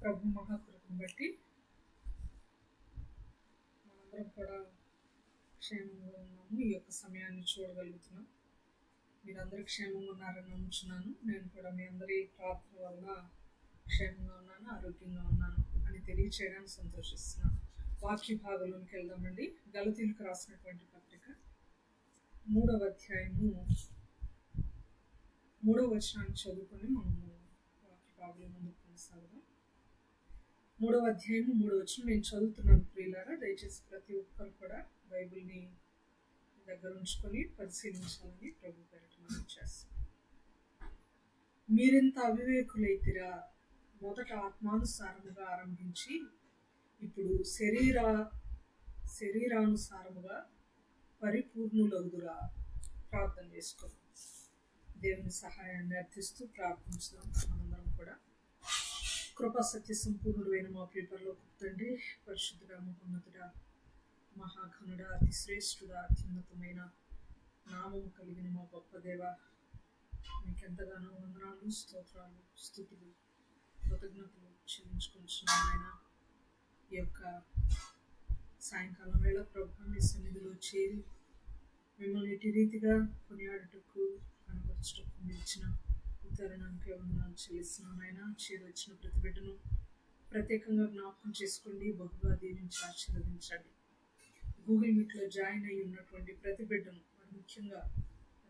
ప్రభు మహాకృపను బట్టి మనందరం కూడా క్షేమంగా ఉన్నాము. ఈ యొక్క సమయాన్ని చూడగలుగుతున్నాం. మీరందరూ క్షేమంగా ఉన్నారని నమ్ముచున్నాను. నేను కూడా మీ అందరి ప్రార్థన వలన క్షేమంగా ఉన్నాను, ఆరోగ్యంగా ఉన్నాను అని తెలియచేయడానికి సంతోషిస్తున్నాను. వాక్య భాగంలోకి వెళ్దామండి. గలతీలకు రాసినటువంటి పత్రిక 3వ అధ్యాయము 3వ వచనాన్ని చదువుకొని మనము వాక్య భాగంలో ముందుకు కొనసాగుదాం. 3వ అధ్యాయము 3వ వచనం నేను చదువుతున్నాను. ప్రియులారా, దయచేసి ప్రతి ఒక్కరు కూడా బైబిల్ని దగ్గర ఉంచుకొని పరిశీలించాలని ప్రభు పేరిట మనం చేస్తాం. మీరెంత అవివేకులైతిరా, మొదట ఆత్మానుసారముగా ఆరంభించి ఇప్పుడు శరీరానుసారముగా పరిపూర్ణులగుదురా. ప్రార్థన చేసుకుందాం. దేవుని సహాయాన్ని అర్థిస్తూ ప్రార్థించుదాం. మనందరం కూడా కృపా సత్య సంపూర్ణుడైన మా ప్రియపరలోక తండ్రి, పరిశుద్ధుడా, మహోన్నతుడా, మహాఘనుడా, అతి శ్రేష్ఠుడా, అత్యున్నతమైన నామము కలిగిన మా గొప్ప దేవ, మీకెంతగానో వందనాలు, స్తోత్రాలు, స్తుతులు, కృతజ్ఞతలు చెల్లించుకుంటున్నాం. ఆయన ఈ యొక్క సాయంకాలం వేళ ప్రభు మీ సన్నిధిలో చేరి మిమ్మల్ని ఇటు రీతిగా కొనియాడుటకు కనపరచుటకు నిలిచిన తరుణానికి వందనాలు చెల్లిస్తున్నాను. ఆయన చేరి వచ్చిన ప్రతి బిడ్డను ప్రత్యేకంగా జ్ఞాపకం చేసుకోండి, బహుగా దీవించి ఆశీర్వదించండి. గూగుల్ మీట్లో జాయిన్ అయి ఉన్నటువంటి ప్రతి బిడ్డను మరి ముఖ్యంగా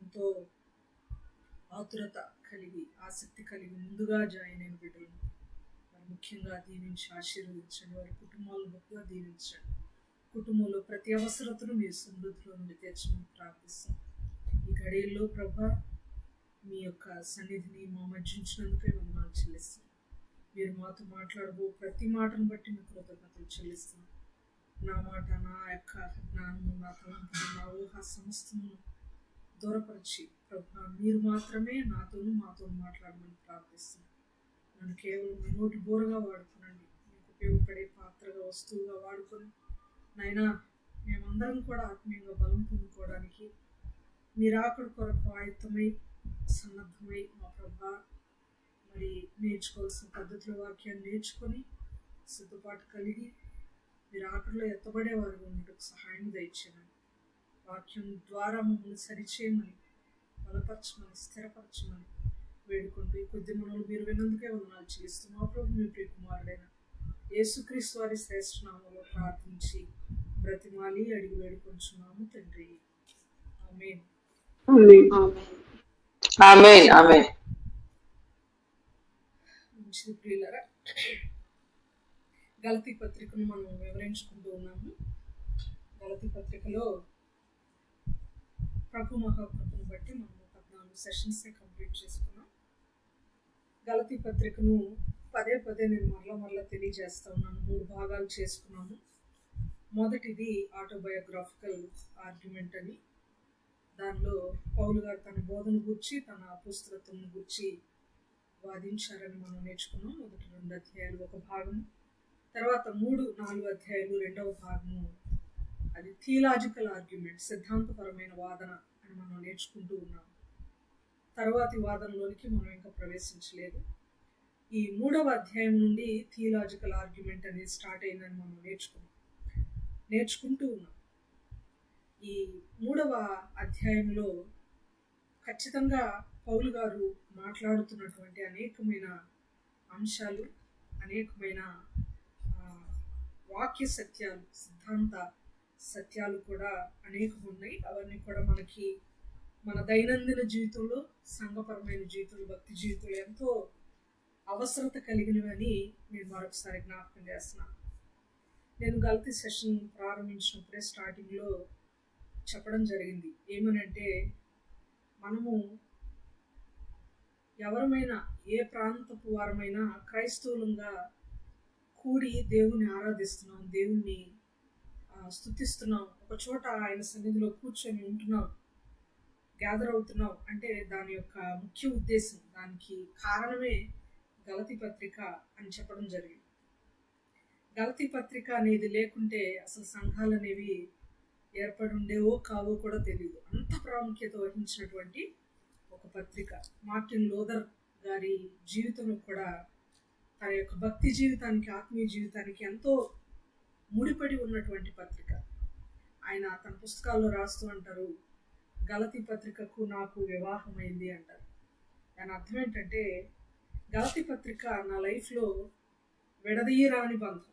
ఎంతో ఆతురత కలిగి ఆసక్తి కలిగి ముందుగా జాయిన్ అయిన బిడ్డలను మరి ముఖ్యంగా దీవించి ఆశీర్వదించండి. వారి కుటుంబాలను బహుగా దీవించండి. కుటుంబంలో ప్రతి అవసరతను మీ సమృద్ధిలో నుండి తెచ్చమని ప్రార్థిస్తాం. ఈ గడియల్లో ప్రభా మీ యొక్క సన్నిధిని మా మధ్యించినందుకే వందనాలు చెల్లిస్తాం. మీరు మాతో మాట్లాడబో ప్రతి మాటను బట్టి మీ కృతజ్ఞతలు చెల్లిస్తాం. నా మాట, నా యొక్క జ్ఞానము, నా తలంపులు, నా ఊహ సమస్తమును దూరపరిచి ప్రభా మీరు మాత్రమే మాతో మాట్లాడమని ప్రార్థిస్తాం. నన్ను కేవలం మీ నోటి బోరగా వాడుకోనండి. మీకు ఉపయోగపడే పాత్రగా, వస్తువుగా వాడుకొని నైనా మేమందరం కూడా ఆత్మీయంగా బలం పొందుకోవడానికి మీరు ఆకలి కొరకు ఆయుత్తమై సన్నద్ధమై మా ప్రభా మరి నేర్చుకోవాల్సిన పద్ధతుల వాక్యాన్ని నేర్చుకొని సిద్ధపాటు కలిగి మీరు ఆకలిలో ఎత్తబడేవారు ఉన్నట్టుకు సహాయం దయచేయమని, వాక్యం ద్వారా మమ్మల్ని సరిచేయమని, బలపరచమని, స్థిరపరచమని వేడుకుంటూ ఈ కొద్ది మనలు మీరు విన్నందుకే వందనాలు చెల్లిస్తూ మా ప్రభు మీ ప్రియ కుమారుడైన యేసుక్రీస్తు వారి శ్రేష్ఠ నామములో ప్రార్థించి బ్రతిమాలి అడిగి వేడుకొంచున్నాము తండ్రి. ఆమేన్. ఆమేన్. ఆమేన్. మంచిది ప్రియులారా, గలతీ పత్రికను మనం వివరించుకుంటూ ఉన్నాము. గలతీ పత్రికలో ప్రభు మహాకృపను బట్టి మనం 14 సెషన్స్ కంప్లీట్ చేసుకున్నాం. గలతీ పత్రికను పదే నేను మరలా తెలియజేస్తా ఉన్నాను. 3 భాగాలు చేసుకున్నాము. మొదటిది ఆటోబయోగ్రాఫికల్ ఆర్గ్యుమెంట్ అని. దానిలో పౌలు గారు తన బోధన గురించి, తన అపోస్తలత్వం గురించి వాదించారని మనం నేర్చుకున్నాం. మొదటి 2 అధ్యాయాలు ఒక భాగము, తర్వాత 3, 4 అధ్యాయాలు రెండవ భాగము. అది థియలాజికల్ ఆర్గ్యుమెంట్, సిద్ధాంతపరమైన వాదన అని మనం నేర్చుకుంటూ ఉన్నాం. తర్వాతి వాదనలోనికి మనం ఇంకా ప్రవేశించలేదు. ఈ 3వ అధ్యాయం నుండి థియలాజికల్ ఆర్గ్యుమెంట్ అనేది స్టార్ట్ అయిందని మనం నేర్చుకుంటూ ఉన్నాం. ఈ 3వ అధ్యాయంలో ఖచ్చితంగా పౌలు గారు మాట్లాడుతున్నటువంటి అనేకమైన అంశాలు, అనేకమైన వాక్య సత్యాలు, సిద్ధాంత సత్యాలు కూడా అనేకం ఉన్నాయి. అవన్నీ కూడా మనకి మన దైనందిన జీవితంలో, సంఘపరమైన జీవితంలో, భక్తి జీవితంలో ఎంతో అవసరత కలిగినవని నేను మరొకసారి జ్ఞాపకం చేస్తున్నాను. నేను గలతీ సెషన్ ప్రారంభించినప్పుడే స్టార్టింగ్లో చెప్పడం జరిగింది. ఏమనంటే, మనము ఎవరమైనా, ఏ ప్రాంతపు వారమైనా క్రైస్తవులంగా కూడి దేవుని ఆరాధిస్తున్నాం, దేవుణ్ణి స్తుతిస్తున్నాం, ఒక చోట ఆయన సన్నిధిలో కూర్చొని ఉంటున్నాం, గ్యాదర్ అవుతున్నాం అంటే దాని యొక్క ముఖ్య ఉద్దేశం, దానికి కారణమే గలతీ పత్రిక అని చెప్పడం జరిగింది. గలతీ పత్రిక అనేది లేకుంటే అసలు సంఘాలు అనేవి ఏర్పడి ఉండేవో కావో కూడా తెలియదు. అంత ప్రాముఖ్యత వహించినటువంటి ఒక పత్రిక. మార్టిన్ లూథర్ గారి జీవితంలో కూడా తన యొక్క భక్తి జీవితానికి, ఆత్మీయ జీవితానికి ఎంతో ముడిపడి ఉన్నటువంటి పత్రిక. ఆయన తన పుస్తకాల్లో రాస్తూ అంటారు, గలతీ పత్రికకు నాకు వివాహమైంది అంటారు. దాని అర్థం ఏంటంటే, గలతీ పత్రిక నా లైఫ్లో విడదీయరాని బంధం.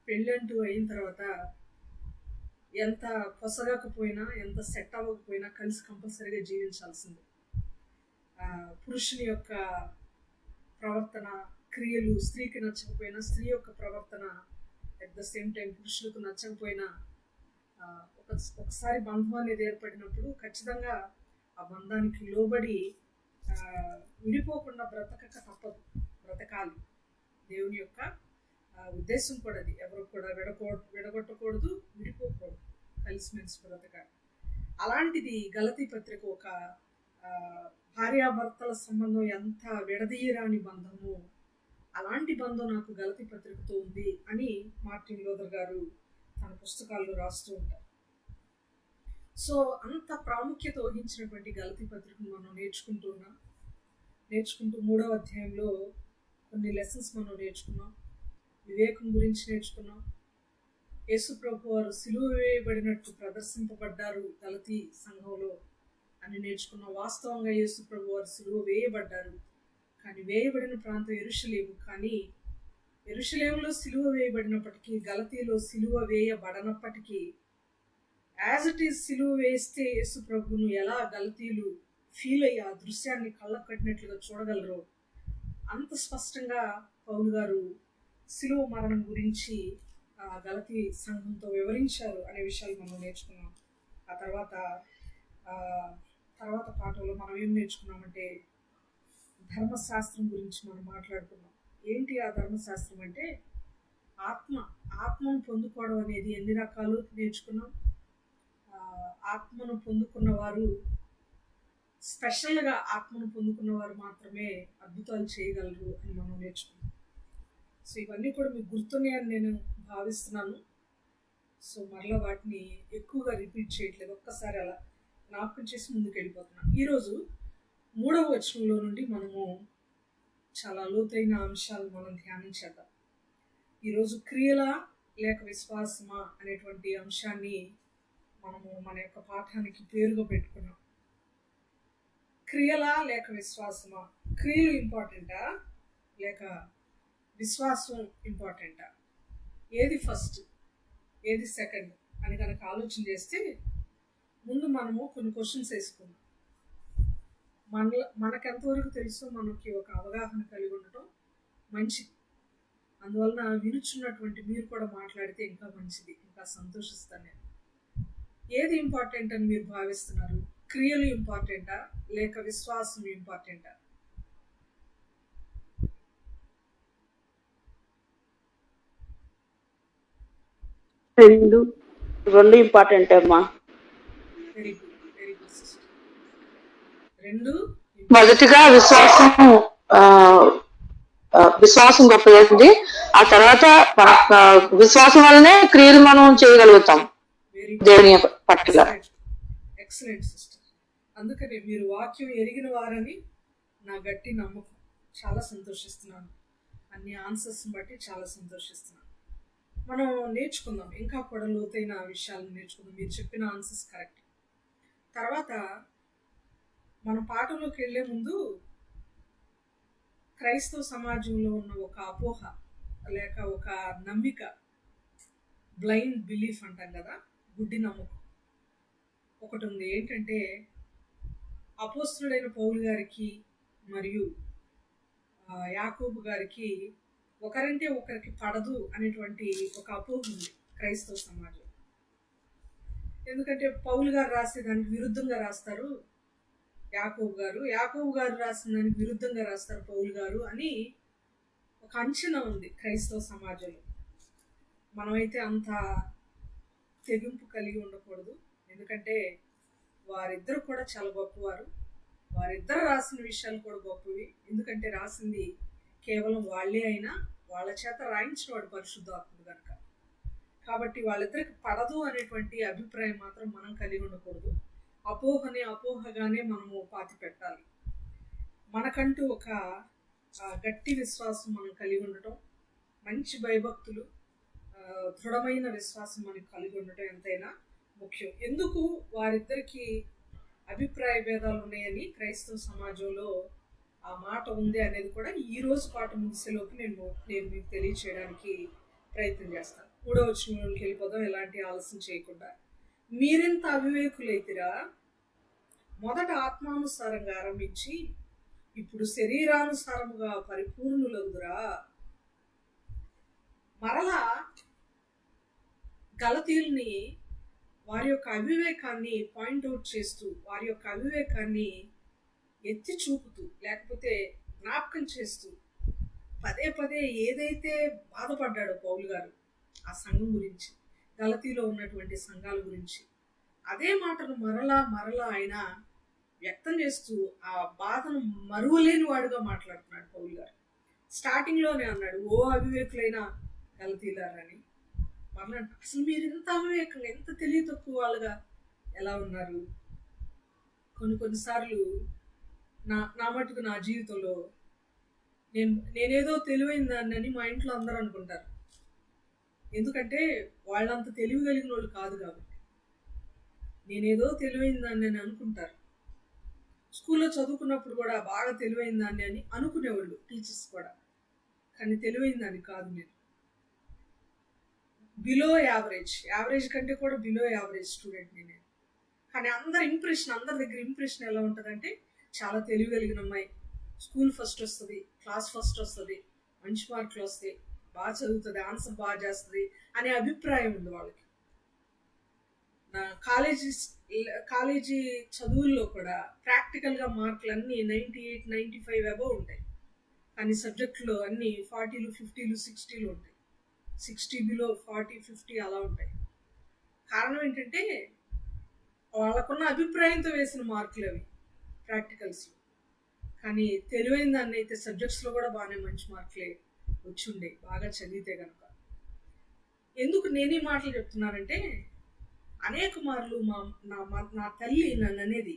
పెళ్ళంటూ అయిన తర్వాత ఎంత పొసగకపోయినా, ఎంత సెట్ అవ్వకపోయినా కలిసి కంపల్సరీగా జీవించాల్సిందే. పురుషుని యొక్క ప్రవర్తన, క్రియలు స్త్రీకి నచ్చకపోయినా, స్త్రీ యొక్క ప్రవర్తన అట్ ద సేమ్ టైం పురుషులకు నచ్చకపోయినా, ఒకసారి బంధం అనేది ఏర్పడినప్పుడు ఖచ్చితంగా ఆ బంధానికి లోబడి విడిపోకుండా బ్రతకక తప్పదు, బ్రతకాలి. దేవుని యొక్క ఉద్దేశం కూడా అది. ఎవరు కూడా విడగొట్టకూడదు, విడిపోకూడదు, కలిసిమెలిసి బ్రతకాలి. అలాంటిది గలతీ పత్రిక ఒక భార్యాభర్తల సంబంధం ఎంత విడదీయరాని బంధము, అలాంటి బంధం నాకు గలతీ పత్రికతో ఉంది అని మార్టిన్ లూథర్ గారు తన పుస్తకాల్లో రాస్తూ ఉంటారు. సో అంత ప్రాముఖ్యత వహించినటువంటి గలతీ పత్రికను మనం నేర్చుకుంటూ 3వ అధ్యాయంలో కొన్ని లెసన్స్ మనం నేర్చుకున్నాం. వివేకం గురించి నేర్చుకున్నాం. యేసు ప్రభు వారు సిలువ వేయబడినట్టు ప్రదర్శింపబడ్డారు గలతీ సంఘంలో అని నేర్చుకున్నాం. వాస్తవంగా యేసు ప్రభు వారు సిలువ వేయబడ్డారు, కానీ వేయబడిన ప్రాంతం యెరూషలేము. కానీ యెరూషలేములో సిలువ వేయబడినప్పటికీ, గలతీలో సిలువ వేయబడనప్పటికీ, యాజ్ ఇట్ ఈస్ సిలువ వేస్తే యేసు ప్రభును ఎలా గలతీలు ఫీల్ అయ్యి ఆ దృశ్యాన్ని కళ్ళకు కట్టినట్లుగా చూడగలరో అంత స్పష్టంగా పౌలు గారు సిలువ మరణం గురించి గలతీ సంఘంతో వివరించారు అనే విషయాలు మనం నేర్చుకున్నాం. ఆ తర్వాత పాఠంలో మనం ఏం నేర్చుకున్నామంటే, ధర్మశాస్త్రం గురించి మనం మాట్లాడుకున్నాం. ఏంటి ఆ ధర్మశాస్త్రం అంటే, ఆత్మను పొందుకోవడం అనేది ఎన్ని రకాలు నేర్చుకున్నాం. ఆత్మను పొందుకున్న వారు, స్పెషల్గా ఆత్మను పొందుకున్న వారు మాత్రమే అద్భుతాలు చేయగలరు అని మనం నేర్చుకున్నాం. సో ఇవన్నీ కూడా మీకు గుర్తున్నాయని నేను భావిస్తున్నాను. సో మరలా వాటిని ఎక్కువగా రిపీట్ చేయట్లేదు, ఒక్కసారి అలా జ్ఞాపకం చేసి ముందుకు వెళ్ళిపోతున్నాను. ఈరోజు 3వ వచనంలో నుండి మనము చాలా లోతైన అంశాలు మనం ధ్యానం చేద్దాం. ఈరోజు క్రియలా లేక విశ్వాసమా అనేటువంటి అంశాన్ని మనము మన యొక్క పాఠానికి పేరుగా పెట్టుకున్నాం. క్రియలా లేక విశ్వాసమా? క్రియలు ఇంపార్టెంటా లేక విశ్వాసం ఇంపార్టెంటా? ఏది ఫస్ట్, ఏది సెకండ్ అని కనుక ఆలోచన చేస్తే, ముందు మనము కొన్ని క్వశ్చన్స్ వేసుకుందాం. మనకెంతవరకు తెలుసో మనకి ఒక అవగాహన కలిగి ఉండటం మంచిది. అందువలన వినుచున్నటువంటి మీరు కూడా మాట్లాడితే ఇంకా మంచిది, ఇంకా సంతోషిస్తాను నేను. ఏది ఇంపార్టెంట్ అని మీరు భావిస్తున్నారు? క్రియలు ఇంపార్టెంటా లేక విశ్వాసం ఇంపార్టెంటా? రెండు ఇంపార్టెంట్ అమ్మా. Very good, very good sister. రెండు మొదటిగా విశ్వాసం గొప్పది. ఆ తర్వాత విశ్వాసం వల్లనే క్రియలు మనం చేయగలుగుతాం దేవుని పట్ల. Excellent sister. అందుకనే మీరు వాక్యం ఎరిగిన వారని నా గట్టి నమ్మకం. చాలా సంతోషిస్తున్నాను, అన్ని ఆన్సర్స్ బట్టి చాలా సంతోషిస్తున్నాను. మనం నేర్చుకుందాం, ఇంకా కూడా లోతైన విషయాలను నేర్చుకుందాం. మీరు చెప్పిన ఆన్సర్స్ కరెక్ట్. తర్వాత మన పాఠంలోకి వెళ్ళే ముందు క్రైస్తవ సమాజంలో ఉన్న ఒక అపోహ లేక ఒక నమ్మిక, బ్లైండ్ బిలీఫ్ అంటాం కదా, గుడ్డి నమ్మకం ఒకటి ఉంది. ఏంటంటే, అపోస్తలుడైన పౌలు గారికి మరియు యాకోబు గారికి ఒకరంటే ఒకరికి పడదు అనేటువంటి ఒక అపోహ ఉంది క్రైస్తవ సమాజం. ఎందుకంటే పౌలు గారు రాసే దానికి విరుద్ధంగా రాస్తారు యాకోబు గారు రాసిన దానికి విరుద్ధంగా రాస్తారు పౌలు గారు అని ఒక అంచనా ఉంది క్రైస్తవ సమాజంలో. మనమైతే అంత తెగింపు కలిగి ఉండకూడదు, ఎందుకంటే వారిద్దరు కూడా చాలా గొప్పవారు. వారిద్దరు రాసిన విషయాలు కూడా గొప్పవి, ఎందుకంటే రాసింది కేవలం వాళ్ళే అయినా వాళ్ళ చేత రాయించిన వాడు పరిశుద్ధాత్ముడు కనుక. కాబట్టి వాళ్ళిద్దరికి పడదు అనేటువంటి అభిప్రాయం మాత్రం మనం కలిగి ఉండకూడదు. అపోహగానే మనము పాతి పెట్టాలి. మనకంటూ ఒక గట్టి విశ్వాసం మనం కలిగి ఉండటం, మంచి భయభక్తులు, దృఢమైన విశ్వాసం మనకు కలిగి ఉండటం ఎంతైనా ముఖ్యం. ఎందుకు వారిద్దరికి అభిప్రాయ భేదాలు ఉన్నాయని క్రైస్తవ సమాజంలో ఆ మాట ఉంది అనేది కూడా ఈ రోజు పాట ముగిసేలోకి నేను మీకు తెలియచేయడానికి ప్రయత్నం చేస్తాను. 3వ వచనంలోకి వెళ్ళిపోదాం, ఎలాంటి ఆలస్యం చేయకుండా. మీరెంత అవివేకులైతిరా, మొదట ఆత్మానుసారంగా ఆరంభించి ఇప్పుడు శరీరానుసారముగా పరిపూర్ణులవుదురా. మరలా గలతీయుల్ని వారి యొక్క అవివేకాన్ని పాయింట్అవుట్ చేస్తూ, వారి యొక్క అవివేకాన్ని ఎత్తి చూపుతూ, లేకపోతే జ్ఞాపకం చేస్తూ పదే పదే ఏదైతే బాధపడ్డాడో పౌలు గారు ఆ సంఘం గురించి, గలతీలో ఉన్నటువంటి సంఘాల గురించి, అదే మాటను మరలా మరలా ఆయన వ్యక్తం చేస్తూ ఆ బాధను మరువలేని వాడుగా మాట్లాడుతున్నాడు పౌలు గారు. స్టార్టింగ్లోనే అన్నాడు, ఓ అవివేకులైన గలతీలారని. మరలా అసలు మీరు ఎంత అవివేకంగా, ఎంత తెలివి తక్కువ వాళ్ళుగా ఎలా ఉన్నారు. కొన్నిసార్లు నా మటుకు నా జీవితంలో నేనేదో తెలివైన దాన్ని అని మా ఇంట్లో అందరూ అనుకుంటారు. ఎందుకంటే వాళ్ళంత తెలివి కలిగిన వాళ్ళు కాదు కాబట్టి. నేనేదో తెలివైన దాన్ని అని అనుకుంటారు. స్కూల్లో చదువుకున్నప్పుడు కూడా బాగా తెలివైన దాన్ని అని అనుకునేవాళ్ళు టీచర్స్ కూడా. కానీ తెలివైన దాన్ని కాదు నేను. బిలో యావరేజ్ కంటే కూడా బిలో యావరేజ్ స్టూడెంట్ నేను. కానీ అందరి దగ్గర ఇంప్రెషన్ ఎలా ఉంటుందంటే, చాలా తెలివి కలిగిన అమ్మాయి, స్కూల్ ఫస్ట్ వస్తుంది, క్లాస్ ఫస్ట్ వస్తుంది, మంచి మార్కులు వస్తాయి, బాగా చదువుతుంది, ఆన్సర్ బాగా చేస్తుంది అనే అభిప్రాయం ఉంది వాళ్ళకి. నా కాలేజీ చదువుల్లో కూడా ప్రాక్టికల్గా మార్కులు అన్నీ 98, 95 అబవ్ ఉంటాయి. కానీ సబ్జెక్టులో అన్నీ 40, 50, 60 ఉంటాయి. 60 బిలో 40, 50 అలా ఉంటాయి. కారణం ఏంటంటే వాళ్ళకున్న అభిప్రాయంతో వేసిన మార్కులు అవి ప్రాక్టికల్స్లో. కానీ తెలివైన దాన్ని అయితే సబ్జెక్ట్స్లో కూడా బాగానే మంచి మార్కులే వచ్చి ఉండే, బాగా చదివితే కనుక. ఎందుకు నేను ఈ మాటలు చెప్తున్నానంటే, అనేక మార్లు నా తల్లి నన్ను అనేది,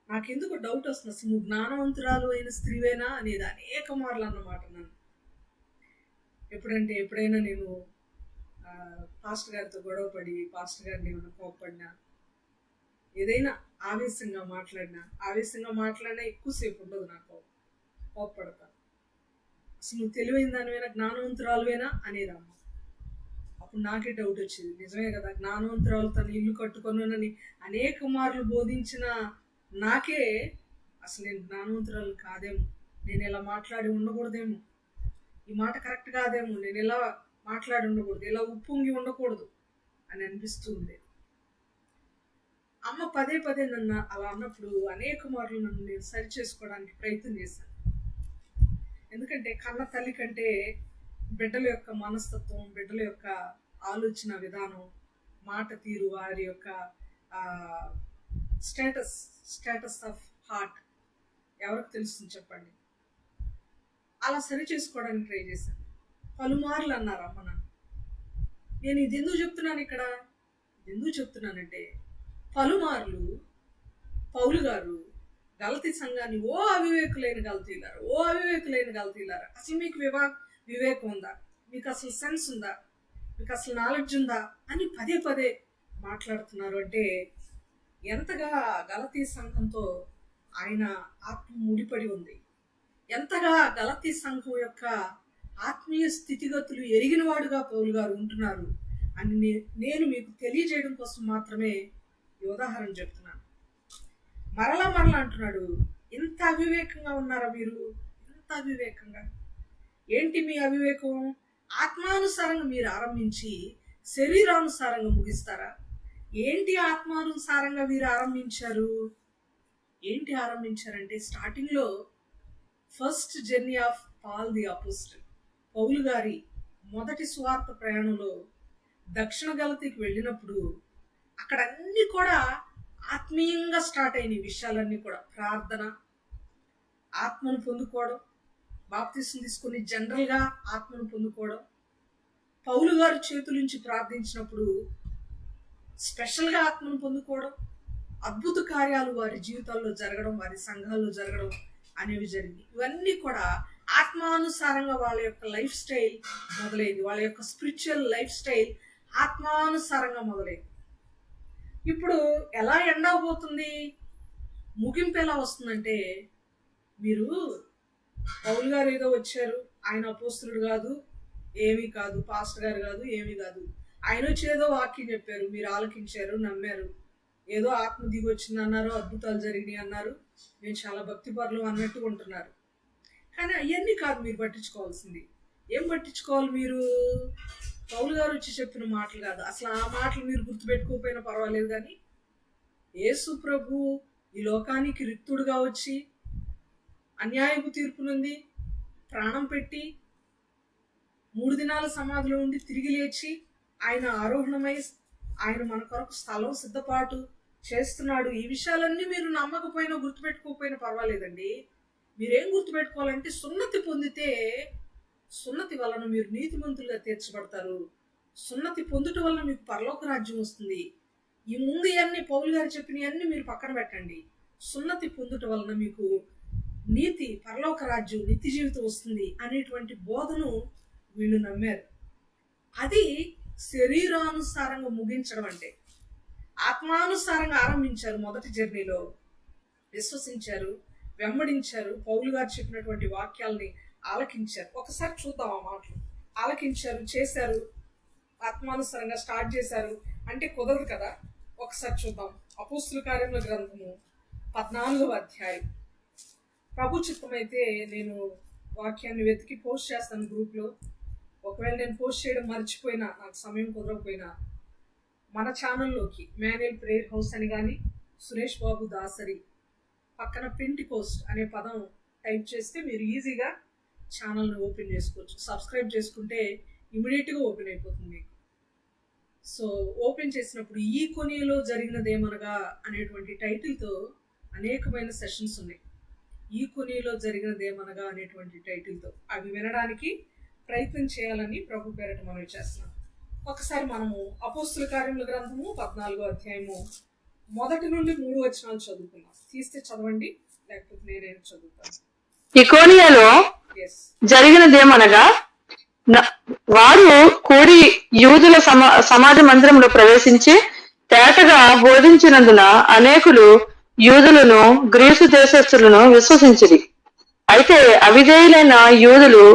నాకెందుకు డౌట్ వస్తుంది, అసలు నువ్వు జ్ఞానవంతురాలు అయిన స్త్రీవేనా అనేది అనేక మార్లు అన్నమాట నన్ను. ఎప్పుడైనా నేను పాస్టర్ గారితో గొడవపడి, పాస్టర్ గారిని ఏమైనా కోప్పడినా, ఏదైనా ఆవేశంగా మాట్లాడినా ఎక్కువసేపు ఉండదు నాకు, కోప్పడతాను. అసలు నువ్వు తెలివైన దానివైనా, జ్ఞానవంతురాలువేనా అనేది అమ్మ. అప్పుడు నాకే డౌట్ వచ్చింది, నిజమే కదా, జ్ఞానవంతురాలు తన ఇల్లు కట్టుకొనని అనేక మార్లు బోధించిన నాకే అసలు నేను జ్ఞానవంతురాలు కాదేమో, నేను ఇలా మాట్లాడి ఉండకూడదేమో, ఈ మాట కరెక్ట్ కాదేమో, నేను ఇలా మాట్లాడి ఉండకూడదు, ఇలా ఉప్పొంగి ఉండకూడదు అని అనిపిస్తూ ఉండేది. అమ్మ పదే పదే నన్ను అలా అన్నప్పుడు అనేక మార్లు నన్ను నేను సరి చేసుకోవడానికి ప్రయత్నం చేశాను. ఎందుకంటే కన్న తల్లి కంటే బిడ్డల యొక్క మనస్తత్వం, బిడ్డల యొక్క ఆలోచన విధానం, మాట తీరు, వారి యొక్క స్టేటస్ ఆఫ్ హార్ట్ ఎవరికి తెలుస్తుంది చెప్పండి. అలా సరి చేసుకోవడానికి ట్రై చేశాను. పలుమార్లు అన్నారు అమ్మ నన్ను. నేను ఇది ఎందుకు చెప్తున్నానంటే, పలుమార్లు పౌలు గారు గలతీ సంఘాన్ని ఓ అవివేకులైన గలతీలారా, అసలు మీకు వివేకం ఉందా, మీకు అసలు సెన్స్ ఉందా, మీకు అసలు నాలెడ్జ్ ఉందా అని పదే పదే మాట్లాడుతున్నారు. అంటే ఎంతగా గలతీ సంఘంతో ఆయన ఆత్మ ముడిపడి ఉంది, ఎంతగా గలతీ సంఘం యొక్క ఆత్మీయ స్థితిగతులు ఎరిగిన వాడుగా పౌలు గారు ఉంటున్నారు అని నేను మీకు తెలియజేయడం కోసం మాత్రమే ఈ ఉదాహరణ చెప్తున్నాను. మరలా అంటున్నాడు, ఎంత అవివేకంగా ఉన్నారా మీరు, ఎంత అవివేకంగా. ఏంటి మీ అవివేకం? ఆత్మానుసారంగా మీరు ఆరంభించి శరీరానుసారంగా ముగిస్తారా? ఏంటి ఆత్మానుసారంగా మీరు ఆరంభించారంటే, స్టార్టింగ్లో first journey of Paul the apostle, పౌలు గారి మొదటి సువార్త ప్రయాణంలో దక్షిణ గలతీకి వెళ్ళినప్పుడు అక్కడ అన్ని కూడా ఆత్మీయంగా స్టార్ట్ అయిన విషయాలన్నీ కూడా, ప్రార్థన, ఆత్మను పొందుకోవడం, బాప్తిసం తీసుకొని జనరల్గా ఆత్మను పొందుకోవడం, పౌలు గారు చేతుల నుంచి ప్రార్థించినప్పుడు స్పెషల్గా ఆత్మను పొందుకోవడం, అద్భుత కార్యాలు వారి జీవితాల్లో జరగడం, వారి సంఘాల్లో జరగడం అనేవి జరిగినాయి. ఇవన్నీ కూడా ఆత్మానుసారంగా వాళ్ళ యొక్క లైఫ్ స్టైల్ మొదలైంది. వాళ్ళ యొక్క స్పిరిచువల్ లైఫ్ స్టైల్ ఆత్మానుసారంగా మొదలైంది. ఇప్పుడు ఎలా ఎండ్ అవబోతుంది, ముగింపు ఎలా వస్తుందంటే, మీరు పౌలు గారు ఏదో వచ్చారు, ఆయన అపోస్తలుడు కాదు, ఏమీ కాదు, పాస్టర్ గారు కాదు, ఏమీ కాదు, ఆయన వచ్చి ఏదో వాక్యం చెప్పారు, మీరు ఆలకించారు, నమ్మారు, ఏదో ఆత్మ దిగి వచ్చింది అన్నారు, అద్భుతాలు జరిగినాయి అన్నారు, మేము చాలా భక్తిపరులు అన్నట్టు ఉంటున్నారు. కానీ అవన్నీ కాదు మీరు పట్టించుకోవాల్సింది. ఏం పట్టించుకోవాలి మీరు? పౌలు గారు వచ్చి చెప్పిన మాటలు కాదు, అసలు ఆ మాటలు మీరు గుర్తుపెట్టుకోకపోయినా పర్వాలేదు, కానీ యేసు ప్రభు ఈ లోకానికి రిక్తుడుగా వచ్చి అన్యాయపు తీర్పు నుండి ప్రాణం పెట్టి 3 దినాల సమాధిలో ఉండి తిరిగి లేచి ఆయన ఆరోహణమై ఆయన మన కొరకు స్థలం సిద్ధపాటు చేస్తున్నాడు. ఈ విషయాలన్నీ మీరు నమ్మకపోయినా గుర్తుపెట్టుకోకపోయినా పర్వాలేదండి. మీరేం గుర్తుపెట్టుకోవాలంటే, సున్నతి పొందితే సున్నతి వలన మీరు నీతిమంతులుగా తీర్చబడతారు. సున్నతి పొందుట వలన మీకు పరలోక రాజ్యం వస్తుంది. ఈ ముందు ఇవన్నీ పౌలు గారు చెప్పినవన్నీ మీరు పక్కన పెట్టండి. సున్నతి పొందుట వలన మీకు నీతి, పరలోక రాజ్యం, నిత్య జీవితం వస్తుంది అనేటువంటి బోధను వీళ్ళు నమ్మారు. అది శరీరానుసారంగా ముగించడం అంటే. ఆత్మానుసారంగా ఆరంభించారు మొదటి జర్నీలో, విశ్వసించారు, వెంబడించారు, పౌలు గారు చెప్పినటువంటి వాక్యాలని ఆలకించారు. ఒకసారి చూద్దాం ఆ మాటలు. ఆలకించారు, చేశారు, ఆత్మానుసారంగా స్టార్ట్ చేశారు అంటే కుదరదు కదా. ఒకసారి చూద్దాం. అపోస్తుల కార్యముల గ్రంథము 14వ అధ్యాయం. ప్రభు చిత్తమైతే నేను వాక్యాన్ని వెతికి పోస్ట్ చేస్తాను గ్రూప్లో. ఒకవేళ నేను పోస్ట్ చేయడం మర్చిపోయినా, నాకు సమయం కుదరకపోయినా, మన ఛానల్లోకి మాన్యుయల్ ప్రేయర్ హౌస్ అని కానీ, సురేష్ బాబు దాసరి పక్కన పెంటికోస్ట్ అనే పదం టైప్ చేస్తే మీరు ఈజీగా ఛానల్ని ఓపెన్ చేసుకోవచ్చు. సబ్స్క్రైబ్ చేసుకుంటే ఇమీడియట్గా ఓపెన్ అయిపోతుంది మీకు. సో ఓపెన్ చేసినప్పుడు ఈ కొనియలో జరిగినదేమనగా అనేటువంటి టైటిల్తో అనేకమైన సెషన్స్ ఉన్నాయి. ఈ కొనియలో జరిగినదేమనగా అనేటువంటి టైటిల్తో అవి వినడానికి ప్రయత్నం చేయాలని ప్రభు పేరట మనం చేస్తున్నాం. ఒకసారి మనము అపోస్తుల కార్యముల గ్రంథము 14వ అధ్యాయము 1 నుండి 3 వచనాలు చదువుకుందాం. తీస్తే చదవండి, లేకపోతే నేనేం చదువుతాను. ఇకోనియాలో జరిగినదేమనగా, వారు కూడి యూదుల సమాజ మందిరంలో ప్రవేశించి తేటగా బోధించినందున అనేకులు యూదులను గ్రీసు దేశస్థులను విశ్వసించిరి. అయితే అవిధేయులైన యూదులు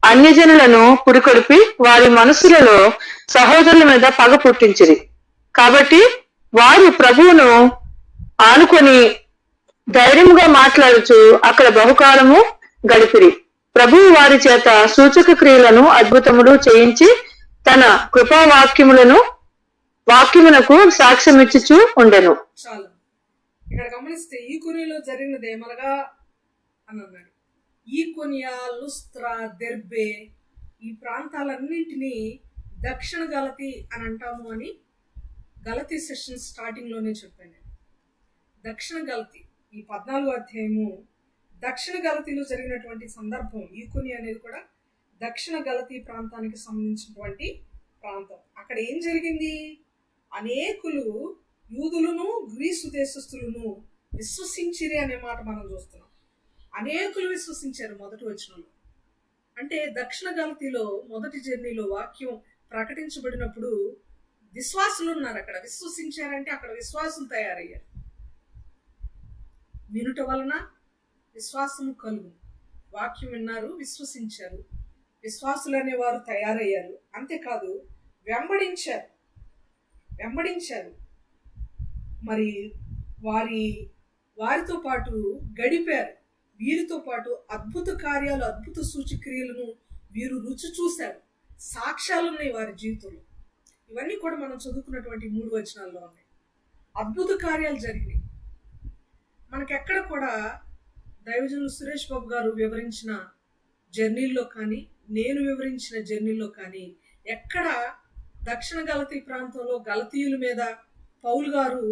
అన్యజనులను పురికొల్పి వారి మనసులలో సహోదరుల మీద పగ పుట్టించిరి. కాబట్టి వారు ప్రభువును ఆనుకొని ధైర్యముగా మాట్లాడుచు అక్కడ బహుకాలము గడిపిరి. ప్రభువు వారి చేత సూచక క్రియలను అద్భుతములు చేయించి తన వాక్యమునకు సాక్ష్యమిచ్చుచు ఉండెను. చాలు. ఇక్కడ గమనిస్తే ఈ కొనియాలో జరిగినది ఏమనగా అని అన్నాడు. ఈ కొనియా, లుస్త్రా, దెర్బే ఈ ప్రాంతాలన్నింటినీ దక్షిణ గలతీ అని అంటాము అని గలతీ సెషన్ స్టార్టింగ్ లోనే చెప్పాను. దక్షిణ గలతీ ఈ 14వ అధ్యాయము దక్షిణ గలతీలో జరిగినటువంటి సందర్భం. ఈ కొనియా అనేది కూడా దక్షిణ గలతీ ప్రాంతానికి సంబంధించినటువంటి ప్రాంతం. అక్కడ ఏం జరిగింది? అనేకులు యూదులను గ్రీసు దేశస్థులను విశ్వసించిరి అనే మాట మనం చూస్తున్నాం. అనేకులు విశ్వసించారు మొదటి వచనంలో. అంటే దక్షిణ గలతీలో మొదటి జర్నీలో వాక్యం ప్రకటించబడినప్పుడు విశ్వాసులు ఉన్నారు. అక్కడ విశ్వసించారంటే అక్కడ విశ్వాసులు తయారయ్యారు. వినుట వలన విశ్వాసము కలుగు. వాక్యం విన్నారు, విశ్వసించారు, విశ్వాసులు అనేవారు తయారయ్యారు. అంతేకాదు వెంబడించారు. మరి వారితో పాటు గడిపారు. వీరితో పాటు అద్భుత కార్యాలు, అద్భుత సూచక్రియలను వీరు రుచి చూశారు. సాక్ష్యాలు ఉన్నాయి వారి జీవితంలో. ఇవన్నీ కూడా మనం చదువుకున్నటువంటి 3 వచనాల్లో ఉన్నాయి. అద్భుత కార్యాలు జరిగినాయి. మనకెక్కడ కూడా దైవజనులు సురేష్ బాబు గారు వివరించిన జర్నీల్లో కానీ, నేను వివరించిన జర్నీల్లో కానీ ఎక్కడ దక్షిణ గలతీ ప్రాంతంలో గలతీయుల మీద పౌలు గారు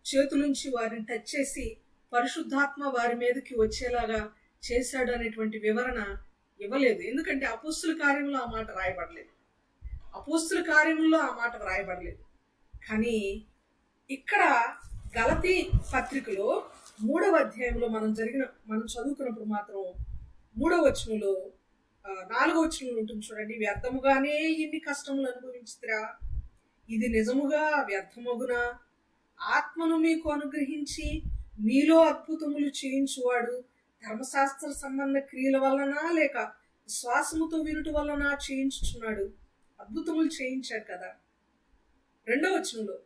చేతులుంచి వారిని టచ్ చేసి పరిశుద్ధాత్మ వారి మీదకి వచ్చేలాగా చేశాడు అనేటువంటి వివరణ ఇవ్వలేదు. ఎందుకంటే అపోస్తుల కార్యంలో ఆ మాట రాయబడలేదు. కానీ ఇక్కడ గలతీ పత్రికలో 3వ అధ్యాయంలో మనం చదువుకున్నప్పుడు మాత్రం 3వ వచనంలో 4వ వచనంలో ఉంటుంది చూడండి. వ్యర్థముగానే ఇన్ని కష్టములు అనుభవించుతురా, ఇది నిజముగా వ్యర్థమగునా? ఆత్మను మీకు అనుగ్రహించి మీలో అద్భుతములు చేయించువాడు ధర్మశాస్త్ర సంబంధ క్రియల వలన లేక విశ్వాసముతో వినుట వలన చేయించుచున్నాడు. అద్భుతములు చేయించాడు కదా. 2వ వచనంలో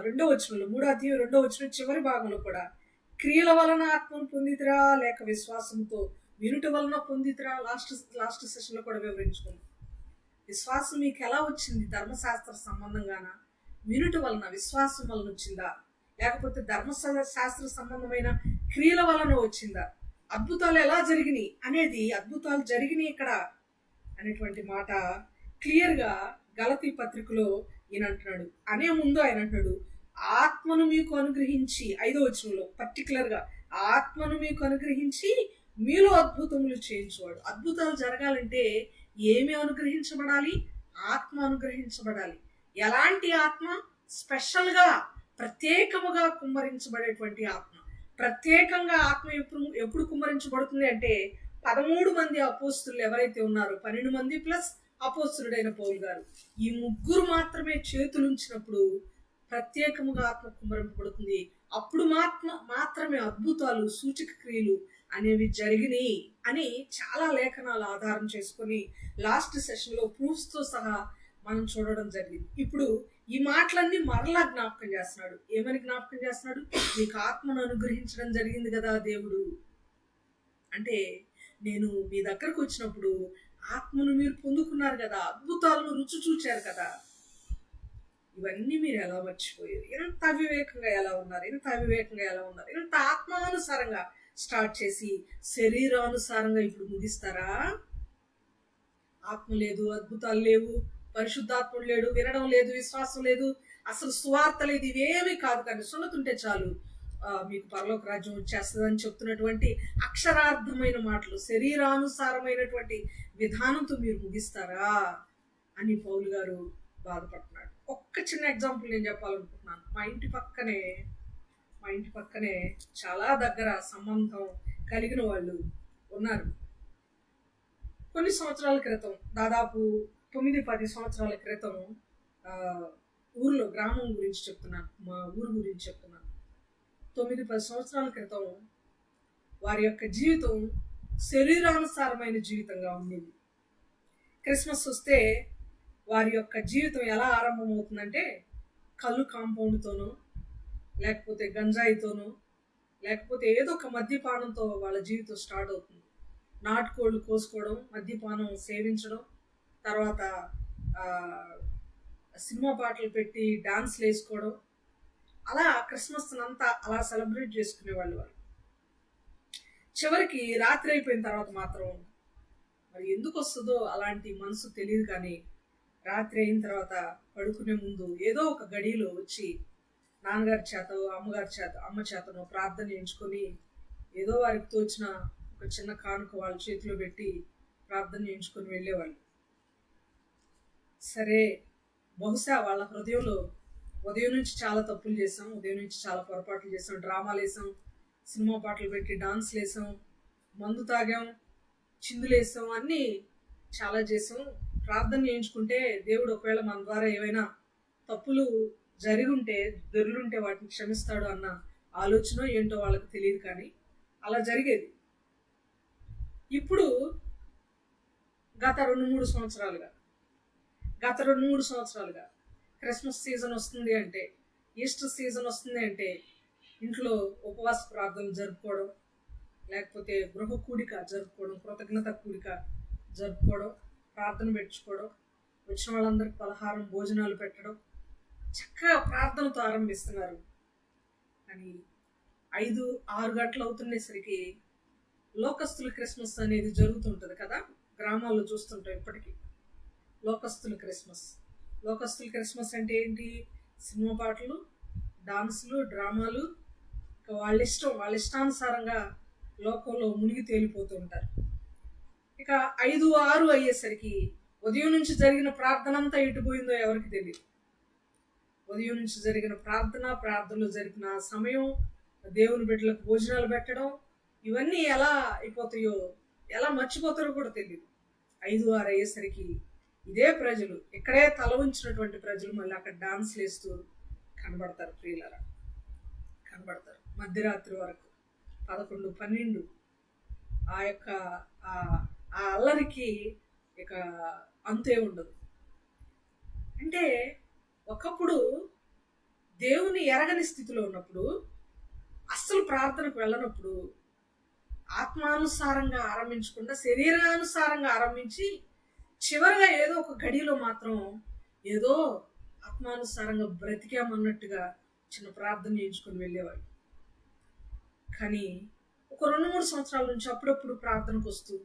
2వ వచనంలో 3వ అధ్యాయం 2వ వచనం చివరి భాగంలో కూడా క్రియల వలన ఆత్మను పొందితురా లేక విశ్వాసంతో వినుట వలన పొందితురా లాస్ట్ సెషన్ లో కూడా వివరించుకున్నాం. విశ్వాసం మీకు ఎలా వచ్చింది? ధర్మశాస్త్ర సంబంధంగానా, వినుట వలన విశ్వాసం వలన వచ్చిందా, లేకపోతే ధర్మశాస్త్ర సంబంధమైన క్రియల వలన వచ్చిందా? అద్భుతాలు ఎలా జరిగినాయి అనేది, అద్భుతాలు జరిగినాయి ఇక్కడ అనేటువంటి మాట క్లియర్ గా గలతీ పత్రికలో ఈయన అంటున్నాడు. అనే ముందు ఆయన అంటున్నాడు, ఆత్మను మీకు అనుగ్రహించి, 5వ వచనంలో పర్టికులర్ గా ఆత్మను మీకు అనుగ్రహించి మీలో అద్భుతములు చేయించేవాడు. అద్భుతాలు జరగాలంటే ఏమి అనుగ్రహించబడాలి? ఆత్మ అనుగ్రహించబడాలి. ఎలాంటి ఆత్మ? స్పెషల్ గా ప్రత్యేకముగా కుమ్మరించబడేటువంటి ఆత్మ. ప్రత్యేకంగా ఆత్మ ఎప్పుడు కుమ్మరించబడుతుంది అంటే 13 మంది అపోస్తులు ఎవరైతే ఉన్నారో, 12 మంది ప్లస్ అపోస్తులుడైన పౌలు గారు, ఈ ముగ్గురు మాత్రమే చేతులుంచినప్పుడు ప్రత్యేకముగా ఆత్మ కుమ్మరింపబడుతుంది. అప్పుడు మాత్రమే అద్భుతాలు, సూచక క్రియలు అనేవి జరిగినాయి అని చాలా లేఖనాలు ఆధారం చేసుకొని లాస్ట్ సెషన్ లో ప్రూఫ్స్ తో సహా మనం చూడడం జరిగింది. ఇప్పుడు ఈ మాటలన్నీ మరలా జ్ఞాపకం చేస్తున్నాడు. ఏమని జ్ఞాపకం చేస్తున్నాడు? మీకు ఆత్మను అనుగ్రహించడం జరిగింది కదా దేవుడు. అంటే నేను మీ దగ్గరకు వచ్చినప్పుడు ఆత్మను మీరు పొందుకున్నారు కదా, అద్భుతాలను రుచి చూచారు కదా. ఇవన్నీ మీరు ఎలా మర్చిపోయారు? ఎంత అవివేకంగా ఎలా ఉన్నారు, ఇంత ఆత్మానుసారంగా స్టార్ట్ చేసి శరీరానుసారంగా ఇప్పుడు ముగిస్తారా? ఆత్మ లేదు, అద్భుతాలు లేవు, పరిశుద్ధాత్ముడు లేడు, వినడం లేదు, విశ్వాసం లేదు, అసలు సువార్త లేదు, ఇవేమీ కాదు, కానీ సున్నతుంటే చాలు మీకు పరలోక రాజ్యం వచ్చేస్తుందని చెప్తున్నటువంటి అక్షరార్థమైన మాటలు, శరీరానుసారమైనటువంటి విధానంతో మీరు ముగిస్తారా అని పౌలు గారు బాధపడుతున్నాడు. ఒక్క చిన్న ఎగ్జాంపుల్ నేను చెప్పాలనుకుంటున్నాను. మా ఇంటి పక్కనే చాలా దగ్గర సంబంధం కలిగిన వాళ్ళు ఉన్నారు. కొన్ని సంవత్సరాల క్రితం, దాదాపు 9-10 సంవత్సరాల క్రితం, ఊర్లో గ్రామం గురించి చెప్తున్నాను, మా ఊరు గురించి చెప్తున్నాను. 9-10 సంవత్సరాల క్రితం వారి యొక్క జీవితం శరీరానుసారమైన జీవితంగా ఉండేది. క్రిస్మస్ వస్తే వారి యొక్క జీవితం ఎలా ఆరంభమవుతుందంటే కళ్ళు కాంపౌండ్తోనో, లేకపోతే గంజాయితోనో, లేకపోతే ఏదో ఒక మద్యపానంతో వాళ్ళ జీవితం స్టార్ట్ అవుతుంది. నాటుకోళ్ళు కోసుకోవడం, మద్యపానం సేవించడం, తర్వాత సినిమా పాటలు పెట్టి డాన్స్లు వేసుకోవడం, అలా క్రిస్మస్ అంతా అలా సెలబ్రేట్ చేసుకునేవాళ్ళు. వాళ్ళు చివరికి రాత్రి అయిపోయిన తర్వాత మాత్రం, మరి ఎందుకు వస్తుందో అలాంటి మనసు తెలియదు, కానీ రాత్రి అయిన తర్వాత పడుకునే ముందు ఏదో ఒక గడిలో వచ్చి నాన్నగారి చేత, అమ్మ చేతనో ప్రార్థన చేయించుకొని, ఏదో వారికి తోచిన ఒక చిన్న కానుక వాళ్ళ చేతిలో పెట్టి ప్రార్థన చేయించుకొని వెళ్ళేవాళ్ళు. సరే, బహుశా వాళ్ళ హృదయంలో ఉదయం నుంచి చాలా తప్పులు చేసాం, ఉదయం నుంచి చాలా పొరపాట్లు చేసాం, డ్రామాలు వేసాం, సినిమా పాటలు పెట్టి డాన్స్లు వేసాం, మందు తాగాం, చిందులు వేసాం, అన్నీ చాలా చేసాం. ప్రార్థన చేయించుకుంటే దేవుడు ఒకవేళ మన ద్వారా ఏవైనా తప్పులు జరిగి ఉంటే, దొర్లుంటే వాటిని క్షమిస్తాడు అన్న ఆలోచన ఏంటో వాళ్ళకి తెలియదు, కానీ అలా జరిగేది. ఇప్పుడు గత 2-3 సంవత్సరాలుగా క్రిస్మస్ సీజన్ వస్తుంది అంటే, ఈస్టర్ సీజన్ వస్తుంది అంటే ఇంట్లో ఉపవాస ప్రార్థనలు జరుపుకోవడం, లేకపోతే గృహ కూడిక జరుపుకోవడం, కృతజ్ఞత కూడిక జరుపుకోవడం, ప్రార్థన పెట్టుకోవడం, వచ్చిన వాళ్ళందరికీ పలహారం భోజనాలు పెట్టడం, చక్కగా ప్రార్థనతో ఆరంభిస్తున్నారు. కానీ 5-6 గంటలు అవుతుండేసరికి లోకస్తుల క్రిస్మస్ అనేది జరుగుతుంటుంది కదా, గ్రామాల్లో చూస్తుంటాం ఇప్పటికీ. లోకస్తుల క్రిస్మస్ అంటే ఏంటి? సినిమా పాటలు, డాన్సులు, డ్రామాలు, వాళ్ళ ఇష్టానుసారంగా లోకంలో మునిగి తేలిపోతూ ఉంటారు. ఇక 5-6 అయ్యేసరికి ఉదయం నుంచి జరిగిన ప్రార్థన అంతా ఎటుపోయిందో ఎవరికి తెలియదు. ఉదయం నుంచి జరిగిన ప్రార్థనలు జరిపిన సమయం, దేవుని బిడ్డలకు భోజనాలు పెట్టడం, ఇవన్నీ ఎలా అయిపోతాయో, ఎలా మర్చిపోతారో కూడా తెలియదు. 5-6 అయ్యేసరికి ఇదే ప్రజలు, ఇక్కడే తల ఉంచినటువంటి ప్రజలు మళ్ళీ అక్కడ డాన్స్లు వేస్తూ కనబడతారు. ప్రియులారా, కనబడతారు మధ్యరాత్రి వరకు 11-12. ఆ యొక్క ఆ అల్లరికి ఇక అంతే ఉండదు. అంటే ఒకప్పుడు దేవుని ఎరగని స్థితిలో ఉన్నప్పుడు, అస్సలు ప్రార్థనకు వెళ్ళనప్పుడు, ఆత్మానుసారంగా ఆరంభించకుండా శరీరానుసారంగా ఆరంభించి చివరిగా ఏదో ఒక గడిలో మాత్రం ఏదో ఆత్మానుసారంగా బ్రతికామన్నట్టుగా చిన్న ప్రార్థన చేయించుకొని వెళ్ళేవాళ్ళు. కానీ ఒక 2-3 సంవత్సరాల నుంచి అప్పుడప్పుడు ప్రార్థనకు వస్తూ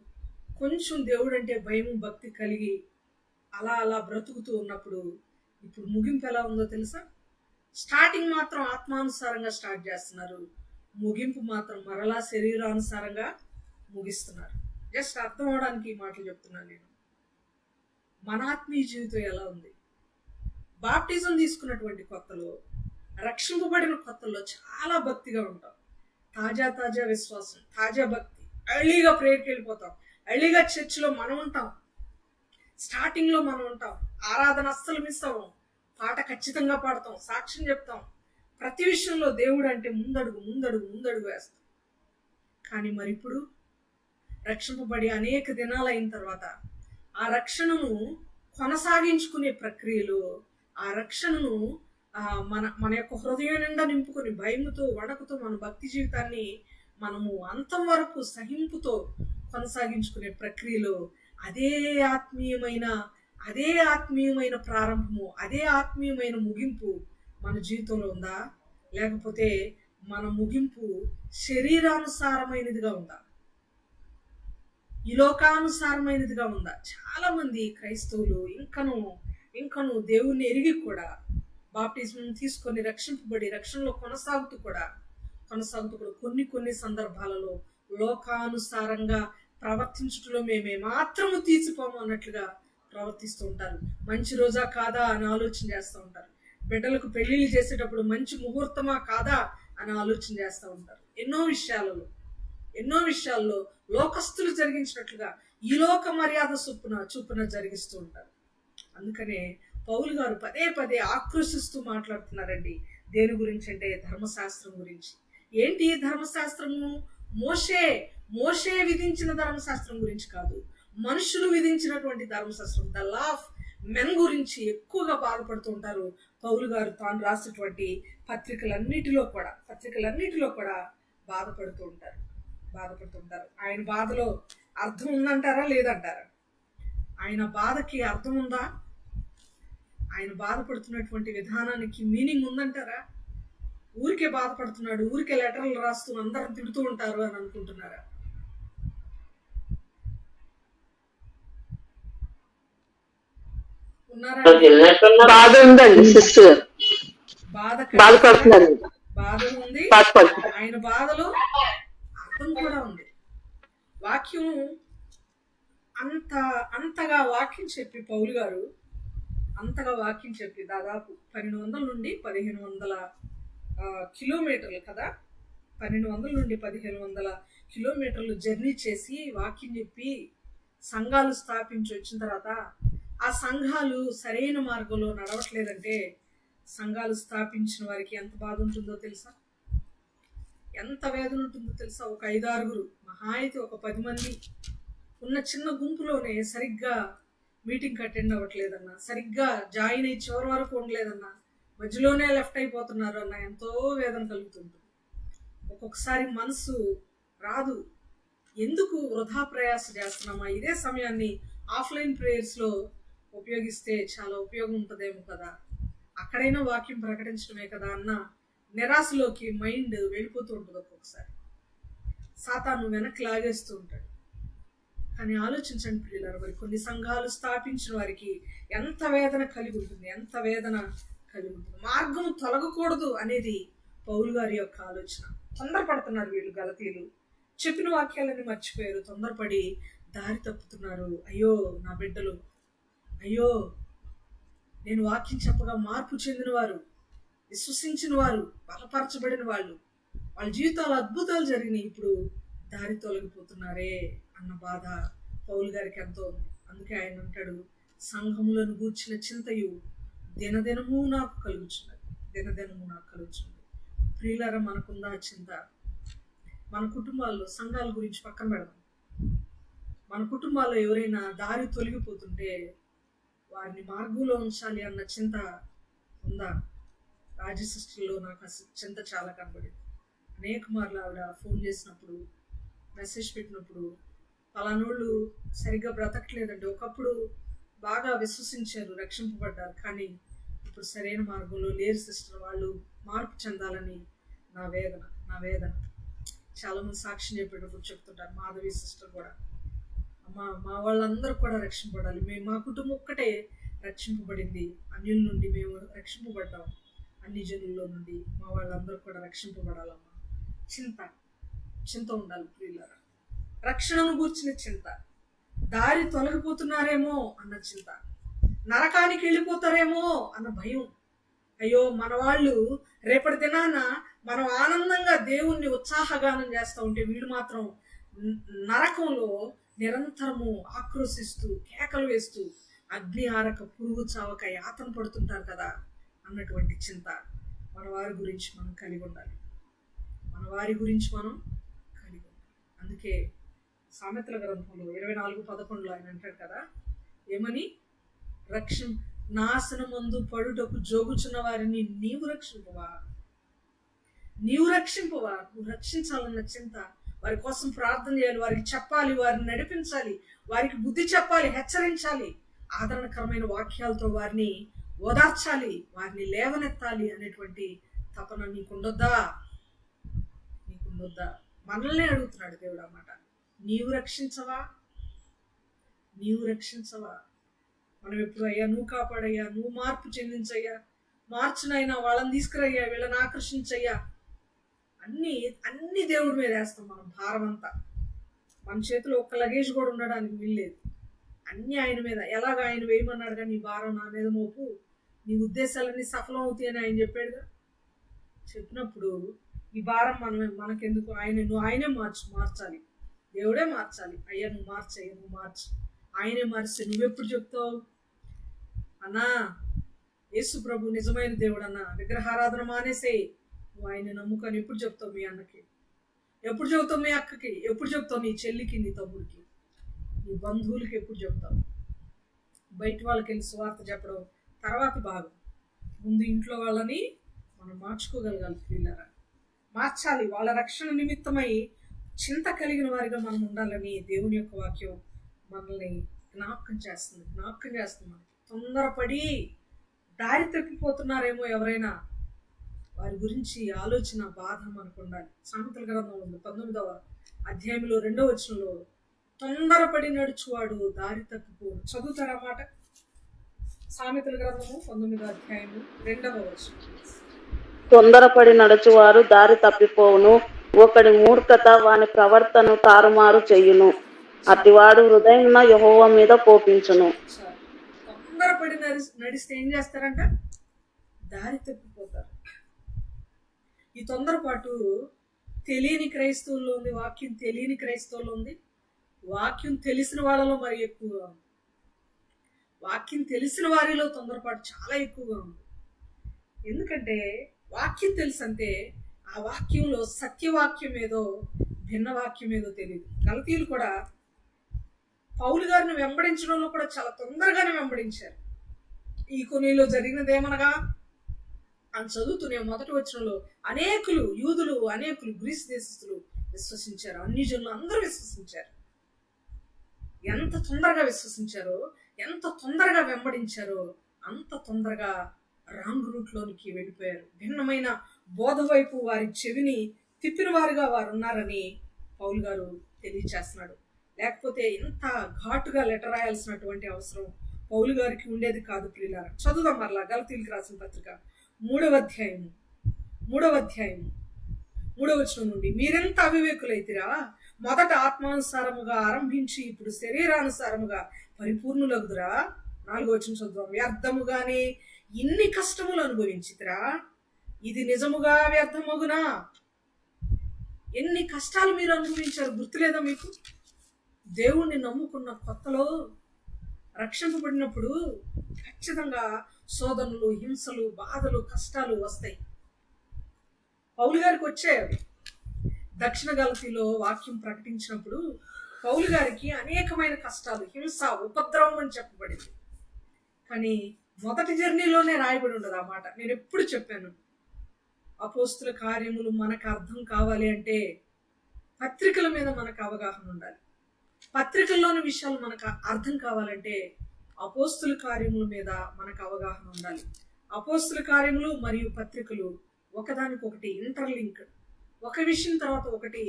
కొంచెం దేవుడు అంటే భయం భక్తి కలిగి అలా అలా బ్రతుకుతూ ఉన్నప్పుడు ఇప్పుడు ముగింపు ఎలా ఉందో తెలుసా? స్టార్టింగ్ మాత్రం ఆత్మానుసారంగా స్టార్ట్ చేస్తున్నారు, ముగింపు మాత్రం మరలా శరీరానుసారంగా ముగిస్తున్నారు. జస్ట్ అర్థం అవడానికి ఈ మాటలు చెప్తున్నాను నేను. మన ఆత్మీయ జీవితం ఎలా ఉంది? బాప్టిజం తీసుకున్నటువంటి కొత్తలో, రక్షింపబడిన కొత్తలో చాలా భక్తిగా ఉంటాం. తాజా విశ్వాసం, తాజా భక్తి, ఎర్లీగా ప్రేయర్కి వెళ్ళిపోతాం, ఎర్లీగా చర్చిలో మనం ఉంటాం, స్టార్టింగ్లో మనం ఉంటాం, ఆరాధన అస్సలు మిస్ అవ్వం, పాట ఖచ్చితంగా పాడతాం, సాక్ష్యం చెప్తాం, ప్రతి విషయంలో దేవుడు అంటే ముందడుగు వేస్తాం. కానీ మరి ఇప్పుడు రక్షింపబడి అనేక దినాలు అయిన తర్వాత ఆ రక్షణను కొనసాగించుకునే ప్రక్రియలో, ఆ రక్షణను మన యొక్క హృదయం నిండా నింపుకొని భయముతో వణకుతో మన భక్తి జీవితాన్ని మనము అంతం వరకు సహింపుతో కొనసాగించుకునే ప్రక్రియలో అదే ఆత్మీయమైన ప్రారంభము, అదే ఆత్మీయమైన ముగింపు మన జీవితంలో ఉందా? లేకపోతే మన ముగింపు శరీరానుసారమైనదిగా ఉందా? ఈ లోకానుసారమైనదిగా ఉందా? చాలా మంది క్రైస్తవులు ఇంకను దేవుణ్ణి ఎరిగి కూడా, బాప్టిజం తీసుకొని రక్షింపబడి రక్షణలో కొనసాగుతూ కూడా కొన్ని సందర్భాలలో లోకానుసారంగా ప్రవర్తించుటలో మేమే మాత్రము తీసిపోము అన్నట్లుగా ప్రవర్తిస్తూ ఉంటారు. మంచి రోజా కాదా అని ఆలోచన చేస్తూ ఉంటారు. బిడ్డలకు పెళ్లిళ్ళు చేసేటప్పుడు మంచి ముహూర్తమా కాదా అని ఆలోచన చేస్తూ ఉంటారు. ఎన్నో విషయాల్లో లోకస్తులు జరిగించినట్లుగా ఈ లోక మర్యాద చొప్పున జరిగిస్తూ ఉంటారు. అందుకనే పౌలు గారు పదే ఆక్రోశిస్తూ మాట్లాడుతున్నారండి. దేని గురించి అంటే ధర్మశాస్త్రం గురించి. ఏంటి ధర్మశాస్త్రము? మోషే విధించిన ధర్మశాస్త్రం గురించి కాదు, మనుషులు విధించినటువంటి ధర్మశాస్త్రం, ద లా ఆఫ్ మెన్ గురించి ఎక్కువగా బాధపడుతూ ఉంటారు పౌలు గారు. తాను రాసినటువంటి పత్రికలన్నిటిలో కూడా బాధపడుతూ ఉంటారు. ఆయన బాధలో అర్థం ఉందంటారా లేదంటారా? ఆయన బాధకి అర్థం ఉందా? ఆయన బాధపడుతున్నటువంటి విధానానికి మీనింగ్ ఉందంటారా? ఊరికే బాధపడుతున్నాడు, ఊరికే లెటర్లు రాస్తూ అందరం తిడుతూ ఉంటారు అని అనుకుంటున్నారా? బాధ ఉందండి సిస్టర్, బాధపడుతున్నారు. బాధ ఉంది, ఆయన బాధలో అర్థం కూడా ఉంది. వాక్యం అంతగా వాక్యం చెప్పి పౌలు గారు దాదాపు 1200 నుండి 1500 కిలోమీటర్లు కదా, 1200 నుండి 1500 కిలోమీటర్లు జర్నీ చేసి వాక్యం చెప్పి సంఘాలు స్థాపించి వచ్చిన తర్వాత ఆ సంఘాలు సరైన మార్గంలో నడవట్లేదంటే సంఘాలు స్థాపించిన వారికి ఎంత బాధ ఉంటుందో తెలుసా? ఎంత వేదన ఉంటుందో తెలుసా? ఒక 5-6 మహా అయితే ఒక 10 మంది ఉన్న చిన్న గుంపులోనే సరిగ్గా మీటింగ్ అటెండ్ అవ్వట్లేదన్నా, సరిగ్గా జాయిన్ అయ్యి చివరి వరకు ఉండలేదన్నా, మధ్యలోనే లెఫ్ట్ అయిపోతున్నారు అన్న ఎంతో వేదన కలుగుతుంది. ఒక్కొక్కసారి మనసు రాదు, ఎందుకు వృధా ప్రయాస చేస్తున్నామా? ఇదే సమయాన్ని ఆఫ్లైన్ ప్రేయర్స్లో ఉపయోగిస్తే చాలా ఉపయోగం ఉంటుందేమో కదా, అక్కడైనా వాక్యం ప్రకటించడమే కదా అన్న నిరాశలోకి మైండ్ వెళ్ళిపోతూ ఉంటుంది. ఒక్కొక్కసారి సాతాను వెనక్కి లాగేస్తూ ఉంటాడు. కానీ ఆలోచించండి ప్రియులారా, మరి కొన్ని సంఘాలు స్థాపించిన వారికి ఎంత వేదన కలిగి ఉంటుంది, మార్గం తొలగకూడదు అనేది పౌలు గారి యొక్క ఆలోచన. తొందరపడుతున్నారు వీళ్ళు, గలతీయులు చెప్పిన వాక్యాలని మర్చిపోయారు, తొందరపడి దారి తప్పుతున్నారు. అయ్యో నా బిడ్డలు, అయ్యో నేను వాక్యం చెప్పగా మార్పు చెందిన వారు, విశ్వసించిన వారు, బలపరచబడిన వాళ్ళు, వాళ్ళ జీవితాలు అద్భుతాలు జరిగినాయి. ఇప్పుడు దారి తొలగిపోతున్నారే అన్న బాధ పౌలు గారికి ఎంతో ఉంది. అందుకే ఆయన అంటాడు, సంఘములను గూర్చిన చింతయు దినదినము నాకు కలుగుచున్నది, దినదినము నాకు కలుగుచున్నది. ప్రియులారా, మనకుందా చింత? మన కుటుంబాల్లో సంఘాల గురించి పక్కన పెడదాం. మన కుటుంబాల్లో ఎవరైనా దారి తొలగిపోతుంటే వారిని మార్గంలో ఉంచాలి అన్న చింత ఉందా? రాజసిస్టర్లో నాకు ఆ చింత చాలా కనబడింది. అనేక మార్లు ఆవిడ ఫోన్ చేసినప్పుడు, మెసేజ్ పెట్టినప్పుడు, పలానోళ్ళు సరిగ్గా బ్రతకలేదండి, ఒకప్పుడు బాగా విశ్వసించారు, రక్షింపబడ్డారు, కానీ ఇప్పుడు సరైన మార్గంలో లేరు సిస్టర్, వాళ్ళు మార్పు చెందాలని నా వేదన. చాలామంది సాక్ష్యం చెప్పేటప్పుడు చెప్తుంటారు. మాధవి సిస్టర్ కూడా, మా వాళ్ళందరూ కూడా రక్షింపబడాలి, మా కుటుంబం ఒక్కటే రక్షింపబడింది, అన్యుల నుండి మేము రక్షింపబడ్డాం, అన్ని జనుల్లో నుండి మా వాళ్ళందరూ కూడా రక్షింపబడాలమ్మా. చింత ఉండాలి ప్రియులారా. రక్షణను గూర్చిన చింత, దారి తొలగిపోతున్నారేమో అన్న చింత, నరకానికి వెళ్ళిపోతారేమో అన్న భయం. అయ్యో, మన వాళ్ళు రేపటి దినాన మనం ఆనందంగా దేవుణ్ణి ఉత్సాహగానం చేస్తూ ఉంటే వీడు మాత్రం నరకంలో నిరంతరము ఆక్రోశిస్తూ కేకలు వేస్తూ అగ్ని ఆరక పురుగు చావక యాతన పడుతుంటారు కదా అన్నటువంటి చింత మన వారి గురించి మనం కలిగి ఉండాలి. అందుకే సామెతల గ్రంథంలో 24:11 ఆయన అంటాడు కదా, ఏమని? నాశనమందు పడుటకు జోగుచున్న వారిని నీవు రక్షింపవా? నువ్వు రక్షించాలన్న చింత, వారి కోసం ప్రార్థన చేయాలి, వారికి చెప్పాలి, వారిని నడిపించాలి, వారికి బుద్ధి చెప్పాలి, హెచ్చరించాలి, ఆదరణకరమైన వాక్యాలతో వారిని ఓదార్చాలి, వారిని లేవనెత్తాలి అనేటువంటి తపన నీకుండొద్దా? మనల్నే అడుగుతున్నాడు దేవుడు అన్నమాట. నీవు రక్షించవా? మనం ఎప్పుడు, అయ్యా నువ్వు కాపాడయ్యా, నువ్వు మార్పు చెందించయ్యా, మార్చునైనా, వాళ్ళని తీసుకురయ్యా, వీళ్ళని ఆకర్షించయ్యా, అన్ని దేవుడి మీద వేస్తాం మనం భారం అంతా. మన చేతిలో ఒక్క లగేజ్ కూడా ఉండడానికి వీల్లేదు, అన్ని ఆయన మీద. ఎలాగ ఆయన వేయమన్నాడుగా, నీ భారం నా మీద మోపు, నీ ఉద్దేశాలన్నీ సఫలం అవుతాయి అని ఆయన చెప్పాడుగా. చెప్పినప్పుడు ఈ భారం మనకెందుకు? ఆయనే మార్చాలి, దేవుడే మార్చాలి. అయ్యా నువ్వు మార్చు. ఆయనే మార్చి నువ్వెప్పుడు చెప్తావు? అన్నా, యేసు ప్రభు నిజమైన దేవుడు అన్నా, విగ్రహారాధన మానేసేయి, నువ్వు ఆయన నమ్ముకొని ఎప్పుడు చెప్తావు మీ అన్నకి? ఎప్పుడు చెప్తావు మీ అక్కకి? ఎప్పుడు చెప్తావు నీ చెల్లికి, నీ తమ్ముడికి, నీ బంధువులకి ఎప్పుడు చెప్తావు? బయట వాళ్ళకి వెళ్ళి సువార్త చెప్పడం తర్వాత భాగం, ముందు ఇంట్లో వాళ్ళని మనం మార్చుకోగలగాలి ప్రియులారా. మార్చాలి, వాళ్ళ రక్షణ నిమిత్తమై చింత కలిగిన వారిగా మనం ఉండాలని దేవుని యొక్క వాక్యం మనల్ని జ్ఞాపకం చేస్తుంది మనకి. తొందరపడి దారి తప్పిపోతున్నారేమో ఎవరైనా, వారి గురించి ఆలోచన, బాధ మనకు ఉండాలి. సామెతల గ్రంథం ఉంది 19వ అధ్యాయంలో 2వ వచనంలో, తొందరపడి నడుచువాడు దారి తప్పిపోడు. చదువుతారా మాట? సామెతల గ్రంథము 19వ అధ్యాయము 2వ వచనం. తొందరపడి నడుచువారు దారి తప్పిపోవును, ఒకడి మూర్ఖత వాని ప్రవర్తన తారుమారు చెయ్యును, అతివాడు హృదయం యెహోవా మీద కోపించును. తొందరపడి నడిస్తే ఏం చేస్తారంట? దారి తప్పిపోతారు. ఈ తొందరపాటు తెలియని క్రైస్తవుల్లో ఉంది, వాక్యం తెలియని క్రైస్తవుల్లో ఉంది, వాక్యం తెలిసిన వాళ్ళలో మరి ఎక్కువగా ఉంది. వాక్యం తెలిసిన వారిలో తొందరపాటు చాలా ఎక్కువగా ఉంది. ఎందుకంటే వాక్యం తెలుసు అంటే ఆ వాక్యంలో సత్యవాక్యం ఏదో భిన్న వాక్యం ఏదో తెలియదు. గలతీయులు కూడా పౌలు గారిని వెంబడించడంలో కూడా చాలా తొందరగానే వెంబడించారు. ఈ కొనిలో జరిగినదేమనగా అని చదువుతూనే 1వ వచనంలో అనేకులు యూదులు, అనేకులు గ్రీస్ దేశస్తులు విశ్వసించారు, అన్ని జనులు అందరూ విశ్వసించారు. ఎంత తొందరగా విశ్వసించారో, ఎంత తొందరగా వెంబడించారో, అంత తొందరగా రాంగ్ రూట్లోనికి వెళ్ళిపోయారు. భిన్నమైన బోధ వైపు వారి చెవిని తిప్పిన వారుగా వారు ఉన్నారని పౌలు గారు తెలియచేస్తున్నాడు. లేకపోతే ఇంత ఘాటుగా లెటర్ రాయాల్సినటువంటి అవసరం పౌలు గారికి ఉండేది కాదు ప్రియులారా. చదువుదాం మరలా గలతీయులకు రాసిన పత్రిక 3వ అధ్యాయము 3వ వచనం నుండి. మీరెంత అవివేకులైతిరా, మొదట ఆత్మానుసారముగా ఆరంభించి ఇప్పుడు శరీరానుసారముగా పరిపూర్ణులగుదురా. 4వ వచనం చదువుదాం. వ్యర్థముగానే ఇన్ని కష్టములు అనుభవించితిరా, ఇది నిజముగా వ్యర్థమగునా? ఎన్ని కష్టాలు మీరు అనుభవించారు, గుర్తులేదా మీకు? దేవుణ్ణి నమ్ముకున్న కొత్తలో, రక్షింపబడినప్పుడు ఖచ్చితంగా శోధనలు, హింసలు, బాధలు, కష్టాలు వస్తాయి. పౌలు గారికి వచ్చాయి అవి. దక్షిణ గలతీలో వాక్యం ప్రకటించినప్పుడు పౌలు గారికి అనేకమైన కష్టాలు, హింస, ఉపద్రవం అని చెప్పబడింది. కానీ మొదటి జర్నీలోనే రాయబడి ఉండదు ఆ మాట. నేను ఎప్పుడు చెప్పాను, అపోస్తుల కార్యములు మనకు అర్థం కావాలి అంటే పత్రికల మీద మనకు అవగాహన ఉండాలి. పత్రికల్లోని విషయాలు మనకు అర్థం కావాలంటే అపోస్తుల కార్యముల మీద మనకు అవగాహన ఉండాలి. అపోస్తుల కార్యములు మరియు పత్రికలు ఒకదానికొకటి ఇంటర్లింక్, ఒక విషయం తర్వాత ఒకటి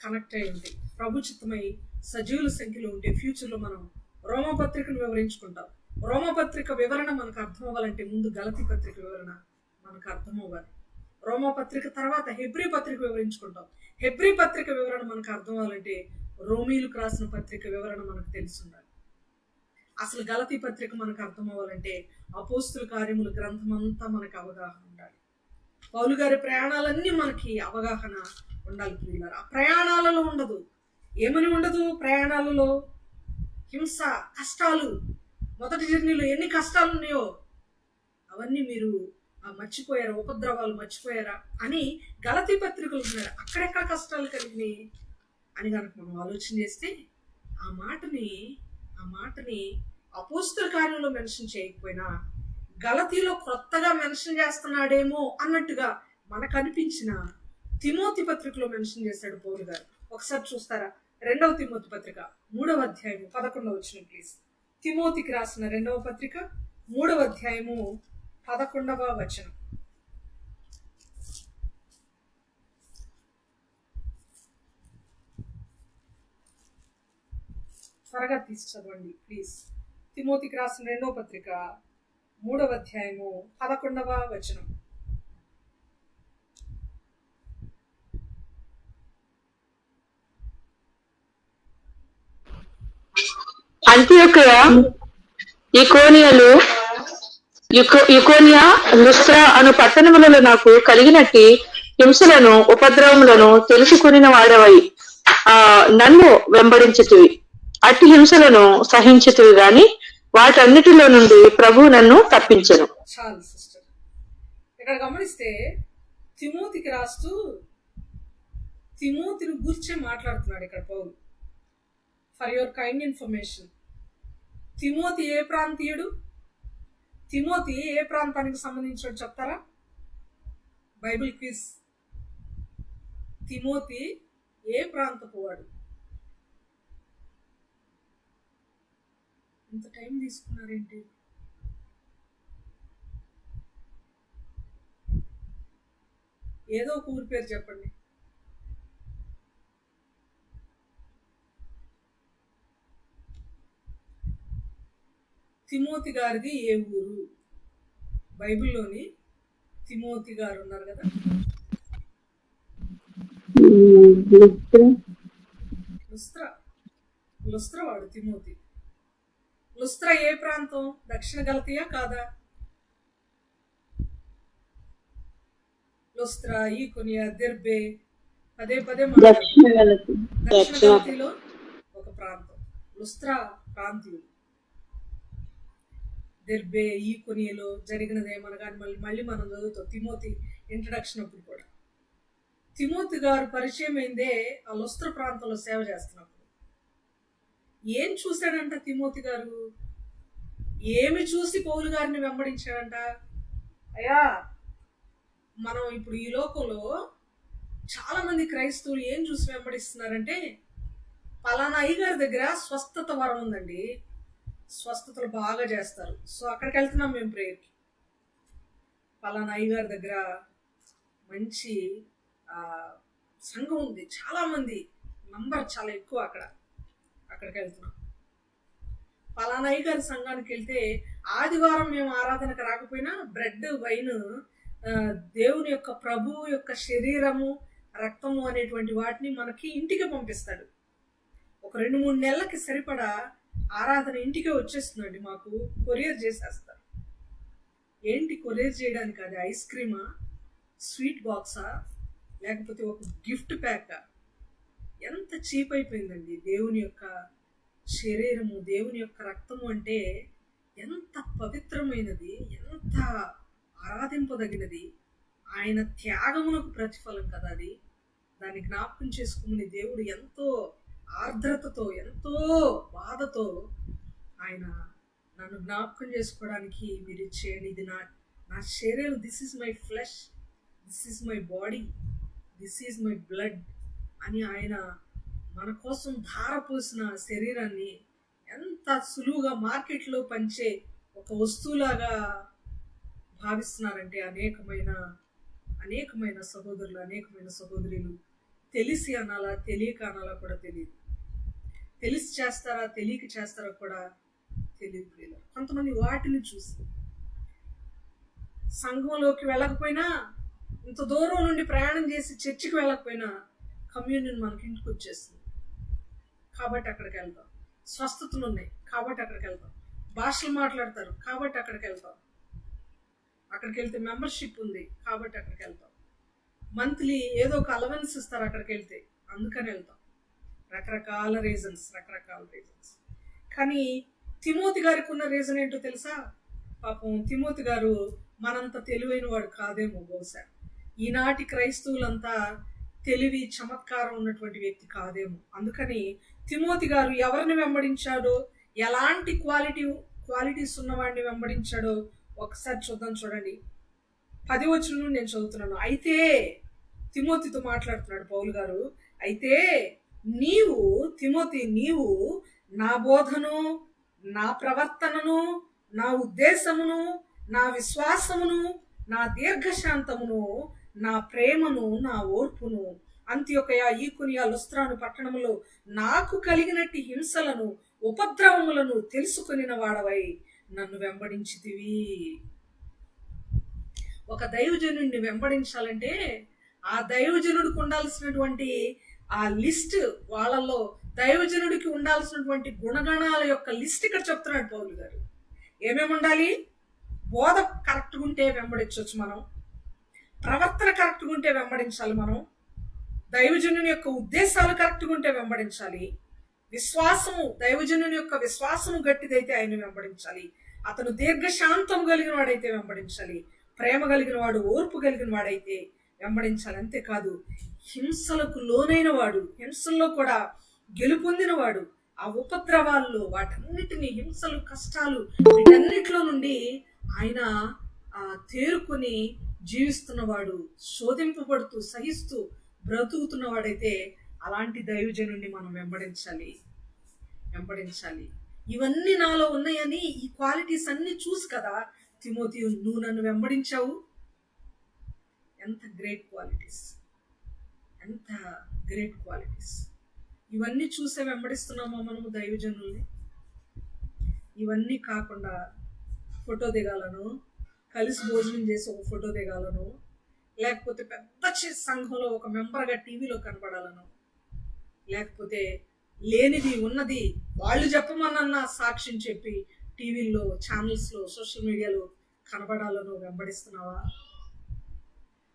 కనెక్ట్ అయి ఉంటాయి. ప్రభు చిత్తమై సజీవుల సంఖ్యలో ఉంటే ఫ్యూచర్లో మనం రోమపత్రికను వివరించుకుంటాం. రోమపత్రిక వివరణ మనకు అర్థం అవ్వాలంటే ముందు గలతీ పత్రిక వివరణ మనకు అర్థం అవ్వాలి. రోమపత్రిక తర్వాత హెబ్రీ పత్రిక వివరించుకుంటాం. హెబ్రీ పత్రిక వివరణ మనకు అర్థం అవ్వాలంటే రోమీలకు రాసిన పత్రిక వివరణ మనకు తెలిసి ఉండాలి. అసలు గలతీ పత్రిక మనకు అర్థం అవ్వాలంటే అపోస్తుల కార్యముల గ్రంథం అంతా మనకు అవగాహన ఉండాలి. పౌలు గారి ప్రయాణాలన్నీ మనకి అవగాహన ఉండాలి ప్రియులారా. ఆ ప్రయాణాలలో ఉండదు, ఏమని ఉండదు ప్రయాణాలలో? హింస, కష్టాలు. మొదటి జర్నీలో ఎన్ని కష్టాలు ఉన్నాయో అవన్నీ మీరు మర్చిపోయారా? ఉపద్రవాలు మర్చిపోయారా అని గలతీ పత్రికలు ఉన్నారు. అక్కడెక్కడ కష్టాలు కలిగినాయి అని కనుక మనం ఆలోచన చేస్తే ఆ మాటని అపోస్తుల కార్యంలో మెన్షన్ చేయకపోయినా గలతీలో కొత్తగా మెన్షన్ చేస్తున్నాడేమో అన్నట్టుగా మనకు అనిపించిన తిమోతి పత్రికలో మెన్షన్ చేశాడు పౌలు గారు. ఒకసారి చూస్తారా? 2వ తిమోతి పత్రిక 3వ అధ్యాయము 11వ వచనం ప్లీజ్. తిమోతికి రాసిన 2వ పత్రిక 3వ అధ్యాయము 11వ వచనం. త్వరగా తీసి చదవండి ప్లీజ్. తిమోతికి రాసిన 2వ పత్రిక 3వ అధ్యాయము 11వ వచనం. అంత్యోకయ, ఇకోనియా, లుస్త్రా అను పట్టణములలో నాకు కలిగినట్టి హింసలను, ఉపద్రవములను తెలుసుకుని వాడవై నన్ను వెంబడించితివి. అట్టి హింసలను సహించితివి గాని వాటన్నిటిలో నుండి ప్రభు నన్ను తప్పించెను. చాలు సిస్టర్, ఇక్కడ గమనిస్తే తిమోతికి రాస్తూ తిమోతిని గురించి మాట్లాడుతున్నాడు ఇక్కడ పౌలు. ఫర్ యువర్ కైండ్ ఇన్ఫర్మేషన్, తిమోతి ఏ ప్రాంతీయుడు? తిమోతి ఏ ప్రాంతానికి సంబంధించాడు చెప్తారా? Bible quiz. తిమోతి ఏ ప్రాంతపు వాడు? ఇంత టైం తీసుకున్నారేంటి? ఏదో ఒక ఊరి పేరు చెప్పండి. తిమోతి గారిది ఏ ఊరు? బైబిల్లోని తిమోతి గారు ఉన్నారు కదా, లుస్త్రా వాడు తిమోతి. లుస్త్రా ఏ ప్రాంతం? దక్షిణ గలతీయా కాదా? లుస్త్రా, ఈకొనియా, దెర్బే పదే దక్షిణ గలతీ. దక్షిణ గలతీలో ఒక ప్రాంతం. లుస్త్రా ప్రాంతీయులు. దెర్బే, ఈకొనియాలో జరిగినదేమన్నా కానీ మళ్ళీ మనం చదువుతాం తిమోతి ఇంట్రడక్షన్ అప్పుడు కూడా. తిమోతి గారు పరిచయం అయిందే ఆ లుస్త్రా ప్రాంతంలో సేవ చేస్తున్నప్పుడు. ఏం చూశాడంట తిమోతి గారు? ఏమి చూసి పౌలు గారిని వెంబడించాడంట? అయ్యా, మనం ఇప్పుడు ఈ లోకంలో చాలా మంది క్రైస్తవులు ఏం చూసి వెంబడిస్తున్నారంటే, పలానా అయ్యగారి దగ్గర స్వస్థత వరం ఉందండి, స్వస్థతలు బాగా చేస్తారు, సో అక్కడికి వెళ్తున్నాం మేము ప్రేయర్కి. పలానా అయ్యగారి దగ్గర మంచి సంఘం ఉంది, చాలా మంది నంబర్ చాలా ఎక్కువ, అక్కడికి వెళ్తున్నాం. పలానా అయ్యగారి సంఘానికి వెళ్తే ఆదివారం మేము ఆరాధనకు రాకపోయినా బ్రెడ్, వైన్, దేవుని యొక్క ప్రభువు యొక్క శరీరము, రక్తము అనేటువంటి వాటిని మనకి ఇంటికి పంపిస్తాడు. ఒక 2-3 నెలలకి సరిపడా ఆరాధన ఇంటికే వచ్చేస్తుందండి, మాకు కొరియర్ చేసేస్తారు. ఏంటి కొరియర్ చేయడానికి? అది ఐస్ క్రీమా, స్వీట్ బాక్సా లేకపోతే ఒక గిఫ్ట్ ప్యాకా? ఎంత చీప్ అయిపోయిందండి దేవుని యొక్క శరీరము, దేవుని యొక్క రక్తము అంటే ఎంత పవిత్రమైనది, ఎంత ఆరాధింపదగినది. ఆయన త్యాగమునకు ప్రతిఫలం కదా అది. దాన్ని జ్ఞాపకం చేసుకుని దేవుడు ఎంతో ఆర్ద్రతతో, ఎంతో బాధతో ఆయన నన్ను జ్ఞాపకం చేసుకోవడానికి మీరు ఇచ్చేయండి, ఇది నా శరీరం, this is my flesh, this is my body, this is my blood అని ఆయన మన కోసం ధారపోసిన శరీరాన్ని ఎంత సులువుగా మార్కెట్లో పంచే ఒక వస్తువులాగా భావిస్తున్నారంటే అనేకమైన సహోదరులు, అనేకమైన సహోదరులు తెలిసి అనాలా తెలియక అనాలా కూడా తెలియదు. తెలిసి చేస్తారా తెలియక చేస్తారా కూడా తెలియదు. కొంతమంది వాటిని చూసి సంఘంలోకి వెళ్ళకపోయినా, ఇంత దూరం నుండి ప్రయాణం చేసి చర్చికి వెళ్ళకపోయినా కమ్యూనియన్ మనకి ఇంటికి వచ్చేస్తుంది కాబట్టి అక్కడికి వెళ్తాం. స్వస్థతలు ఉన్నాయి కాబట్టి అక్కడికి వెళ్తాం. భాషలు మాట్లాడతారు కాబట్టి అక్కడికి వెళ్తాం. అక్కడికి వెళ్తే మెంబర్షిప్ ఉంది కాబట్టి అక్కడికి వెళ్తాం. మంత్లీ ఏదో ఒక అలవెన్స్ ఇస్తారు అక్కడికి వెళ్తే, అందుకని వెళ్తాం. రకరకాల రీజన్స్. కానీ తిమోతి గారికి ఉన్న రీజన్ ఏంటో తెలుసా? పాపం తిమోతి గారు మనంత తెలివైన వాడు కాదేమో బహుశా. ఈనాటి క్రైస్తవులంతా తెలివి, చమత్కారం ఉన్నటువంటి వ్యక్తి కాదేమో. అందుకని తిమోతి గారు ఎవరిని వెంబడించాడో, ఎలాంటి క్వాలిటీస్ ఉన్నవాడిని వెంబడించాడో ఒకసారి చూడండి. 10వ వచనం నేను చదువుతున్నాను. అయితే తిమోతితో మాట్లాడుతున్నాడు పౌలు గారు. అయితే తిమోతి నీవు నా బోధను, నా ప్రవర్తనను, నా ఉద్దేశమును, నా విశ్వాసమును, నా దీర్ఘశాంతమును, నా ప్రేమను, నా ఓర్పును, అంత్యొకయ, ఈకొనియ, లుస్త్రాను పట్టణములో నాకు కలిగినట్టి హింసలను, ఉపద్రవములను తెలుసుకొనిన వాడవై నన్ను వెంబడించితివి. ఒక దైవజనుడిని వెంబడించాలంటే ఆ దైవజనుడికి ఉండాల్సినటువంటి ఆ లిస్ట్, వాళ్ళలో దైవజనుడికి ఉండాల్సినటువంటి గుణగణాల యొక్క లిస్ట్ ఇక్కడ చెప్తున్నాడు పౌలు గారు. ఏమేమి ఉండాలి? బోధ కరెక్ట్గా ఉంటే వెంబడించవచ్చు మనం. ప్రవర్తన కరెక్ట్గా ఉంటే వెంబడించాలి మనం. దైవజనుని యొక్క ఉద్దేశాలు కరెక్ట్గా ఉంటే వెంబడించాలి. విశ్వాసము, దైవజనుని యొక్క విశ్వాసము గట్టిదైతే ఆయన వెంబడించాలి. అతను దీర్ఘశాంతం కలిగిన వాడైతే వెంబడించాలి. ప్రేమ కలిగిన వాడు, ఓర్పు కలిగిన వాడైతే వెంబడించాలి. అంతేకాదు హింసలకు లోనైన వాడు, హింసల్లో కూడా గెలుపొందిన వాడు, ఆ ఉపద్రవాల్లో, వాటన్నిటిని, హింసలు, కష్టాలు, వీటన్నిటిలో నుండి ఆయన తేరుకొని జీవిస్తున్నవాడు, శోధింపబడుతూ సహిస్తూ బ్రతుకుతున్నవాడైతే అలాంటి దైవజనుడిని మనం వెంబడించాలి. ఇవన్నీ నాలో ఉన్నాయని, ఈ క్వాలిటీస్ అన్ని చూసి కదా తిమోతి నువ్వు నన్ను వెంబడించావు. ఎంత గ్రేట్ క్వాలిటీస్. ఇవన్నీ చూసే వెంబడిస్తున్నామా మనము దైవజనుల్ని? ఇవన్నీ కాకుండా ఫోటో దిగాలను, కలిసి భోజనం చేసి ఒక ఫోటో దిగాలను, లేకపోతే పెద్ద సంఘంలో ఒక మెంబర్గా టీవీలో కనపడాలను, లేకపోతే లేనిది ఉన్నది వాళ్ళు చెప్పమన్న సాక్ష్యం చెప్పి టీవీల్లో, ఛానల్స్లో, సోషల్ మీడియాలో కనబడాలను వెంబడిస్తున్నావా?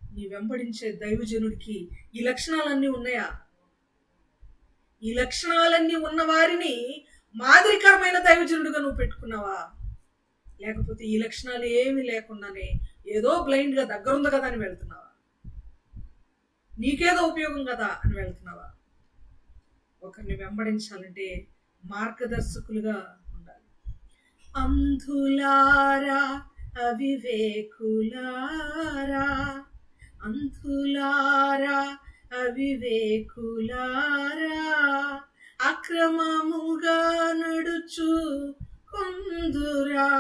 నీ వెంబడించే దైవజనుడికి ఈ లక్షణాలన్నీ ఉన్నాయా? ఈ లక్షణాలన్నీ ఉన్న వారిని మాదిరికరమైన దైవజనుడిగా నువ్వు పెట్టుకున్నావా? లేకపోతే ఈ లక్షణాలు ఏమీ లేకుండానే ఏదో బ్లైండ్ గా దగ్గరుంది కదా అని వెళ్తున్నావా? నీకేదో ఉపయోగం కదా అని వెళ్తున్నావా? ఒకరిని వెంబడించాలంటే మార్గదర్శకులుగా ఉండాలి. అంధులారా, అవివేకులారా, అక్రమముగా నడుచు కొందురా,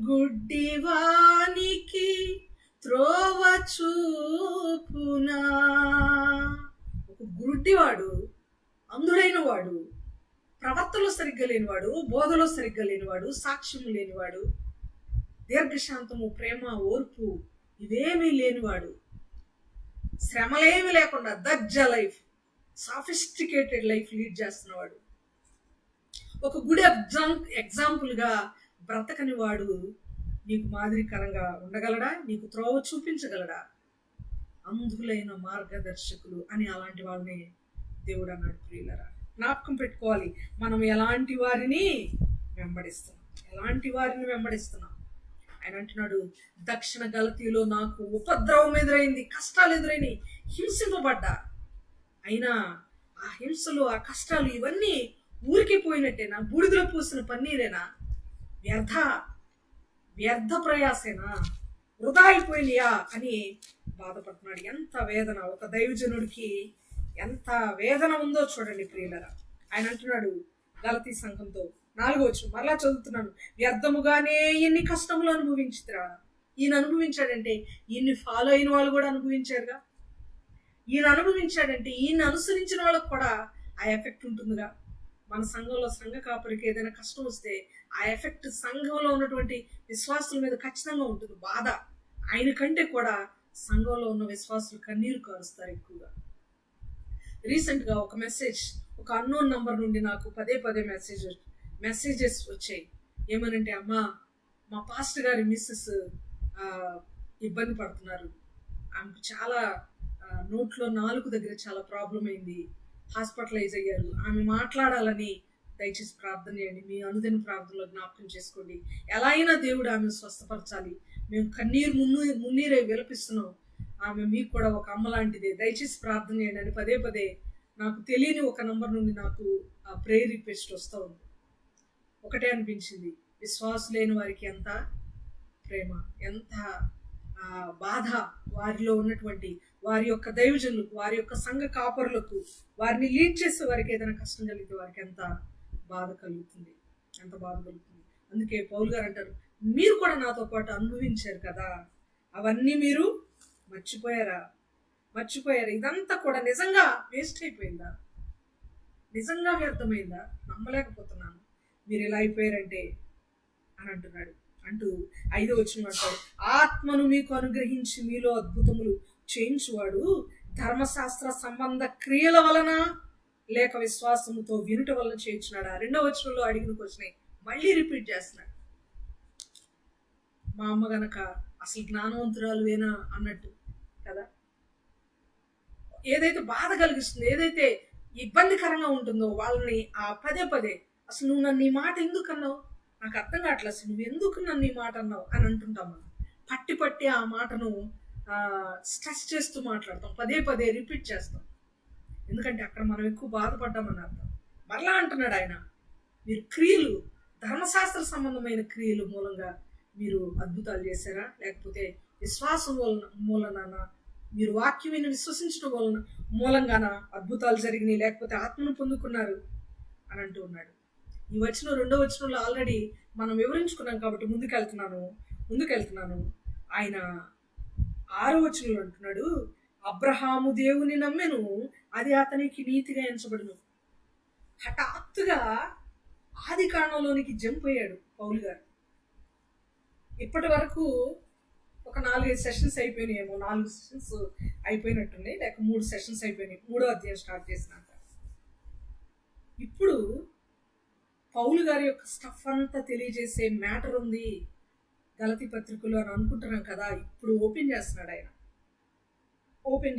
గుడ్డివానికి త్రోవ చూపునా. ఒక గుడ్డివాడు, అంధుడైన వాడు, ప్రవర్తనలో సరిగ్గా లేనివాడు, బోధలో సరిగ్గా లేనివాడు, సాక్ష్యము లేనివాడు, దీర్ఘశాంతము, ప్రేమ, ఓర్పు ఇవేమీ లేనివాడు, శ్రమలేమి లేకుండా దజ్జ లైఫ్, సాఫిస్టికేటెడ్ లైఫ్ లీడ్ చేస్తున్నవాడు, ఒక గుడ్ ఎగ్జాంపుల్గా బ్రతకని వాడు నీకు మాదిరికరంగా ఉండగలడా? నీకు త్రోవ చూపించగలడా? అంధులైన మార్గదర్శకులు అని అలాంటి వాళ్ళని దేవుడు అన్నాడు. ప్రియులరా, జ్ఞాపకం పెట్టుకోవాలి, మనం ఎలాంటి వారిని వెంబడిస్తున్నాం. ఆయన అంటున్నాడు, దక్షిణ గలతీలో నాకు ఉపద్రవం ఎదురైంది, కష్టాలు ఎదురైనాయి, హింసింపబడ్డా. అయినా ఆ హింసలు, ఆ కష్టాలు ఇవన్నీ ఊరికి పోయినట్టేనా? బూడిదలో పూసిన పన్నీరేనా? వ్యర్థ ప్రయాసేనా? వృధా అయిపోయినాయా అని బాధపడుతున్నాడు. ఎంత వేదన! ఒక దైవజనుడికి ఎంత వేదన ఉందో చూడండి ప్రియులరా. ఆయన అంటున్నాడు గలతీ సంఘంతో, 4వ వచనం మరలా చదువుతున్నాను, వ్యర్థముగానే ఎన్ని కష్టములు అనుభవించిరా. ఈయన అనుభవించాడంటే ఈయన్ని ఫాలో అయిన వాళ్ళు కూడా అనుభవించారుగా. ఈయన అనుభవించాడంటే ఈయన అనుసరించిన వాళ్ళకు కూడా ఆ ఎఫెక్ట్ ఉంటుందిగా. మన సంఘంలో సంఘ కాపరికి ఏదైనా కష్టం వస్తే ఆ ఎఫెక్ట్ సంఘంలో ఉన్నటువంటి విశ్వాసుల మీద ఖచ్చితంగా ఉంటుంది. బాధ ఆయన కంటే కూడా సంఘంలో ఉన్న విశ్వాసులు కన్నీరు కారుస్తారు ఎక్కువగా. రీసెంట్ గా ఒక మెసేజ్, ఒక అన్నోన్ నంబర్ నుండి నాకు పదే మెసేజెస్ వచ్చాయి. ఏమనంటే, అమ్మా, మా పాస్టర్ గారి మిస్సెస్ ఇబ్బంది పడుతున్నారు, ఆమెకు చాలా నోట్లో నాలుగు దగ్గర చాలా ప్రాబ్లం అయింది, హాస్పిటలైజ్ అయ్యారు, ఆమె మాట్లాడాలని దయచేసి ప్రార్థన చేయండి, మీ అనుదిన ప్రార్థనలో జ్ఞాపకం చేసుకోండి, ఎలా అయినా దేవుడు ఆమెను స్వస్థపరచాలి, మేము మున్నీరై విలపిస్తున్నాం, ఆమె మీకు కూడా ఒక అమ్మ లాంటిదే, దయచేసి ప్రార్థన చేయండి అని పదే నాకు తెలియని ఒక నంబర్ నుండి నాకు ఆ ప్రేయర్ రిక్వెస్ట్ వస్తూ ఉంది. ఒకటే అనిపించింది, విశ్వాసులైన వారికి ఎంత ప్రేమ, ఎంత బాధ, వారిలో ఉన్నటువంటి వారి యొక్క దైవజనులకు, వారి యొక్క సంఘ కాపరులకు, వారిని లీడ్ చేసే వారికి ఏదైనా కష్టం కలిగితే వారికి ఎంత బాధ కలుగుతుంది. అందుకే పౌలు గారు అంటారు, మీరు కూడా నాతో పాటు అనుభవించారు కదా, అవన్నీ మీరు మర్చిపోయారా? ఇదంతా కూడా నిజంగా వేస్ట్ అయిపోయిందా? నిజంగా వ్యర్థమైందా? నమ్మలేకపోతున్నాను మీరు ఎలా అయిపోయారంటే అని అంటున్నాడు. అంటూ 5వ వచనం అంటాడు, ఆత్మను మీకు అనుగ్రహించి మీలో అద్భుతములు చేయించువాడు ధర్మశాస్త్ర సంబంధ క్రియల వలన లేక విశ్వాసముతో వినుట వలన చేయించున్నాడు. 2వ వచనంలో అడిగిన క్వశ్చన్ మళ్ళీ రిపీట్ చేస్తున్నాడు. మా అమ్మ గనక అసలు జ్ఞానవంతురాలువేనా అన్నట్టు కదా. ఏదైతే బాధ కలిగిస్తుందో, ఏదైతే ఇబ్బందికరంగా ఉంటుందో వాళ్ళని ఆ పదే అసలు నువ్వు నన్ను ఈ మాట ఎందుకు అన్నావు, నాకు అర్థం కావట్లేదు, అసలు నువ్వు ఎందుకు నన్ను ఈ మాట అన్నావు అని అంటుంటాం. మనం పట్టి ఆ మాటను స్ట్రెస్ చేస్తూ మాట్లాడతాం, పదే రిపీట్ చేస్తాం. ఎందుకంటే అక్కడ మనం ఎక్కువ బాధపడ్డామని అర్థం. మరలా అంటున్నాడు ఆయన, మీరు క్రియలు, ధర్మశాస్త్ర సంబంధమైన క్రియలు మూలంగా మీరు అద్భుతాలు చేశారా, లేకపోతే విశ్వాసం మూలన మీరు వాక్యం విశ్వసించడం మూలంగాన అద్భుతాలు జరిగినాయి, లేకపోతే ఆత్మను పొందుకున్నారు అని అంటూ ఉన్నాడు. ఈ వచనం 2వ వచనంలో ఆల్రెడీ మనం వివరించుకున్నాం కాబట్టి ముందుకెళ్తున్నాను. ఆయన 6వ వచనంలో అంటున్నాడు, అబ్రహాము దేవుని నమ్మెను, అది అతనికి నీతిగా ఎంచబడును. హఠాత్తుగా ఆది కాండంలోనికి జంప్ అయ్యాడు పౌలు గారు. ఇప్పటి వరకు ఒక 4-5 సెషన్స్ అయిపోయినాయేమో, 4 సెషన్స్ అయిపోయినట్టున్నాయి, లేక 3 సెషన్స్ అయిపోయినాయి 3వ అధ్యాయం స్టార్ట్ చేసినాక. ఇప్పుడు పౌలు గారి యొక్క స్టఫ్ అంతా తెలియజేసే మ్యాటర్ ఉంది గలతీ పత్రికలో అని అనుకుంటున్నాం కదా. ఇప్పుడు ఓపెన్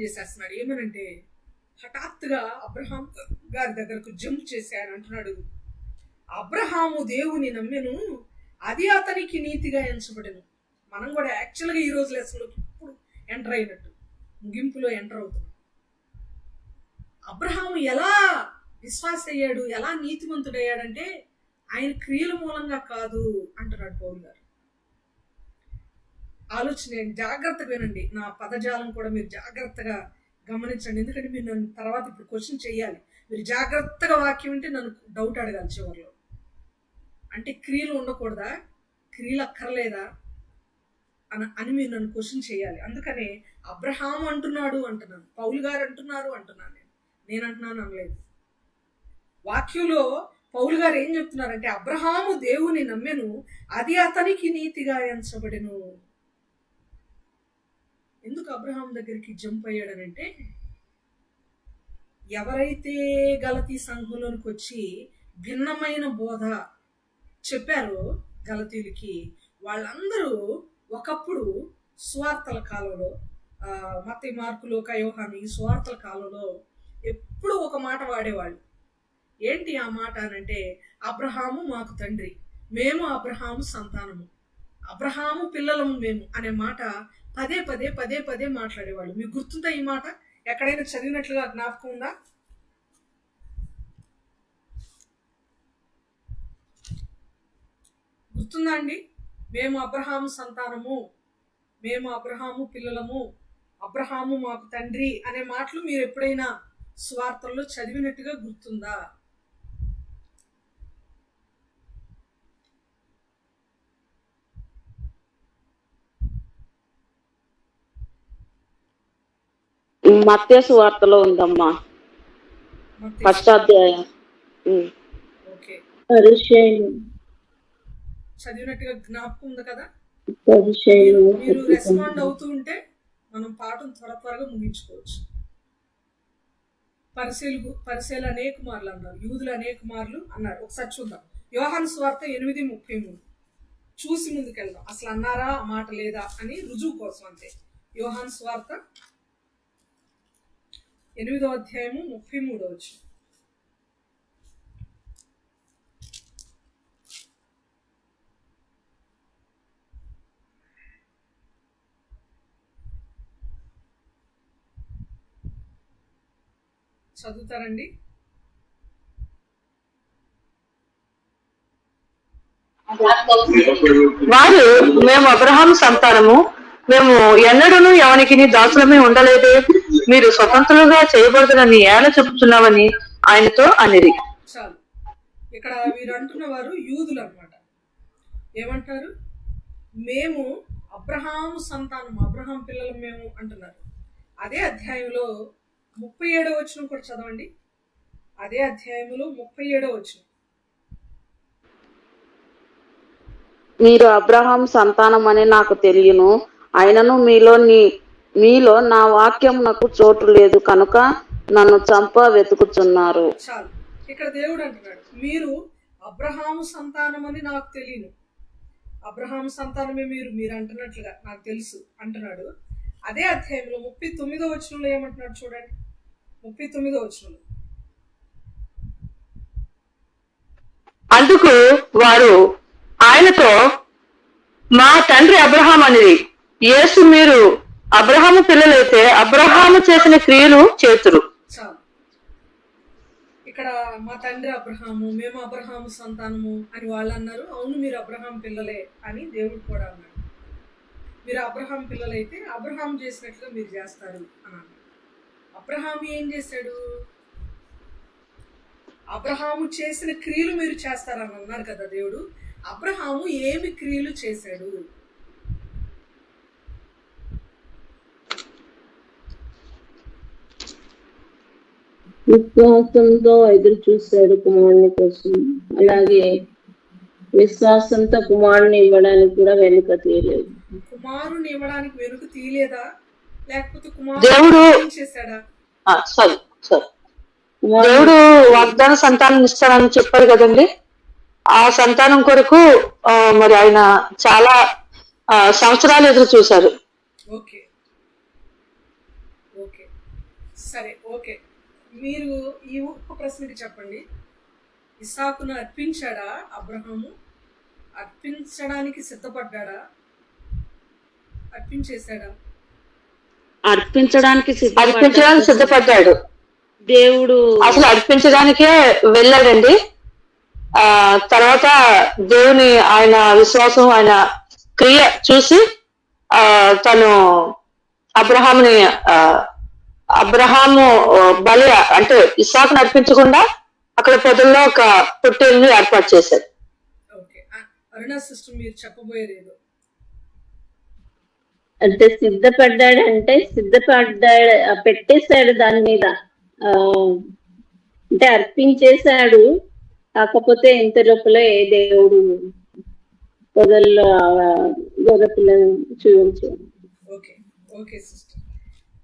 చేసేస్తున్నాడు. ఏమనంటే, హఠాత్తుగా అబ్రహాం గారి దగ్గరకు జంప్ చేసి ఆయన అంటున్నాడు, అబ్రహాము దేవుని నమ్మెను, అది అతనికి నీతిగా ఎంచబడెను. మనం కూడా యాక్చువల్గా ఈ రోజు లెసన్లోకి ఇప్పుడు ఎంటర్ అయినట్టు, ముగింపులో ఎంటర్ అవుతున్నాం. అబ్రహాము ఎలా విశ్వాస అయ్యాడు, ఎలా నీతిమంతుడయ్యాడంటే ఆయన క్రియల మూలంగా కాదు అంటున్నాడు పౌలు గారు. ఆలోచన జాగ్రత్తగా వినండి, నా పదజాలం కూడా మీరు జాగ్రత్తగా గమనించండి. ఎందుకంటే మీరు నన్ను తర్వాత ఇప్పుడు క్వశ్చన్ చేయాలి. మీరు జాగ్రత్తగా వాక్యం వింటే నన్ను డౌట్ అడగాలి చివరిలో. అంటే క్రియలు ఉండకూడదా, క్రియలు అక్కర్లేదా అని మీరు నన్ను క్వశ్చన్ చేయాలి. అందుకనే అబ్రహాము అంటున్నాను, పౌలు గారు అంటున్నారు అంటున్నాను, నేను అంటున్నాను అనలేదు. వాక్యంలో పౌలు గారు ఏం చెప్తున్నారంటే, అబ్రహాము దేవుని నమ్మెను, అది అతనికి నీతిగా ఎంచబడెను. ఎందుకు అబ్రహాం దగ్గరికి జంప్ అయ్యాడనంటే, ఎవరైతే గలతీ సంఘంలోనికి వచ్చి భిన్నమైన బోధ చెప్పారో గలతీయులకి, వాళ్ళందరూ ఒకప్పుడు సువార్తల కాలంలో మత్తయి, మార్కు, లూకా, యోహాను ఈ సువార్తల కాలంలో ఎప్పుడూ ఒక మాట వాడేవాళ్ళు. ఏంటి ఆ మాట అనంటే, అబ్రహాము మాకు తండ్రి, మేము అబ్రహాము సంతానము, అబ్రహాము పిల్లలము మేము అనే మాట పదే పదే పదే పదే మాట్లాడేవాళ్ళు. మీకు గుర్తుందా ఈ మాట? ఎక్కడైనా చదివినట్లుగా జ్ఞాపకం ఉందా? గుర్తుందా అండి? మేము అబ్రహాము సంతానము, మేము అబ్రహాము పిల్లలము, అబ్రహాము మాకు తండ్రి అనే మాటలు మీరు ఎప్పుడైనా స్వార్థల్లో చదివినట్టుగా గుర్తుందా? మత్తయి సువార్తలో ఉందమ్మా, ఫస్ట్ అధ్యాయం. ఓకే, పరిచయం చదివినట్టుగా జ్ఞాపకం ఉంది కదా? పరిచయం మీరు రెస్పాండ్ అవుతూ ఉంటే మనం పాఠం త్వరగా ముగించుకోవచ్చు. పరిశీలు అనేక మార్లు అన్నారు, యూదులు అనేక మార్లు అన్నారు. ఒకసారి చూద్దాం. యోహాను సువార్త 8:33. చూసి ముందుకెళ్దాం. అసలు అన్నారా ఆ మాట లేదా అని రుజువు కోసం అంతే. యోహాను సువార్త 8వ అధ్యాయము 33. చదువుతారండి? వారు, మేము అబ్రహాము సంతానము, మేము ఎన్నడూను ఎవనికి దాసులమే ఉండలేదే, మీరు స్వతంత్రులుగా చేయబడుతున్నని ఎలా చెప్తున్నామని ఆయనతో అనిరి. చాలు. ఇక్కడ వీరు అంటున్న వారు యూదులు అన్నమాట. ఏమంటారు? మేము అబ్రహాము సంతానం, అబ్రహాం పిల్లలు మేము అంటున్నారు. అదే అధ్యాయంలో 37వ వచనం కూడా చదవండి. అదే అధ్యాయంలో 37వ వచనం. మీరు అబ్రహాం సంతానం అని నాకు తెలియను, అయినను మీలో నా వాక్యమునకు చోటు లేదు కనుక నన్ను చంప వెతుకుతున్నారు. చాలు. ఇక్కడ దేవుడు అంటున్నాడు, మీరు అబ్రహాము సంతానం అని నాకు తెలియను, అబ్రహాము సంతానమే మీరు అంటున్నట్లుగా నాకు తెలుసు అంటున్నాడు. అదే అధ్యాయంలో 39వ వచనంలో ఏమంటున్నాడు చూడండి. 39వ వచనంలో, అందుకు వారు ఆయనతో, మా తండ్రి అబ్రహాం అనేది. యేసు, మీరు అబ్రహాము పిల్లలైతే అబ్రహాము చేసిన క్రియలు చేతురు. చాలు. ఇక్కడ మా తండ్రి అబ్రహాము, మేము అబ్రహాము సంతానము అని వాళ్ళు అన్నారు. అవును, మీరు అబ్రహాం పిల్లలే అని దేవుడు కూడా అన్నాడు. మీరు అబ్రహాం పిల్లలైతే అబ్రహాం చేసినట్లుగా మీరు చేస్తారు అని అన్నాడు. అబ్రహాము ఏం చేశాడు? అబ్రహాము చేసిన క్రియలు మీరు చేస్తారని అన్నారు కదా దేవుడు. అబ్రహాము ఏమి క్రియలు చేశాడు? విశ్వాసంతో ఎదురు చూశాడు కుమారుని కోసం, అలాగే విశ్వాసంతో కుమారుని ఇవ్వడానికి కూడా వెనుక తీయలేదు. కుమారుని ఇవ్వడానికి వెనుక తీయలేదా? లేకపోతే దేవుడు కుమారుడు చేశాడా? దేవుడు వాగ్దాన సంతానం ఇస్తానని చెప్పారు కదండి. ఆ సంతానం కొరకు మరి ఆయన చాలా సంవత్సరాలు ఎదురు చూశారు. ఓకే, ఓకే, సరే, ఓకే. మీరు ఈ ఒక్క ప్రశ్నకి చెప్పండి. ఇస్సాకును అర్పించాడా అబ్రహాము? అర్పించడానికి సిద్ధపడ్డాడా? అర్పించేశాడా? అర్పించడానికి సిద్ధపడ్డాడు. దేవుడు అసలు అర్పించడానికే వెళ్ళాడండి. తర్వాత దేవుని ఆయన విశ్వాసం, ఆయన క్రియ చూసి తను అబ్రహాము బలి అంటే ఇస్సాకును అర్పించకుండా అక్కడ పొదల్లో ఒక పొట్టేలుని ఏర్పాటు చేశాడు. ఓకే, అరుణా సిస్టర్ మీరు చెప్పబోయేది అంటే సిద్ధపడ్డాడంటే పెట్టేశాడు దాని మీద, అంటే అర్పించేశాడు. కాకపోతే ఇంత లోపల దేవుడు పొదల్లో గొర్రెపిల్లను చూపించాడు. Okay, okay sister,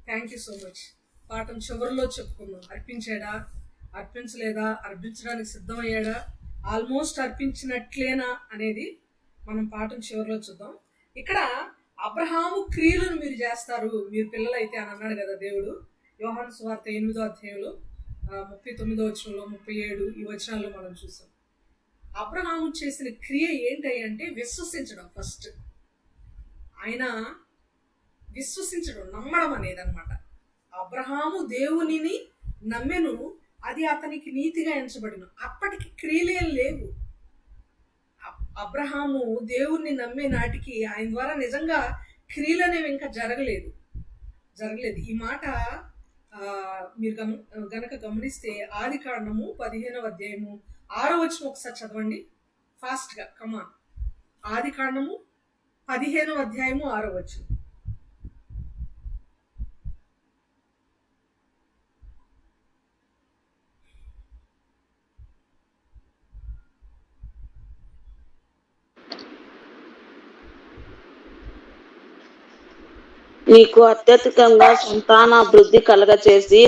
thank you so much. పాఠం చివరిలో చెప్పుకున్నాం. అర్పించాడా, అర్పించలేదా, అర్పించడానికి సిద్ధమయ్యాడా, ఆల్మోస్ట్ అర్పించినట్లేనా అనేది మనం పాఠం చివరిలో చూద్దాం. ఇక్కడ అబ్రహాము క్రియలను మీరు చేస్తారు, మీరు పిల్లలైతే అని అన్నాడు కదా దేవుడు. యోహాను సువార్త 8వ అధ్యాయంలో 39వ వచనంలో 37 ఈ వచనాల్లో మనం చూసాం. అబ్రహాము చేసిన క్రియ ఏంటి అంటే విశ్వసించడం. ఫస్ట్ ఆయన విశ్వసించడం, నమ్మడం అనేది అనమాట. అబ్రహాము దేవునిని నమ్మెను, అది అతనికి నీతిగా ఎంచబడిను. అప్పటికి క్రియలేం లేవు. అబ్రహాము దేవుణ్ణి నమ్మే నాటికి ఆయన ద్వారా నిజంగా క్రియలు అనేవి ఇంకా జరగలేదు. ఈ మాట మీరు గనక గమనిస్తే ఆదికాండము 15వ అధ్యాయము 6వ వచనం ఒకసారి చదవండి ఫాస్ట్గా. కమాన్. ఆదికాండము 15వ అధ్యాయము 6వ వచనం. నీకు అత్యధికంగా సంతానాభివృద్ధి కలగచేసి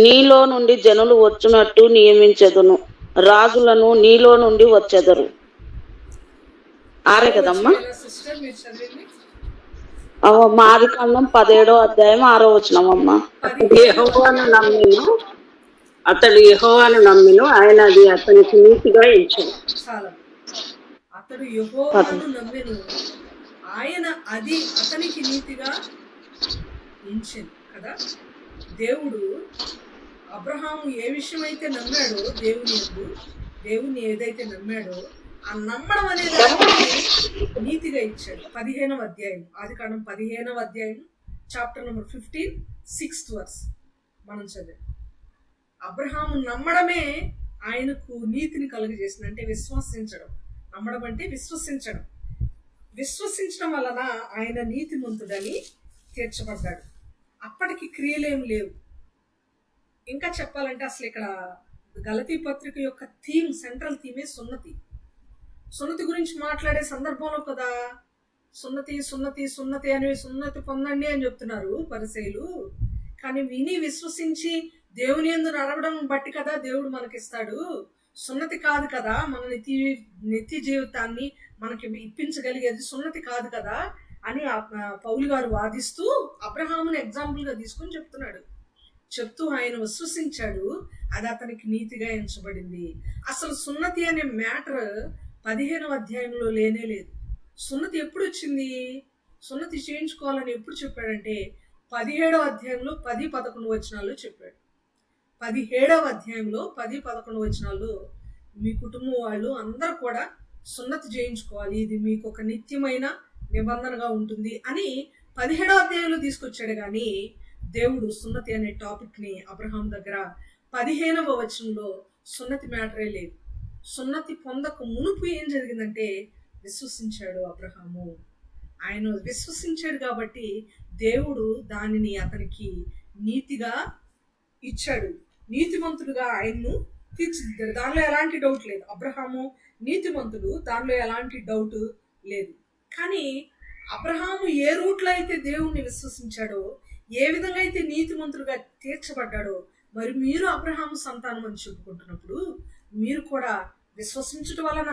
నీలో నుండి జనులు వచ్చునట్టు నియమించదును, రాజులను నీలో నుండి వచ్చెదరు. ఆరే కదమ్మా. ఆదికాండం 17వ అధ్యాయం 6వ వచనం అమ్మా. అతడు యెహోవాను నమ్మిను, ఆయన అది అతనికి నీతిగా ఎంచెను. అతడు యెహోవాను నమ్మెను, ఆయన అది అతనికి నీతిగా ఎంచెను కదా. దేవుడు అబ్రహాము ఏ విషయం అయితే నమ్మాడో, దేవుని ఏదైతే నమ్మాడో ఆ నమ్మడం అనేది నీతిగా ఇచ్చాడు. 15వ అధ్యాయం ఆదికాండం 15వ అధ్యాయం చాప్టర్ నెంబర్ 15 6th verse మనం చదివాం. అబ్రహాము నమ్మడమే ఆయనకు నీతిని కలుగజేసింది. అంటే విశ్వసించడం. నమ్మడం అంటే విశ్వసించడం వలన ఆయన నీతిమంతుడని తీర్చబడ్డాడు. అప్పటికి క్రియలేం లేవు. ఇంకా చెప్పాలంటే అసలు ఇక్కడ గలతీ పత్రిక యొక్క సెంట్రల్ థీమే సున్నతి గురించి మాట్లాడే సందర్భంలో కదా సున్నతి పొందండి అని చెప్తున్నారు పరిసయ్యులు. కానీ విని విశ్వసించి దేవుని యందు నడవడం బట్టి కదా దేవుడు మనకిస్తాడు. సున్నతి కాదు కదా మన నిత్య జీవితాన్ని మనకి ఇప్పించగలిగేది, సున్నతి కాదు కదా అని పౌలు గారు వాదిస్తూ అబ్రహాముని ఎగ్జాంపుల్ గా తీసుకొని చెప్తూ ఆయన విశ్వసించాడు, అది అతనికి నీతిగా ఎంచబడింది. అసలు సున్నతి అనే మ్యాటర్ 15వ అధ్యాయంలో లేనే లేదు. సున్నతి ఎప్పుడు వచ్చింది, సున్నతి చేయించుకోవాలని ఎప్పుడు చెప్పాడంటే 17వ అధ్యాయంలో 10-11 వచనాల్లో చెప్పాడు. 17వ అధ్యాయంలో 10-11 వచనాల్లో మీ కుటుంబం వాళ్ళు అందరూ కూడా సున్నతి చేయించుకోవాలి, ఇది మీకు ఒక నిత్యమైన నిబంధనగా ఉంటుంది అని 17వ అధ్యాయంలో తీసుకొచ్చాడు. కానీ దేవుడు సున్నతి అనే టాపిక్ ని అబ్రహాం దగ్గర 15వ వచనంలో సున్నతి మ్యాటరే లేదు. సున్నతి పొందక మునుపు ఏం జరిగిందంటే విశ్వసించాడు అబ్రహాము. ఆయన విశ్వసించాడు కాబట్టి దేవుడు దానిని అతనికి నీతిగా ఇచ్చాడు. నీతిమంతుడుగా ఆయన్ను తీర్చిదిద్దాడు. దానిలో ఎలాంటి డౌట్ లేదు. అబ్రహాము నీతిమంతుడు, దానిలో ఎలాంటి డౌట్ లేదు. కానీ అబ్రహాము ఏ రూట్లో అయితే దేవుణ్ణి విశ్వసించాడో, ఏ విధంగా అయితే నీతిమంతుడుగా తీర్చబడ్డాడో, మరి మీరు అబ్రహాము సంతానం అని చెప్పుకుంటున్నప్పుడు మీరు కూడా విశ్వసించటం వలన,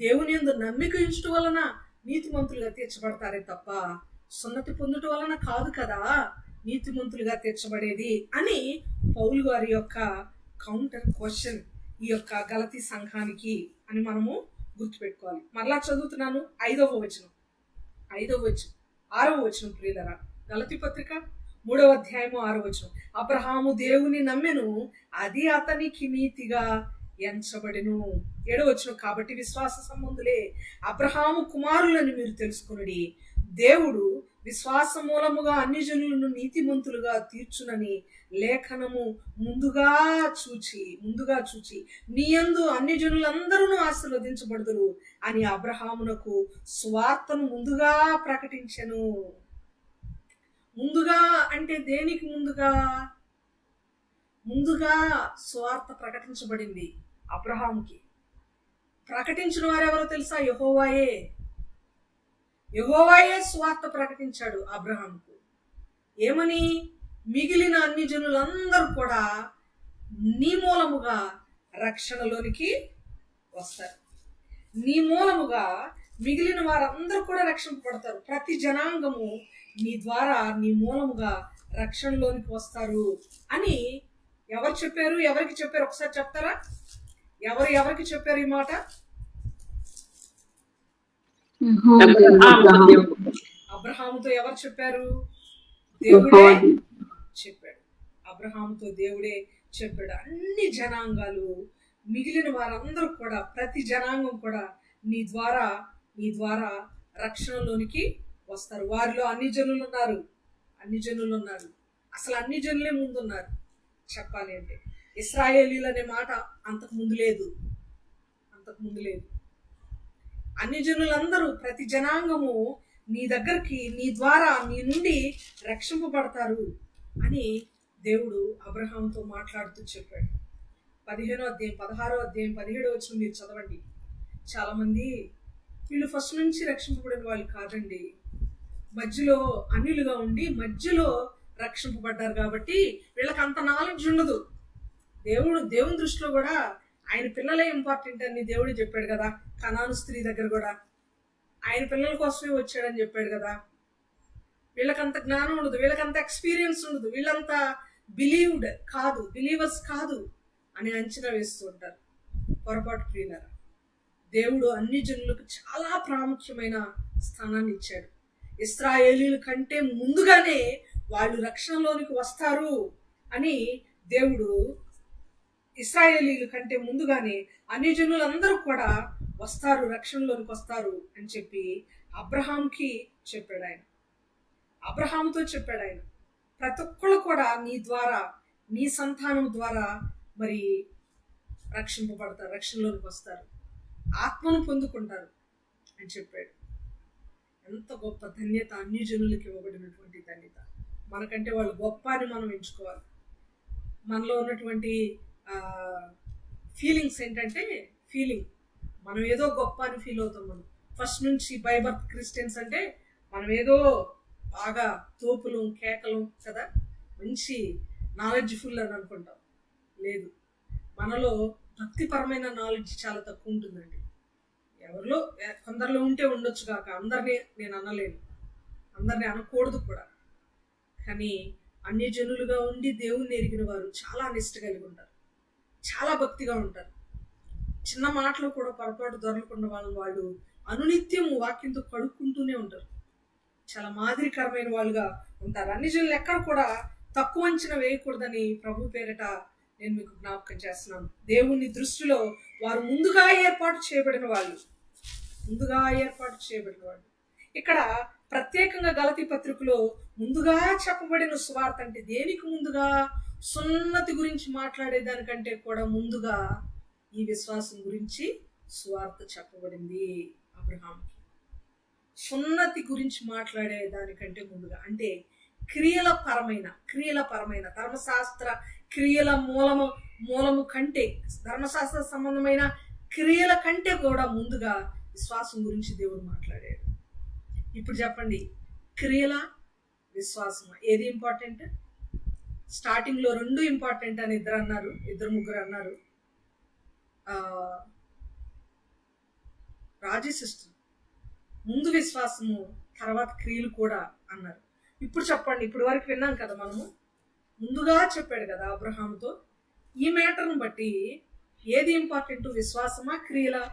దేవుని యందు నమ్మిక ఉంచటం వలన నీతిమంతులుగా తీర్చబడతారే తప్ప సున్నతి పొందటం వలన కాదు కదా నీతిమంతులుగా తీర్చబడేది అని పౌలు గారి యొక్క కౌంటర్ క్వశ్చన్ ఈ యొక్క గలతీ సంఘానికి అని మనము గుర్తుపెట్టుకోవాలి. మరలా చదువుతున్నాను 5వ వచనం 6వ వచనం ప్రియులరా. గలతీ పత్రిక 3వ అధ్యాయము 6వ వచనం. అబ్రహాము దేవుని నమ్మెను, అది అతనికి నీతిగా ఎంచబడెను. 7వ వచనం. కాబట్టి విశ్వాస సంబంధులే అబ్రహాము కుమారులని మీరు తెలుసుకొనుడి, దేవుడు విశ్వాస మూలముగా అన్ని జనులను నీతిమంతులుగా తీర్చునని లేఖనము ముందుగా చూచి నీయందు అన్ని జనులందరూ ఆశీర్వదించబడుదురు అని అబ్రహామునకు స్వార్థను ముందుగా ప్రకటించెను. ముందుగా అంటే దేనికి ముందుగా స్వార్థ ప్రకటించబడింది అబ్రహాముకి. ప్రకటించిన వారెవరో తెలుసా? యెహోవాయే స్వార్థ ప్రకటించాడు అబ్రహాముకు. ఏమని? మిగిలిన అన్ని జనులందరూ కూడా నీ మూలముగా రక్షణలోనికి వస్తారు, నీ మూలముగా మిగిలిన వారందరూ కూడా రక్షింపబడతారు. ప్రతి జనాంగము నీ ద్వారా, నీ మూలముగా రక్షణలోనికి వస్తారు అని ఎవరు చెప్పారు? ఎవరికి చెప్పారు? ఒకసారి చెప్తారా? ఎవరికి చెప్పారు ఈ మాట? అబ్రహాముతో ఎవరు చెప్పారు? దేవుడే చెప్పాడు. అబ్రహాముతో దేవుడే చెప్పాడు. అన్ని జనాంగాలు, మిగిలిన వారందరూ కూడా, ప్రతి జనాంగం కూడా నీ ద్వారా రక్షణలోనికి వస్తారు. వారిలో అన్ని జనులు ఉన్నారు. అసలు అన్ని జనులే ముందున్నారు. చెప్పాలి అంటే ఇశ్రాయేలీలు అనే మాట అంతకు ముందు లేదు. అన్ని జనులందరూ, ప్రతి జనాంగము నీ దగ్గరికి, నీ ద్వారా, నీ నుండి రక్షింపబడతారు అని దేవుడు అబ్రహాంతో మాట్లాడుతూ చెప్పాడు. 15వ అధ్యాయం, 16వ అధ్యాయం, 17వ వచనం మీరు చదవండి. చాలా మంది వీళ్ళు ఫస్ట్ నుంచి రక్షింపబడిన వాళ్ళు కాదండి, మధ్యలో అన్యులుగా ఉండి మధ్యలో రక్షింపబడ్డారు కాబట్టి వీళ్ళకి అంత నాలెడ్జ్ ఉండదు. దేవుని దృష్టిలో కూడా ఆయన పిల్లలే ఇంపార్టెంట్ అని దేవుడు చెప్పాడు కదా. కనాను స్త్రీ దగ్గర కూడా ఆయన పిల్లల కోసమే వచ్చాడని చెప్పాడు కదా. వీళ్ళకంత జ్ఞానం ఉండదు, వీళ్ళకంత ఎక్స్పీరియన్స్ ఉండదు, వీళ్ళంతా బిలీవర్స్ కాదు అని అంచనా వేస్తూ ఉంటారు. పొరపాటు ప్రియులారా, దేవుడు అన్ని జనులకు చాలా ప్రాముఖ్యమైన స్థానాన్ని ఇచ్చాడు. ఇశ్రాయేలీల కంటే ముందుగానే వాళ్ళు రక్షణలోనికి వస్తారు అని దేవుడు, ఇశ్రాయేలీల కంటే ముందుగానే అన్ని జనులందరూ కూడా వస్తారు, రక్షణలోనికి వస్తారు అని చెప్పి అబ్రహాంకి చెప్పాడు. అబ్రహాంతో చెప్పాడు ఆయన, ప్రతి ఒక్కళ్ళు కూడా నీ ద్వారా, నీ సంతానం ద్వారా మరి రక్షింపబడతారు, రక్షణలోనికి వస్తారు, ఆత్మను పొందుకుంటారు అని చెప్పాడు. ఎంత గొప్ప ధన్యత అన్ని జనులకి ఇవ్వబడినటువంటి ధన్యత. మనకంటే వాళ్ళు గొప్ప అని మనం ఎంచుకోవాలి. మనలో ఉన్నటువంటి ఫీలింగ్స్ ఏంటంటే, మనం ఏదో గొప్ప అని ఫీల్ అవుతాం. మనం ఫస్ట్ నుంచి బై బర్త్ క్రిస్టియన్స్ అంటే మనం ఏదో బాగా తోపులు కేకలు కదా, మంచి నాలెడ్జ్ఫుల్ అని అనుకుంటాం. లేదు, మనలో భక్తిపరమైన నాలెడ్జ్ చాలా తక్కువ ఉంటుందండి. ఎవరిలో కొందరిలో ఉంటే ఉండొచ్చు కాక, అందరినీ నేను అనలేను, అందరినీ అనకూడదు కూడా. కానీ అన్ని జనులుగా ఉండి దేవుణ్ణి ఎరిగిన వారు చాలా నిష్ఠ కలిగి ఉంటారు, చాలా భక్తిగా ఉంటారు. చిన్న మాటలు కూడా పొరపాటు దొరకకుండా వాళ్ళు అనునిత్యం వాక్యంతో కడుక్కుంటూనే ఉంటారు. చాలా మాదిరికరమైన వాళ్ళుగా ఉంటారు. అన్ని జనులు ఎక్కడ కూడా తక్కువ అంచనా వేయకూడదని ప్రభు పేరిట నేను మీకు జ్ఞాపకం చేస్తున్నాను. దేవుని దృష్టిలో వారు ముందుగా ఏర్పాటు చేయబడిన వాళ్ళు. ఇక్కడ ప్రత్యేకంగా గలతీ పత్రికలో ముందుగా చెప్పబడిన సువార్త అంటే దేనికి ముందుగా? సున్నతి గురించి మాట్లాడేదానికంటే కూడా ముందుగా ఈ విశ్వాసం గురించి సువార్త చెప్పబడింది అబ్రహాంకి. సున్నతి గురించి మాట్లాడే దానికంటే ముందుగా, అంటే క్రియల పరమైన ధర్మశాస్త్ర క్రియల మూలము కంటే, ధర్మశాస్త్ర సంబంధమైన క్రియల కంటే కూడా ముందుగా విశ్వాసం గురించి దేవుడు మాట్లాడాడు. ఇప్పుడు చెప్పండి, క్రియల విశ్వాసం ఏది ఇంపార్టెంట్? స్టార్టింగ్ లో 2 ఇంపార్టెంట్ అని ఇద్దరు ముగ్గురు అన్నారు. రాజీ సిస్టర్ ముందు విశ్వాసము, తర్వాత క్రియలు కూడా అన్నారు. ఇప్పుడు చెప్పండి, ఇప్పుడు వరకు విన్నాం కదా మనము, ముందుగా చెప్పాడు కదా అబ్రహాముతో. ఈ మ్యాటర్ను బట్టి ఏది ఇంపార్టెంట్, విశ్వాసమా క్రియలా?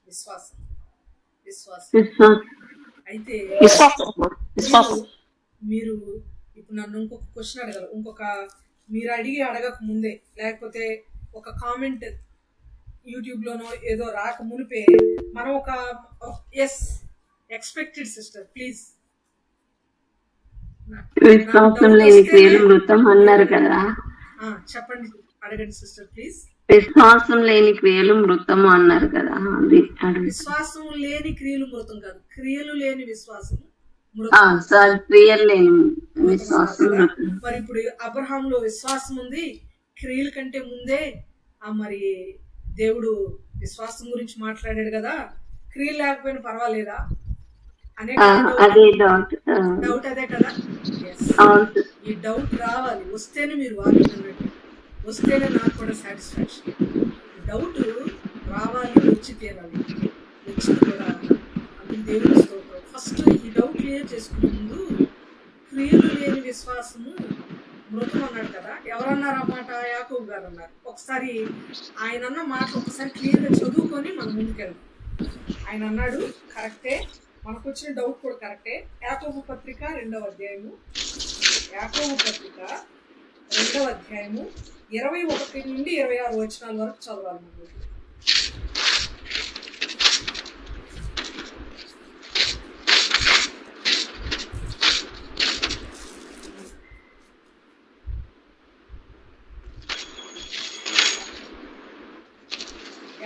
విశ్వాసం. అయితే మీరు ఇప్పుడు నన్ను ఇంకొక క్వశ్చన్ అడగాలి, మీరు అడగక ముందే, లేకపోతే ఒక కామెంట్ యూట్యూబ్ లోనో ఏదో రాక మునిపే మనం ఒక ఎక్స్పెక్టెడ్ సిస్టర్ ప్లీజ్. విశ్వాసం లేని క్రియలు మృతం అన్నారు కదా. చెప్పండి, అడగండి సిస్టర్ ప్లీజ్. విశ్వాసం లేని క్రియలు మృతం అన్నారు కదా. విశ్వాసం లేని క్రియలు మృతం కాదు, క్రియలు లేని విశ్వాసం. క్రియలు లేని విశ్వాసం. మరి ఇప్పుడు అబ్రహాంలో విశ్వాసం ఉంది, క్రియల కంటే ముందే మరి దేవుడు విశ్వాసం గురించి మాట్లాడాడు కదా, క్రియలు లేకపోయినా పర్వాలేదా అనే డౌట్ అదే కదా. ఈ డౌట్ రావాలి, వస్తేనే మీరు వాక్యం వస్తేనే నాకు కూడా సాటిస్ఫాక్షన్. డౌట్ రావాలి, వచ్చి తీరాలి, వచ్చింది కూడా. అందుకు దేవుని స్తోత్రం. ఫస్ట్ ఈ డౌట్ క్లియర్ చేసుకునే ముందు క్రియలు లేని విశ్వాసము మృతం అన్నాడు కదా. ఎవరన్నారు ఆ మాట? యాకోబు గారు అన్నారు. ఒకసారి ఆయన అన్న మాట ఒకసారి క్లియర్గా చదువుకొని మనం ముందుకెళ్దాం. ఆయన అన్నాడు కరెక్టే, మనకు వచ్చిన డౌట్ కూడా కరెక్టే. యాకోబు పత్రిక 2వ అధ్యాయము, యాకోబు పత్రిక 2వ అధ్యాయము 21 నుండి 26 వచనాల వరకు చదవాలి మనం.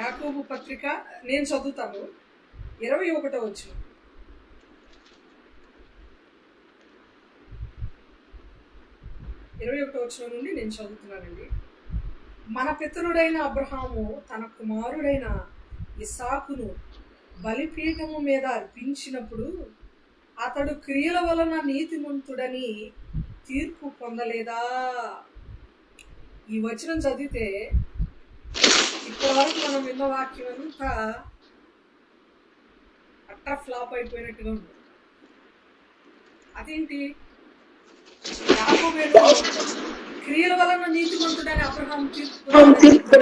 యాకోబు పత్రిక నేను చదువుతాను. 21వ వచనం. 21వ వచనం నుండి నేను చదువుతున్నానండి. మన పితరుడైన అబ్రహాము తన కుమారుడైన ఇస్సాకును బలిపీఠము మీద అర్పించినప్పుడు అతడు క్రియల వలన నీతిమంతుడని తీర్పు పొందలేదా? ఈ వచనం చదివితే ఇప్పటి వరకు మనం విన్న వాక్యం అంతా అట్టర్ ఫ్లాప్ అయిపోయినట్టుగా ఉంది. అదేంటి? యాకోబు క్రియల వలన నీతిమంతుడని అబ్రహాము తీర్పు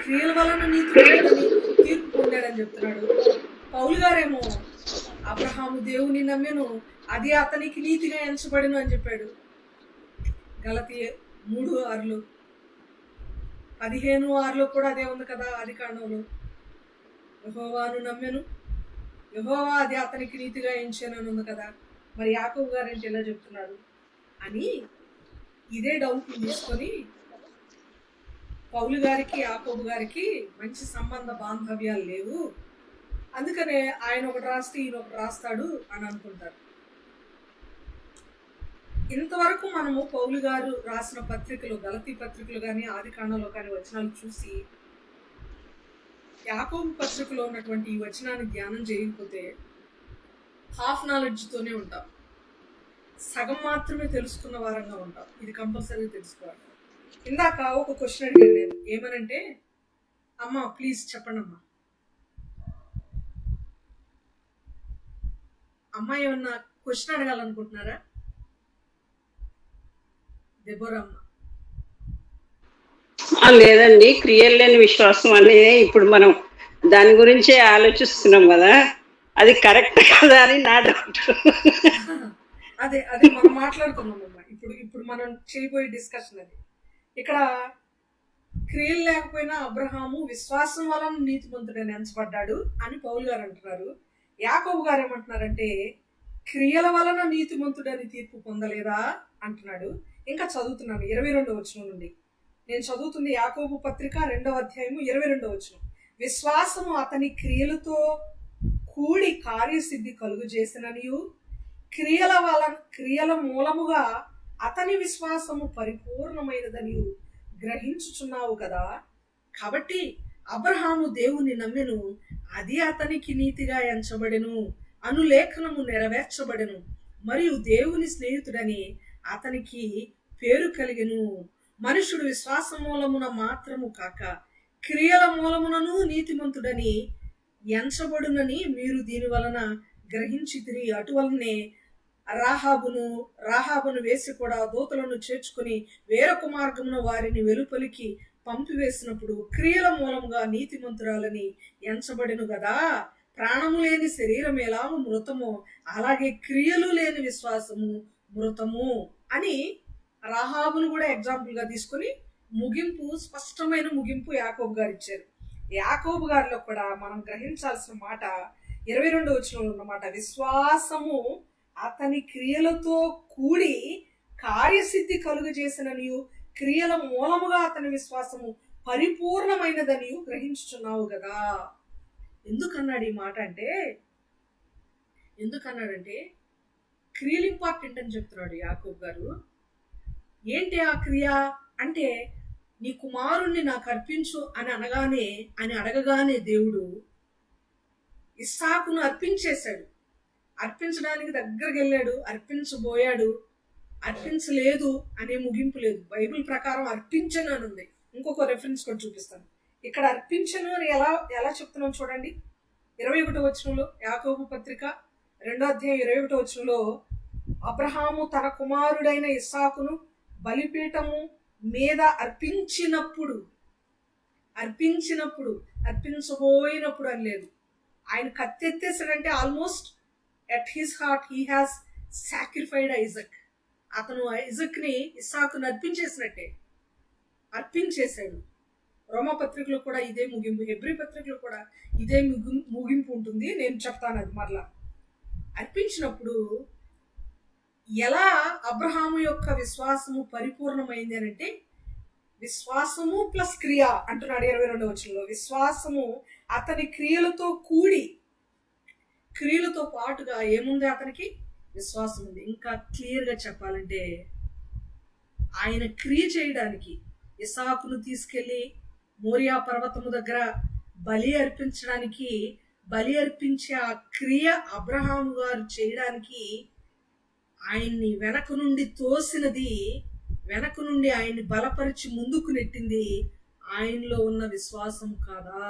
క్రియల వలన నీతిమంతుడని తీర్పు పొందాడని చెప్తున్నాడు. పౌలు గారేమో అబ్రహాము దేవుని నమ్మెను, అది అతనికి నీతిగా ఎంచబడిను అని చెప్పాడు. గలతీ 3:6, 15:6 కూడా అదే ఉంది కదా. ఆది కాండంలో యెహోవాను నమ్మెను, యెహోవా అది అతనికి నీతిగా ఎంచాను అని ఉంది కదా. మరి యాకోబు గారు ఏంటి ఎలా చెప్తున్నారు అని ఇదే డౌట్ తీసుకొని పౌలు గారికి యాకోబు గారికి మంచి సంబంధ బాంధవ్యాలు లేవు, అందుకనే ఆయన ఒకటి రాస్తే ఈయన ఒకటి రాస్తాడు అని అనుకుంటారు. ఇంతవరకు మనము పౌలు గారు రాసిన పత్రికలు, గలతీ పత్రికలు కానీ ఆది కాండంలో కానీ వచనాలు చూసి యాకోబు పత్రికలో ఉన్నటువంటి ఈ వచనాన్ని ధ్యానం చేయకపోతే హాఫ్ నాలెడ్జ్తోనే ఉంటాం, సగం మాత్రమే తెలుసుకున్న వారంగా ఉంటాం. ఇది కంపల్సరీగా తెలుసుకోవాలి. ఇందాక ఒక క్వశ్చన్ అడిగాను నేను, ఏమనంటే అమ్మ ప్లీజ్ చెప్పండి అమ్మా. అమ్మ ఏమన్నా క్వశ్చన్ అడగాలనుకుంటున్నారా? దెబోరమ్మ. లేదండి, క్రియలు లేని విశ్వాసం అనేది ఇప్పుడు మనం దాని గురించే ఆలోచిస్తున్నాం కదా, అది కరెక్ట్ కదా అని నా డౌట్. అదే అదే మనం మాట్లాడుతున్నామమ్మా. ఇప్పుడు మనం చేయబోయే డిస్కషన్ అది. ఇక్కడ క్రియలు లేకపోయినా అబ్రహాము విశ్వాసం వలన నీతిమంతుడని ఎంచబడ్డాడు అని పౌలు గారు అంటున్నారు. యాకోబు గారు ఏమంటున్నారంటే క్రియల వలన నీతిమంతుడని తీర్పు పొందలేదా అంటున్నాడు. ఇంకా చదువుతున్నాను 22వ వచనం నుండి. నేను చదువుతుంది యాకోబు పత్రిక 2వ అధ్యాయము 22వ వచనం. విశ్వాసము అతని క్రియలతో కూడి కార్యసిద్ధి కలుగు చేసిననియు క్రియల మూలముగా అతని విశ్వాసము పరిపూర్ణమైనదని గ్రహించుచున్నావు కదా. కాబట్టి అబ్రహాము దేవుని నమ్మెను, అది అతనికి నీతిగా ఎంచబడెను అను లేఖనము నెరవేర్చబడెను, మరియు దేవుని స్నేహితుడని అతనికి పేరు కలిగెను. మనుషుడు విశ్వాస మూలమున మాత్రము కాక క్రియల మూలమునను నీతిమంతుడని ఎంచబడునని మీరు దీని వలన గ్రహించితిరి. అటువలనే రాహాబును వేసి కూడా దూతలను చేర్చుకుని వేరొక మార్గమున వారిని వెలుపలికి పంపివేసినప్పుడు క్రియల మూలముగా నీతిమంతురాలని ఎంచబడెను కదా. ప్రాణము లేని శరీరం ఎలాగో మృతమో అలాగే క్రియలు లేని విశ్వాసము మృతము అని రాహాబును కూడా ఎగ్జాంపుల్ గా తీసుకుని ముగింపు, స్పష్టమైన ముగింపు యాకోబు గారు ఇచ్చారు. యాకోబు గారిలో కూడా మనం గ్రహించాల్సిన మాట 22వ వచనంలో ఉన్నమాట. విశ్వాసము అతని క్రియలతో కూడి కార్యసిద్ధి కలుగజేసిననియు క్రియల మూలముగా అతని విశ్వాసము పరిపూర్ణమైనదనియు గ్రహించుచున్నావు కదా. ఎందుకన్నాడు ఈ మాట అంటే, ఎందుకన్నాడంటే క్రియలు ఇంపార్టెంట్ అని చెప్తున్నాడు యాకోబు గారు. ఏంటి ఆ క్రియ అంటే, నీ కుమారుణ్ణి నాకు అర్పించు అని అడగగానే దేవుడు ఇస్సాకును అర్పించేశాడు. అర్పించడానికి దగ్గరికి వెళ్ళాడు, అర్పించబోయాడు. అర్పించలేదు అనే ముగింపు లేదు. బైబిల్ ప్రకారం అర్పించను అని ఉంది. ఇంకొక రెఫరెన్స్ కూడా చూపిస్తాను. ఇక్కడ అర్పించను అని ఎలా చెప్తున్నాం చూడండి. 21వ వచనంలో, యాకోబు పత్రిక 2వ అధ్యాయం 21వ వచనంలో, అబ్రహాము తన కుమారుడైన ఇస్సాకును బలిపీఠము మీద అర్పించబోయినప్పుడు అని లేదు. ఆయన కత్తెత్తేసాడంటే almost at his heart he has sacrificed Isaac. అతను ఐజక్ని, ఇస్సాకును అర్పించేశాడు. రోమపత్రికలో కూడా ఇదే ముగింపు, హెబ్రీ పత్రికలో కూడా ఇదే ముగింపు ఉంటుంది. నేను చెప్తాను అది మరలా. అర్పించినప్పుడు ఎలా అబ్రహాము యొక్క విశ్వాసము పరిపూర్ణమైంది అని అంటే, విశ్వాసము ప్లస్ క్రియ అంటున్నాడు 22వ వచనంలో. విశ్వాసము అతని క్రియలతో పాటుగా ఏముంది? అతనికి విశ్వాసం ఉంది. ఇంకా క్లియర్గా చెప్పాలంటే, ఆయన క్రియ చేయడానికి ఇస్సాకును తీసుకెళ్లి మోరియా పర్వతము దగ్గర బలి అర్పించే ఆ క్రియ అబ్రహాము గారు చేయడానికి ఆయన్ని వెనక నుండి తోసినది, వెనక నుండి ఆయన్ని బలపరిచి ముందుకు నెట్టింది ఆయనలో ఉన్న విశ్వాసం కాదా?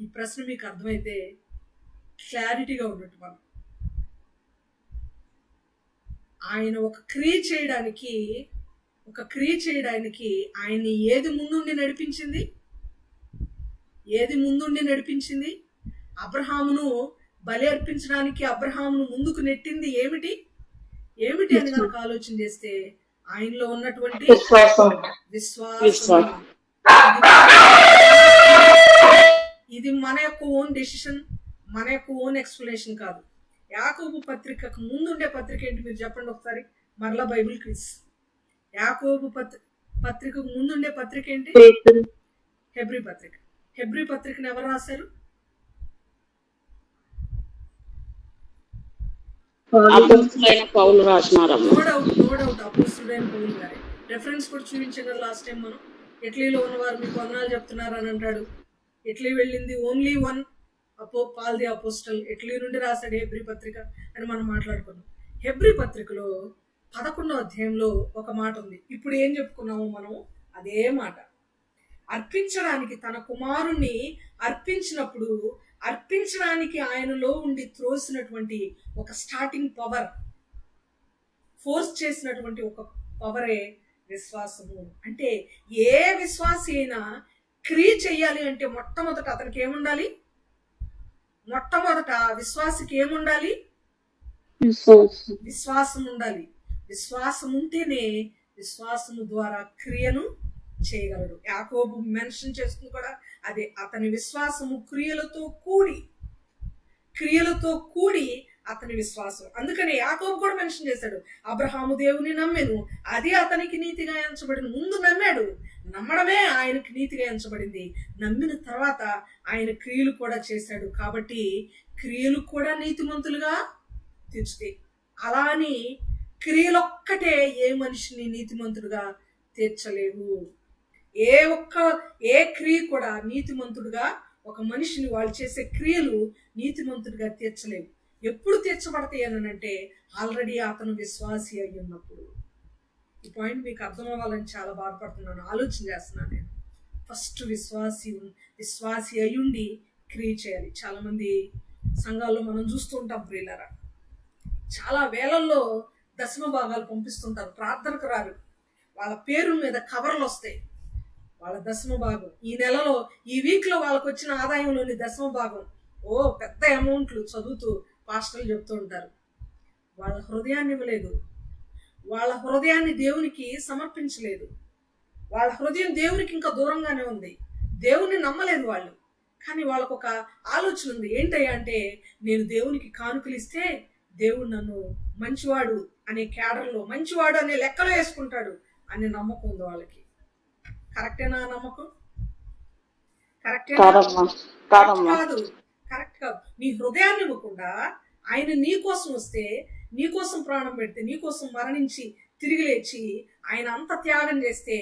ఈ ప్రశ్న మీకు అర్థమైతే క్లారిటీగా ఉన్నట్టు. మనం ఆయన ఒక క్రియ చేయడానికి ఆయన్ని ఏది ముందుండి నడిపించింది? అబ్రహామును బలి అర్పించడానికి అబ్రహామును ముందుకు నెట్టింది ఏమిటి అని కనుక ఆలోచన చేస్తే, ఆయనలో ఉన్నటువంటి విశ్వాసం. ఇది మన యొక్క ఓన్ డెసిషన్, మన యొక్క ఓన్ ఎక్స్ప్లెనేషన్ కాదు. యాకోబు పత్రికకు ముందుండే పత్రిక ఏంటి మీరు చెప్పండి ఒకసారి, మరలా బైబిల్ క్విజ్. యాకోబు పత్రికకు ముందుండే పత్రిక ఏంటి? హెబ్రీ పత్రిక. హెబ్రీ పత్రికను ఎవరు రాశారు? పౌలు రాసినారు. నో డౌట్ అపోస్తలుడైన పౌలు గారే. రెఫరెన్స్ కూడా చూపించారు లాస్ట్ టైం మనం. ఇటలీలో ఉన్నవారు మీకు వందనాలు చెప్తున్నారు అని అంటాడు. ఇటలీ వెళ్ళింది only one Paul the apostle, Italy నుండి రాశాడు హెబ్రీ పత్రిక అని మనం మాట్లాడుకున్నాం. హెబ్రీ పత్రికలో 11వ అధ్యాయంలో ఒక మాట ఉంది. ఇప్పుడు ఏం చెప్పుకున్నాము మనం? అదే మాట. అర్పించడానికి తన కుమారుణ్ణి అర్పించినప్పుడు, అర్పించడానికి ఆయనలో ఉండి త్రోసినటువంటి ఒక స్టార్టింగ్ పవర్, ఫోర్స్ చేసినటువంటి ఒక పవరే విశ్వాసము. అంటే ఏ విశ్వాసి అయినా క్రియ చెయ్యాలి అంటే మొట్టమొదట అతనికి ఏముండాలి? విశ్వాసికి ఏముండాలి? విశ్వాసం ఉండాలి. విశ్వాసం ఉంటేనే విశ్వాసము ద్వారా క్రియను చేయగలడు. యాకోబు మెన్షన్ చేస్తుంది కూడా అదే. అతని విశ్వాసము క్రియలతో కూడి అతని విశ్వాసం. అందుకని యాకోబు కూడా మెన్షన్ చేశాడు, అబ్రహాము దేవుని నమ్మెను, అది అతనికి నీతిగా ఎంచబడింది. ముందు నమ్మాడు, నమ్మడమే ఆయనకి నీతిగా ఎంచబడింది. నమ్మిన తర్వాత ఆయన క్రియలు కూడా చేశాడు. కాబట్టి క్రియలు కూడా నీతిమంతులుగా తీర్చుతాయి. అలా అని క్రియలొక్కటే ఏ మనిషిని నీతిమంతుడుగా తీర్చలేవు. ఏ క్రియ కూడా నీతిమంతుడుగా ఒక మనిషిని, వాళ్ళు చేసే క్రియలు నీతిమంతుడిగా తీర్చలేవు. ఎప్పుడు తీర్చబడతాయి అనంటే ఆల్రెడీ అతను విశ్వాసి అయి ఉన్నప్పుడు. ఈ పాయింట్ మీకు అర్థం అవ్వాలని చాలా బాధపడుతున్నాను, ఆలోచన చేస్తున్నాను నేను. ఫస్ట్ విశ్వాసి అయ్యుండి క్రియ చేయాలి. చాలా మంది సంఘాల్లో మనం చూస్తూ ఉంటాం ప్రియులారా, చాలా వేలల్లో దశమ భాగాలు పంపిస్తుంటారు, ప్రార్థనకు రారు, వాళ్ళ పేరు మీద కవర్లు వస్తాయి, వాళ్ళ దశమ భాగం. ఈ నెలలో, ఈ వీక్లో వాళ్ళకు వచ్చిన ఆదాయంలోని దశమ భాగం పెద్ద అమౌంట్లు చదువుతూ పాస్టర్లు చెప్తూ ఉంటారు. వాళ్ళ హృదయాన్ని ఇవ్వలేదు, వాళ్ళ హృదయాన్ని దేవునికి సమర్పించలేదు, వాళ్ళ హృదయం దేవునికి ఇంకా దూరంగానే ఉంది, దేవుణ్ణి నమ్మలేదు వాళ్ళు. కానీ వాళ్ళకు ఒక ఆలోచన ఉంది, ఏంటయ్యా అంటే, నేను దేవునికి కానుకలు ఇస్తే దేవుడు నన్ను మంచివాడు అనే క్యాడర్లో, మంచివాడు అనే లెక్కలో వేసుకుంటాడు అనే నమ్మకం ఉంది వాళ్ళకి. కరెక్టేనా నమ్మకం? కరెక్ట్ కాదు. నీ హృదయాన్ని ఇవ్వకుండా ఆయన నీ కోసం వస్తే, నీ కోసం ప్రాణం పెడితే, నీ కోసం మరణించి తిరిగి లేచి ఆయన అంత త్యాగం చేస్తే,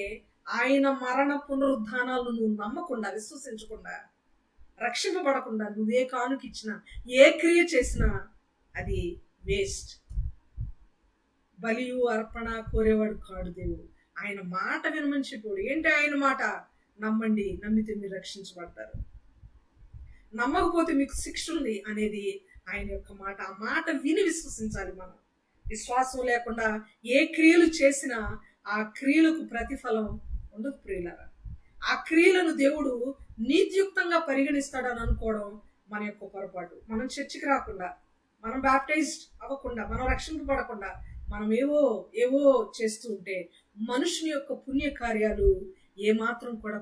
ఆయన మరణ పునరుద్ధానాలను నువ్వు నమ్మకుండా, విశ్వసించకుండా, రక్షింపబడకుండా నువ్వే కానుకిచ్చినా, ఏ క్రియ చేసినా అది వేస్ట్. బలియు అర్పణ కోరేవాడు కాడు దేవుడు. ఆయన మాట వినమని చెప్పాడు. ఏంటి ఆయన మాట? నమ్మండి, నమ్మితే మీరు రక్షించబడతారు, నమ్మకపోతే మీకు శిక్ష ఉంది అనేది ఆయన యొక్క మాట. ఆ మాట విని విశ్వసించాలి మనం. విశ్వాసం లేకుండా ఏ క్రియలు చేసినా ఆ క్రియలకు ప్రతిఫలం ఉండదు ప్రియులారా. ఆ క్రియలను దేవుడు నీతియుక్తంగా పరిగణిస్తాడని అనుకోవడం మన యొక్క పొరపాటు. మనం చర్చికి రాకుండా, మనం బ్యాప్టైజ్డ్ అవ్వకుండా, మనం రక్షింపబడకుండా మనం ఏవో చేస్తూ ఉంటే మనుషుని యొక్క పుణ్య కార్యాలు ఏమాత్రం కూడా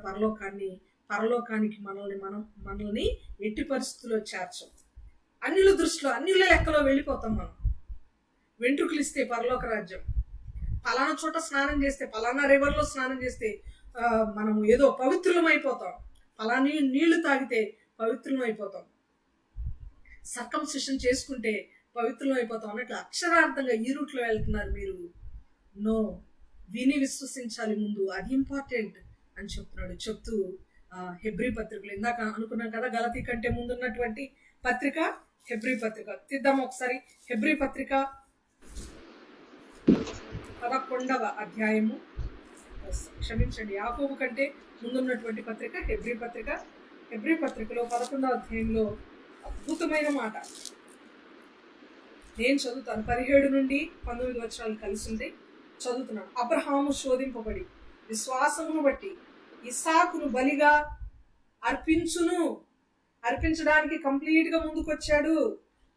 పరలోకానికి మనల్ని ఎట్టి పరిస్థితుల్లో చేర్చం. అన్యుల దృష్టిలో, అన్యుల లెక్కలో వెళ్ళిపోతాం మనం. వెంట్రుకలు ఇస్తే పరలోక రాజ్యం, పలానా చోట స్నానం చేస్తే, పలానా రివర్లో స్నానం చేస్తే మనము ఏదో పవిత్రులం అయిపోతాం, పలానా నీళ్లు తాగితే పవిత్రులం అయిపోతాం, సర్కంసిషన్ చేసుకుంటే పవిత్రులం అయిపోతాం అన్నట్లు అక్షరార్థంగా ఈ రూట్లో వెళ్తున్నారు మీరు. నో, విని విశ్వసించాలి ముందు, అది ఇంపార్టెంట్ అని చెప్తున్నాడు. చెప్తూ హెబ్రీ పత్రికలు ఇందాక అనుకున్నాం కదా, గలతీ కంటే ముందున్నటువంటి పత్రిక హెబ్రీ పత్రిక తీద్దాం ఒకసారి. హెబ్రీ పత్రిక 11వ అధ్యాయము, క్షమించండి, యాకోబు కంటే ముందున్నటువంటి పత్రిక హెబ్రీ పత్రికలో 11వ అధ్యాయంలో అద్భుతమైన మాట నేను చదువుతాను. 17 నుండి 19 వచనాలు కలిసి ఉంది, చదువుతున్నాను. అబ్రహాము శోధింపబడి విశ్వాసమును బట్టి ఇస్సాకును బలిగా అర్పించడానికి కంప్లీట్ గా ముందుకొచ్చాడు.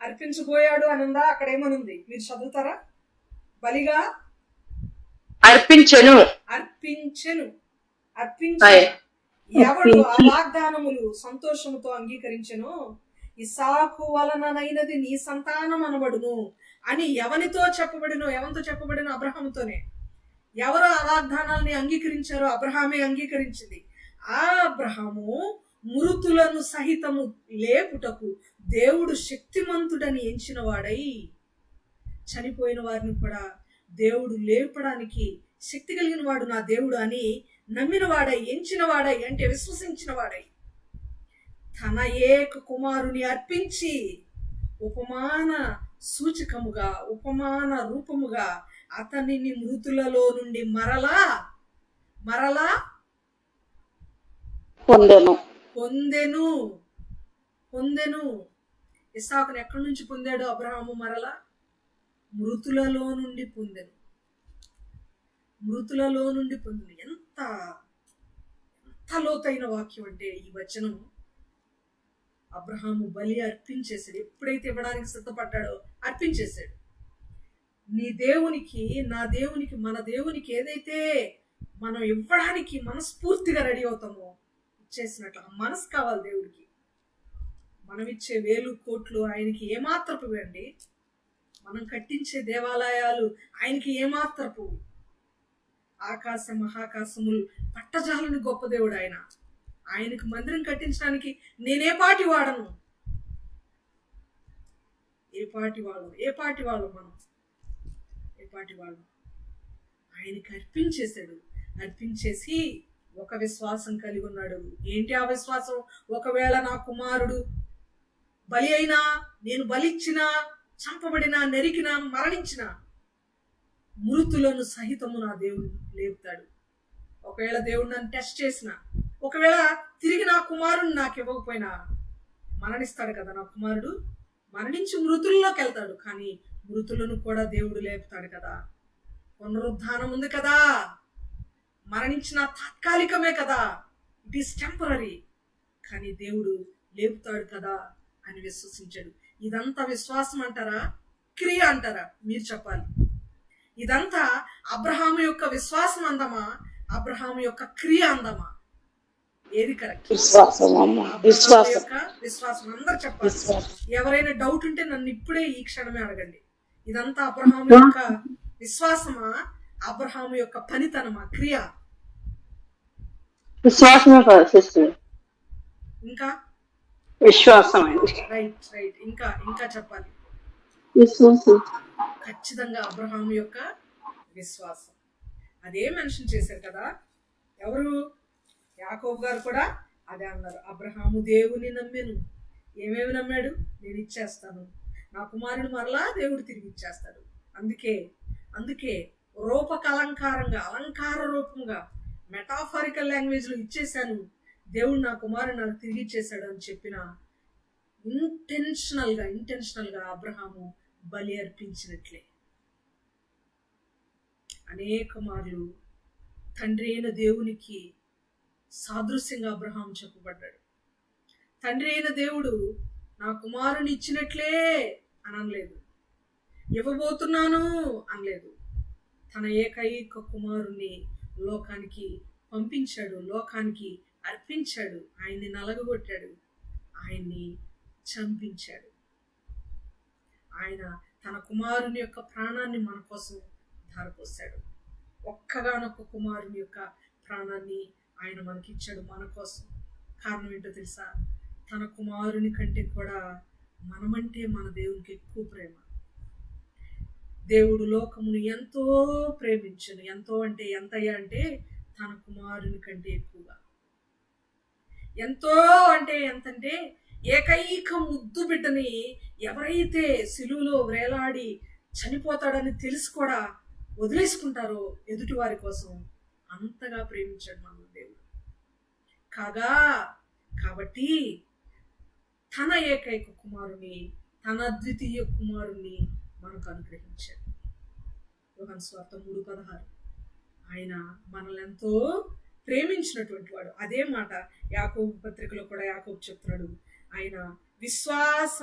అర్పించబోయాడు అని ఉందా? అక్కడ ఏమనుంది మీరు చదువుతారా? బలిగా అర్పించెను. ఎవడు ఆ వాగ్దానములు సంతోషముతో అంగీకరించెను, ఇస్సాకు వలననైనది నీ సంతానం అనబడును అని ఎవరితో చెప్పబడినో అబ్రహాముతోనే. ఎవరు ఆ వాగ్దానాల్ని అంగీకరించారో అబ్రహామే అంగీకరించింది. ఆ అబ్రహాము మృతులను సహితము లేపుటకు దేవుడు శక్తిమంతుడని ఎంచిన వాడై, చనిపోయిన వారిని కూడా దేవుడు లేపడానికి శక్తి కలిగిన వాడు నా దేవుడు అని నమ్మిన వాడై, ఎంచిన వాడై, అంటే విశ్వసించిన వాడై, తన ఏక కుమారుని అర్పించి ఉపమాన సూచకముగా, ఉపమాన రూపముగా అతనిని మృతులలో నుండి మరలా పొందెను. ఇస్సాకును ఎక్కడి నుంచి పొందాడు అబ్రహాము? మరలా మృతులలో నుండి పొందెను. ఎంత లోతైన వాక్యం అంటే ఈ వచనం. అబ్రహాము బలి అర్పించేశాడు. ఎప్పుడైతే ఇవ్వడానికి సిద్ధపడ్డాడో అర్పించేశాడు. నీ దేవునికి, నా దేవునికి, మన దేవునికి ఏదైతే మనం ఇవ్వడానికి మనస్ఫూర్తిగా రెడీ అవుతామో ఇచ్చేసినట్లు ఆ మనసు కావాలి దేవుడికి. మనం ఇచ్చే వేలు కోట్లు ఆయనకి ఏమాత్రపు అండి. మనం కట్టించే దేవాలయాలు ఆయనకి ఏమాత్రపు. ఆకాశ మహాకాశములు పట్టజాలని గొప్ప దేవుడు ఆయన. ఆయనకు మందిరం కట్టించడానికి నేనే పాటి వాడను. ఏ పాటి వాళ్ళు మనం ఆయనకి అర్పించేశాడు. అర్పించేసి ఒక విశ్వాసం కలిగి ఉన్నాడు. ఏంటి ఆ విశ్వాసం? ఒకవేళ నా కుమారుడు బలి అయినా, నేను బలిచ్చినా, చంపబడినా, నరికినా, మరణించిన మృతులను సహితము నా దేవుడు లేపుతాడు. ఒకవేళ దేవుడు నన్ను టెస్ట్ చేసిన, ఒకవేళ తిరిగి నా కుమారుడు నాకు ఇవ్వకపోయినా మరణిస్తాడు కదా నా కుమారుడు. మరణించి మృతుల్లోకి వెళ్తాడు, కానీ మృతులను కూడా దేవుడు లేపుతాడు కదా. పునరుద్ధానం ఉంది కదా. మరణించిన తాత్కాలికమే కదా, ఇట్ ఈస్ టెంపరీ, కానీ దేవుడు లేపుతాడు కదా అని విశ్వసించాడు. ఇదంతా విశ్వాసం అంటారా, క్రియ అంటారా? మీరు చెప్పాలి. ఇదంతా అబ్రహాము యొక్క విశ్వాసం అందమా, అబ్రహాము యొక్క క్రియ అందమా? ఏది కరెక్ట్? విశ్వాసం. అందరు చెప్పాలి. ఎవరైనా డౌట్ ఉంటే నన్ను ఇప్పుడే ఈ క్షణమే అడగండి. ఇదంతా అబ్రహాము యొక్క విశ్వాసమా, అబ్రహాము యొక్క పనితనమా, క్రియ? విశ్వాసమే సిస్టర్. ఇంకా విశ్వాసం. రైట్. ఇంకా చెప్పాలి. విశ్వాసం. ఖచ్చితంగా అబ్రహాము యొక్క విశ్వాసం. అదే మెన్షన్ చేశారు కదా. ఎవరు? యాకోబు గారు కూడా అదే అన్నారు. అబ్రహాము దేవుని నమ్మెను. ఏమేమి నమ్మాడు? నేను ఇచ్చేస్తాను, నా కుమారుడు మరలా దేవుడు తిరిగి ఇచ్చేస్తాడు. అందుకే అందుకే రూపకలంకారంగా, అలంకార రూపంగా, మెటాఫరికల్ లాంగ్వేజ్లో ఇచ్చేశాను, దేవుడు నా కుమారుడు నాకు తిరిగి ఇచ్చేశాడు అని చెప్పిన ఇంటెన్షనల్గా అబ్రహాము బలి అర్పించినట్లే అనేక మార్లు తండ్రి అయిన దేవునికి సాదృశ్యంగా అబ్రహాం చెప్పబడ్డాడు. తండ్రి అయిన దేవుడు నా కుమారుని ఇచ్చినట్లే అనలేదు, ఇవ్వబోతున్నాను అనలేదు. తన ఏకైక కుమారుణ్ణి లోకానికి పంపించాడు, లోకానికి అర్పించాడు, ఆయన్ని నలగగొట్టాడు, ఆయన్ని చంపించాడు. ఆయన తన కుమారుని యొక్క ప్రాణాన్ని మన కోసం ధారపోశాడు. ఒక్కగానొక్క కుమారుని యొక్క ప్రాణాన్ని ఆయన మనకిచ్చాడు మన కోసం. కారణం ఏంటో తెలుసా? తన కుమారుని కంటే కూడా మనమంటే మన దేవునికి ఎక్కువ ప్రేమ. దేవుడు లోకమును ఎంతో ప్రేమించను, ఎంతో అంటే ఎంతయ్యా అంటే తన కుమారుని కంటే ఎక్కువగా. ఎంతో అంటే ఎంతంటే ఏకైక ముద్దు బిడ్డని ఎవరైతే సిలువలో వేలాడి చనిపోతాడని తెలిసి కూడా వదిలేసుకుంటారో ఎదుటి వారి కోసం, అంతగా ప్రేమించాడు మన దేవుడు. కాబట్టి తన ఏకైక కుమారుని, తన అద్వితీయ కుమారుని మనకు అనుగ్రహించాడు. యోహాను సువార్త 3:16. ఆయన మనల్ని ఎంతో ప్రేమించినటువంటి వాడు. అదే మాట యాకోబు పత్రికలో కూడా యాకోబు చెప్తున్నాడు, ఆయన విశ్వాస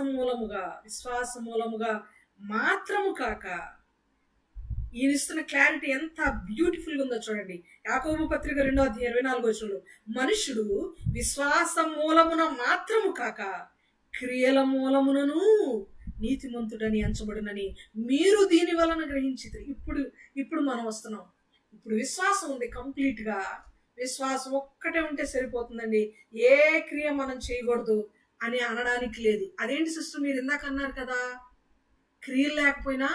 మూలముగా మాత్రము కాక, ఈయన ఇస్తున్న క్లారిటీ ఎంత బ్యూటిఫుల్గా ఉందో చూడండి. యాకోబు పత్రిక 2:24 మనుషుడు విశ్వాస మూలమున మాత్రము కాక క్రియల మూలమునను నీతిమంతుడని ఎంచబడునని మీరు దీని వలన గ్రహించితే. ఇప్పుడు మనం వస్తున్నాం. ఇప్పుడు విశ్వాసం ఉంది, కంప్లీట్గా విశ్వాసం ఒక్కటే ఉంటే సరిపోతుందండి, ఏ క్రియ మనం చేయకూడదు అని అనడానికి లేదు. అదేంటి సిస్టర్, మీరు ఇందాక అన్నారు కదా క్రియలు లేకపోయినా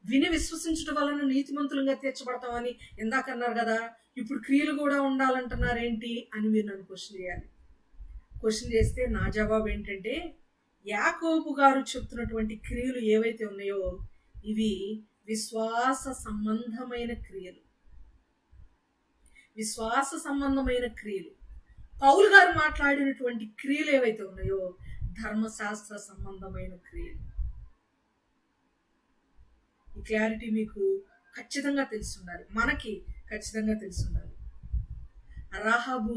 విని విశ్వసించడం వలన నీతిమంతులుగా తీర్చబడతామని ఇందాక అన్నారు కదా, ఇప్పుడు క్రియలు కూడా ఉండాలంటున్నారేంటి అని మీరు నన్ను క్వశ్చన్ చేయాలి. క్వశ్చన్ చేస్తే నా జవాబు ఏంటంటే, యాకోబు గారు చెప్తున్నటువంటి క్రియలు ఏవైతే ఉన్నాయో ఇవి విశ్వాస సంబంధమైన క్రియలు. పౌలు గారు మాట్లాడినటువంటి క్రియలు ఏవైతే ఉన్నాయో ధర్మశాస్త్ర సంబంధమైన క్రియలు. ఈ క్లారిటీ మీకు ఖచ్చితంగా తెలిసి ఉండాలి, మనకి ఖచ్చితంగా తెలిసి ఉండాలి. రాహాబు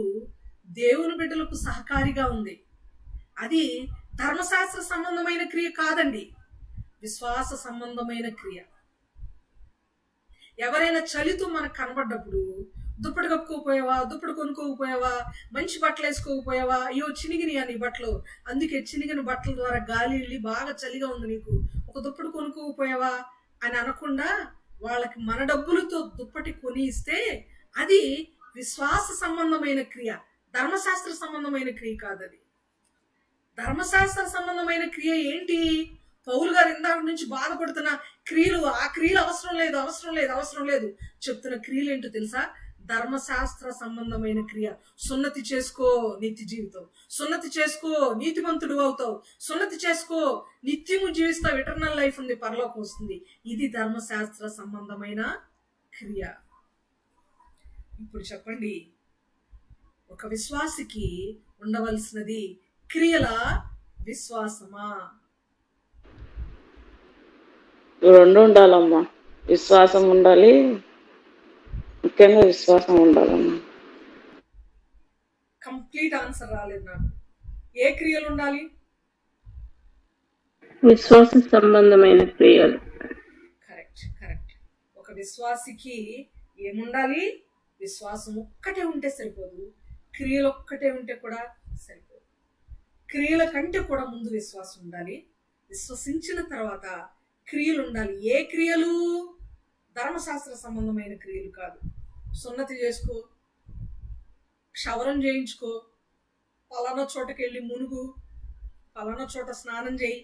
దేవుని బిడ్డలకు సహకారిగా ఉంది. అది ధర్మశాస్త్ర సంబంధమైన క్రియ కాదండి, విశ్వాస సంబంధమైన క్రియ. ఎవరైనా చలితో మనకు కనబడ్డప్పుడు దుప్పటి కప్పుకోకపోయావా, దుప్పటి కొనుక్కోకపోయావా, మంచి బట్టలు వేసుకోకపోయావా, అయ్యో చినిగిని అని బట్టలు, అందుకే చినిగిన బట్టల ద్వారా గాలి వెళ్ళి బాగా చలిగా ఉంది నీకు, ఒక దుప్పటి కొనుక్కోకపోయావా అని అనకుండా వాళ్ళకి మన డబ్బులతో దుప్పటి కొని ఇస్తే అది విశ్వాస సంబంధమైన క్రియ, ధర్మశాస్త్ర సంబంధమైన క్రియ కాదు. అది ధర్మశాస్త్ర సంబంధమైన క్రియ ఏంటి? పౌలు గారు ఇందాక నుంచి బాధపడుతున్న క్రియలు, ఆ క్రియలు అవసరం లేదు చెప్తున్న క్రియలు ఏంటో తెలుసా? ధర్మశాస్త్ర సంబంధమైన క్రియ. సున్నతి చేసుకో, నిత్య జీవితం. సున్నతి చేసుకో, నీతిమంతుడు అవుతావు. సున్నతి చేసుకో, నిత్యము జీవిస్తావు, ఎటర్నల్ లైఫ్ ఉంది, పరలోకం వస్తుంది. ఇది ధర్మశాస్త్ర సంబంధమైన క్రియ. ఇప్పుడు చెప్పండి, ఒక విశ్వాసికి ఉండవలసినది క్రియల విశ్వాసమా? రెండు ఉండాలమ్మా. విశ్వాసం ఉండాలి, ముఖ్యంగా విశ్వాసం ఉండాలమ్మా. కంప్లీట్ ఆన్సర్ రాలేదు నాకు. ఏ క్రియలు ఉండాలి? విశ్వాస సంబంధమైన క్రియలు. కరెక్ట్. ఒక విశ్వాసికి ఏముండాలి? విశ్వాసం ఒక్కటే ఉంటే సరిపోదు, క్రియలు ఒక్కటే ఉంటే కూడా సరిపోదు. క్రియల కంటే కూడా ముందు విశ్వాసం ఉండాలి, విశ్వసించిన తర్వాత క్రియలు ఉండాలి. ఏ క్రియలు? ధర్మశాస్త్ర సంబంధమైన క్రియలు కాదు. సున్నతి చేసుకో, క్షవరం చేయించుకో, పలానా చోటకి వెళ్ళి మునుగు, పలానా చోట స్నానం చేయి,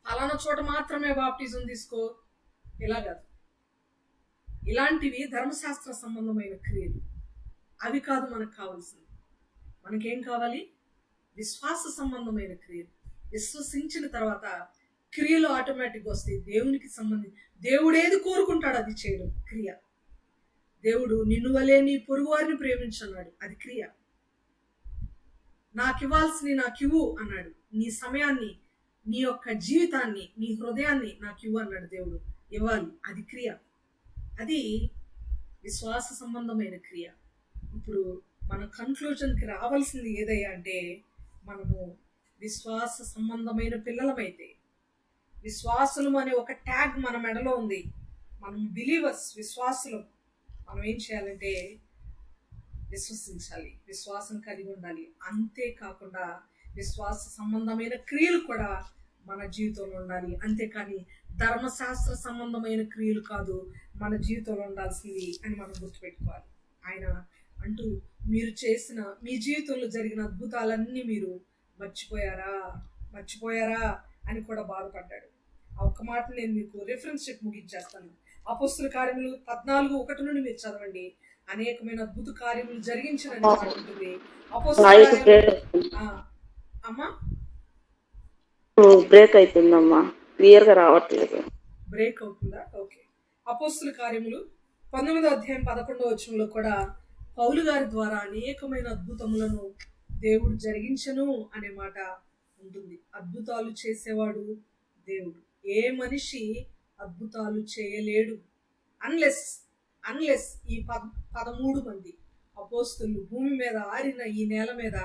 పలానా చోట మాత్రమే బాప్టిజం తీసుకో, ఇలా కాదు. ఇలాంటివి ధర్మశాస్త్ర సంబంధమైన క్రియలు. అవి కాదు మనకు కావాల్సింది. మనకేం కావాలి? విశ్వాస సంబంధమైన క్రియలు. విశ్వసించిన తర్వాత క్రియలు ఆటోమేటిక్గా వస్తాయి. దేవునికి సంబంధించి దేవుడు ఏది కోరుకుంటాడు అది చేయడం క్రియ. దేవుడు నిన్ను వలే నీ పొరుగు వారిని ప్రేమించన్నాడు, అది క్రియ. నాకు ఇవ్వాల్సింది నాకు ఇవ్వు అన్నాడు. నీ సమయాన్ని, నీ యొక్క జీవితాన్ని, నీ హృదయాన్ని నాకు ఇవ్వు అన్నాడు దేవుడు. ఇవ్వాలి, అది క్రియ. అది విశ్వాస సంబంధమైన క్రియ. ఇప్పుడు మన కన్క్లూజన్కి రావాల్సింది ఏదయ్యా అంటే, మనము విశ్వాస సంబంధమైన పిల్లలమైతే, విశ్వాసులు అనే ఒక ట్యాగ్ మన మెడలో ఉంది. మనం బిలీవర్స్, విశ్వాసులు. మనం ఏం చేయాలంటే విశ్వసించాలి, విశ్వాసం కలిగి ఉండాలి. అంతేకాకుండా విశ్వాస సంబంధమైన క్రియలు కూడా మన జీవితంలో ఉండాలి. అంతేకాని ధర్మశాస్త్ర సంబంధమైన క్రియలు కాదు మన జీవితంలో ఉండాల్సింది అని మనం గుర్తుపెట్టుకోవాలి. ఆయన అంటూ, మీరు చేసిన మీ జీవితంలో జరిగిన అద్భుతాలన్నీ మీరు మర్చిపోయారా అని కూడా బాధపడ్డాడు. ఆ ఒక్క మాట నేను మీకు రిఫరెన్స్ చెప్పి ముగించేస్తాను. అపోస్తుల కార్యములు 14:1 నుండి మీరు చదవండి. అనేకమైన అద్భుత కార్యములు జరిగించిన ఉంటుంది. అమ్మా బ్రేక్ అవుతుందమ్మా, క్లియర్ గా రావట్లేదు. బ్రేక్ అవుతుందా? ఓకే. అపోస్తుల కార్యములు 19:11 కూడా పౌలు గారి ద్వారా అనేకమైన అద్భుతములను దేవుడు జరిగించను అనే మాట ఉంటుంది. అద్భుతాలు చేసేవాడు దేవుడు. ఏ మనిషి అద్భుతాలు చేయలేడు అన్లెస్ ఈ 13 మంది అపోస్తులు భూమి మీద ఆరిన ఈ నేల మీద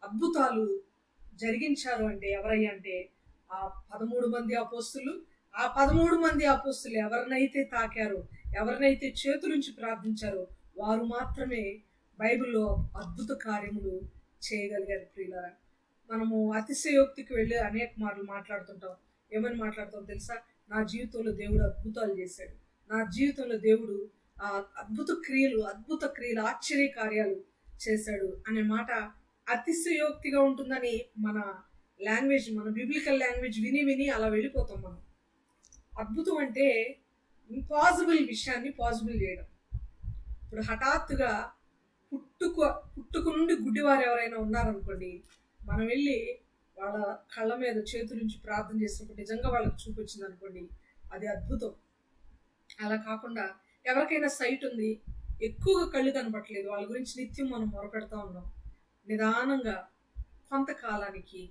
అద్భుతాలు జరిగించారు అంటే ఎవరయ్యా అంటే ఆ 13 మంది అపోస్తులు. ఆ 13 మంది అపోస్తులు ఎవరినైతే తాకారో, ఎవరినైతే చేతులుంచి ప్రార్థించారో వారు మాత్రమే బైబిల్లో అద్భుత కార్యములు చేయగలిగారు. ప్రియులారా, మనము అతిశయోక్తికి వెళ్ళి అనేక మార్లు మాట్లాడుతుంటాం. ఏమని మాట్లాడతాం తెలుసా? నా జీవితంలో దేవుడు అద్భుతాలు చేశాడు, నా జీవితంలో దేవుడు అద్భుత క్రియలు ఆశ్చర్య కార్యాలు చేశాడు అనే మాట అతిశయోక్తిగా ఉంటుందని మన లాంగ్వేజ్, మన బిబ్లికల్ లాంగ్వేజ్ విని అలా వెళ్ళిపోతాం మనం. అద్భుతం అంటే ఇంపాసిబుల్ విషయాన్ని పాసిబుల్ చేయడం. ఇప్పుడు హఠాత్తుగా పుట్టుకు నుండి గుడ్డివారు ఎవరైనా ఉన్నారనుకోండి, మనం వెళ్ళి వాళ్ళ కళ్ళ మీద చేతులుంచి ప్రార్థన చేసినప్పుడు నిజంగా వాళ్ళకి చూపించింది అనుకోండి, అది అద్భుతం. అలా కాకుండా ఎవరికైనా సైట్ ఉంది, ఎక్కువగా కళ్ళు కనపట్లేదు, వాళ్ళ గురించి నిత్యం మనం మొరపెడతా ఉన్నాం. నిదానంగా కొంతకాలానికి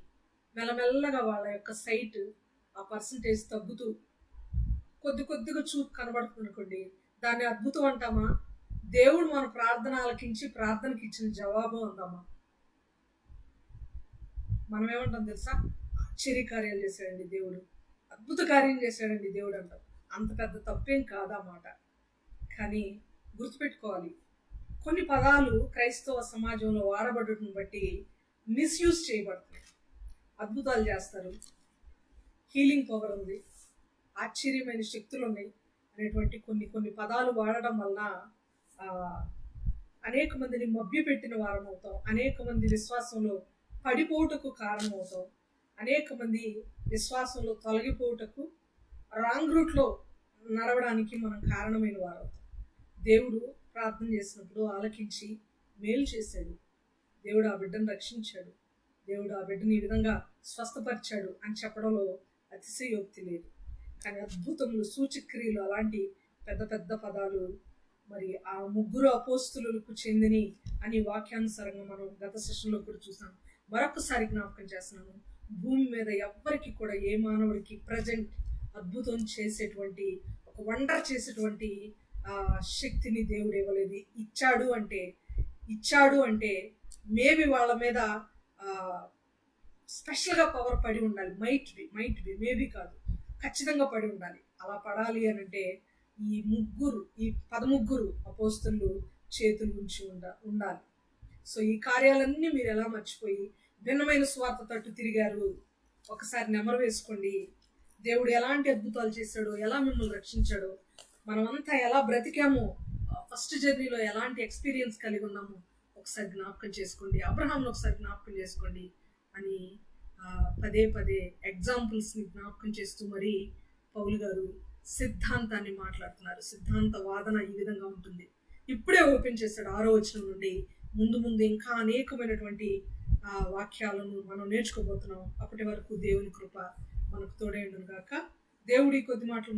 మెల్లమెల్లగా వాళ్ళ యొక్క సైట్ ఆ పర్సంటేజ్ తగ్గుతూ కొద్దిగా చూపు కనబడుతుంది అనుకోండి, దాన్ని అద్భుతం అంటామా? దేవుడు మన ప్రార్థన ఆలకించి ప్రార్థనకి ఇచ్చిన జవాబు అందామా? మనం ఏమంటాం తెలుసా? ఆశ్చర్య కార్యాలు చేశాడండి దేవుడు, అద్భుత కార్యం చేశాడండి దేవుడు అంటాం. అంత పెద్ద తప్పేం కాదన్నమాట. కానీ గుర్తుపెట్టుకోవాలి, కొన్ని పదాలు క్రైస్తవ సమాజంలో వాడబడటం బట్టి మిస్యూజ్ చేయబడుతున్నాయి. అద్భుతాలు చేస్తారు, హీలింగ్ పవర్ ఉంది, ఆశ్చర్యమైన శక్తులు ఉన్నాయి అనేటువంటి కొన్ని పదాలు వాడడం వలన అనేక మందిని మభ్యపెట్టిన వారం అవుతాం, అనేక మంది విశ్వాసంలో పడిపోవుటకు కారణమవుతాం, అనేక మంది విశ్వాసంలో తొలగిపోవుటకు రాంగ్ రూట్లో నడవడానికి మనం కారణమైన వారు అవుతాం. దేవుడు ప్రార్థన చేసినప్పుడు ఆలకించి మేలు చేశాడు, దేవుడు ఆ బిడ్డను రక్షించాడు, దేవుడు ఆ బిడ్డని ఈ విధంగా స్వస్థపరిచాడు అని చెప్పడంలో అతిశయోక్తి లేదు. కానీ అద్భుతములు, సూచక్రియలు అలాంటి పెద్ద పదాలు మరి ఆ 3 అపోస్తులకు చెందిని అని వాక్యానుసారంగా మనం గత సెషన్లో కూడా చూసాం. మరొకసారి జ్ఞాపకం చేస్తున్నాను, భూమి మీద ఎవ్వరికి కూడా ఏ మానవుడికి ప్రజెంట్ అద్భుతం చేసేటువంటి, ఒక వండర్ చేసేటువంటి శక్తిని దేవుడు ఇవ్వలేదు. ఇచ్చాడు అంటే మేబీ వాళ్ళ మీద స్పెషల్గా పవర్ పడి ఉండాలి. మైట్ బి మేబీ కాదు, ఖచ్చితంగా పడి ఉండాలి. అలా పడాలి అని అంటే ఈ 13 అపోస్తలు చేతులు ఉంచి ఉండాలి. సో ఈ కార్యాలన్నీ మీరు ఎలా మర్చిపోయి భిన్నమైన స్వార్థ తట్టు తిరిగారు? ఒకసారి నెమరు వేసుకోండి. దేవుడు ఎలాంటి అద్భుతాలు చేశాడో, ఎలా మిమ్మల్ని రక్షించాడో, మనమంతా ఎలా బ్రతికామో, ఫస్ట్ జర్నీలో ఎలాంటి ఎక్స్పీరియన్స్ కలిగి ఉన్నామో ఒకసారి జ్ఞాపకం చేసుకోండి. అబ్రహాంను ఒకసారి జ్ఞాపకం చేసుకోండి అని పదే ఎగ్జాంపుల్స్ని జ్ఞాపకం చేస్తూ మరి పౌలు గారు సిద్ధాంతాన్ని మాట్లాడుతున్నారు. సిద్ధాంత వాదన ఈ విధంగా ఉంటుంది. ఇప్పుడే ఓపెన్ చేశాడు 6వ వచనం నుండి. ముందు ఇంకా అనేకమైనటువంటి వాక్యాలను మనం నేర్చుకోబోతున్నాం. అప్పటి వరకు దేవుని కృప మనకు తోడేండును గాక. దేవుడి కొద్ది మాటలు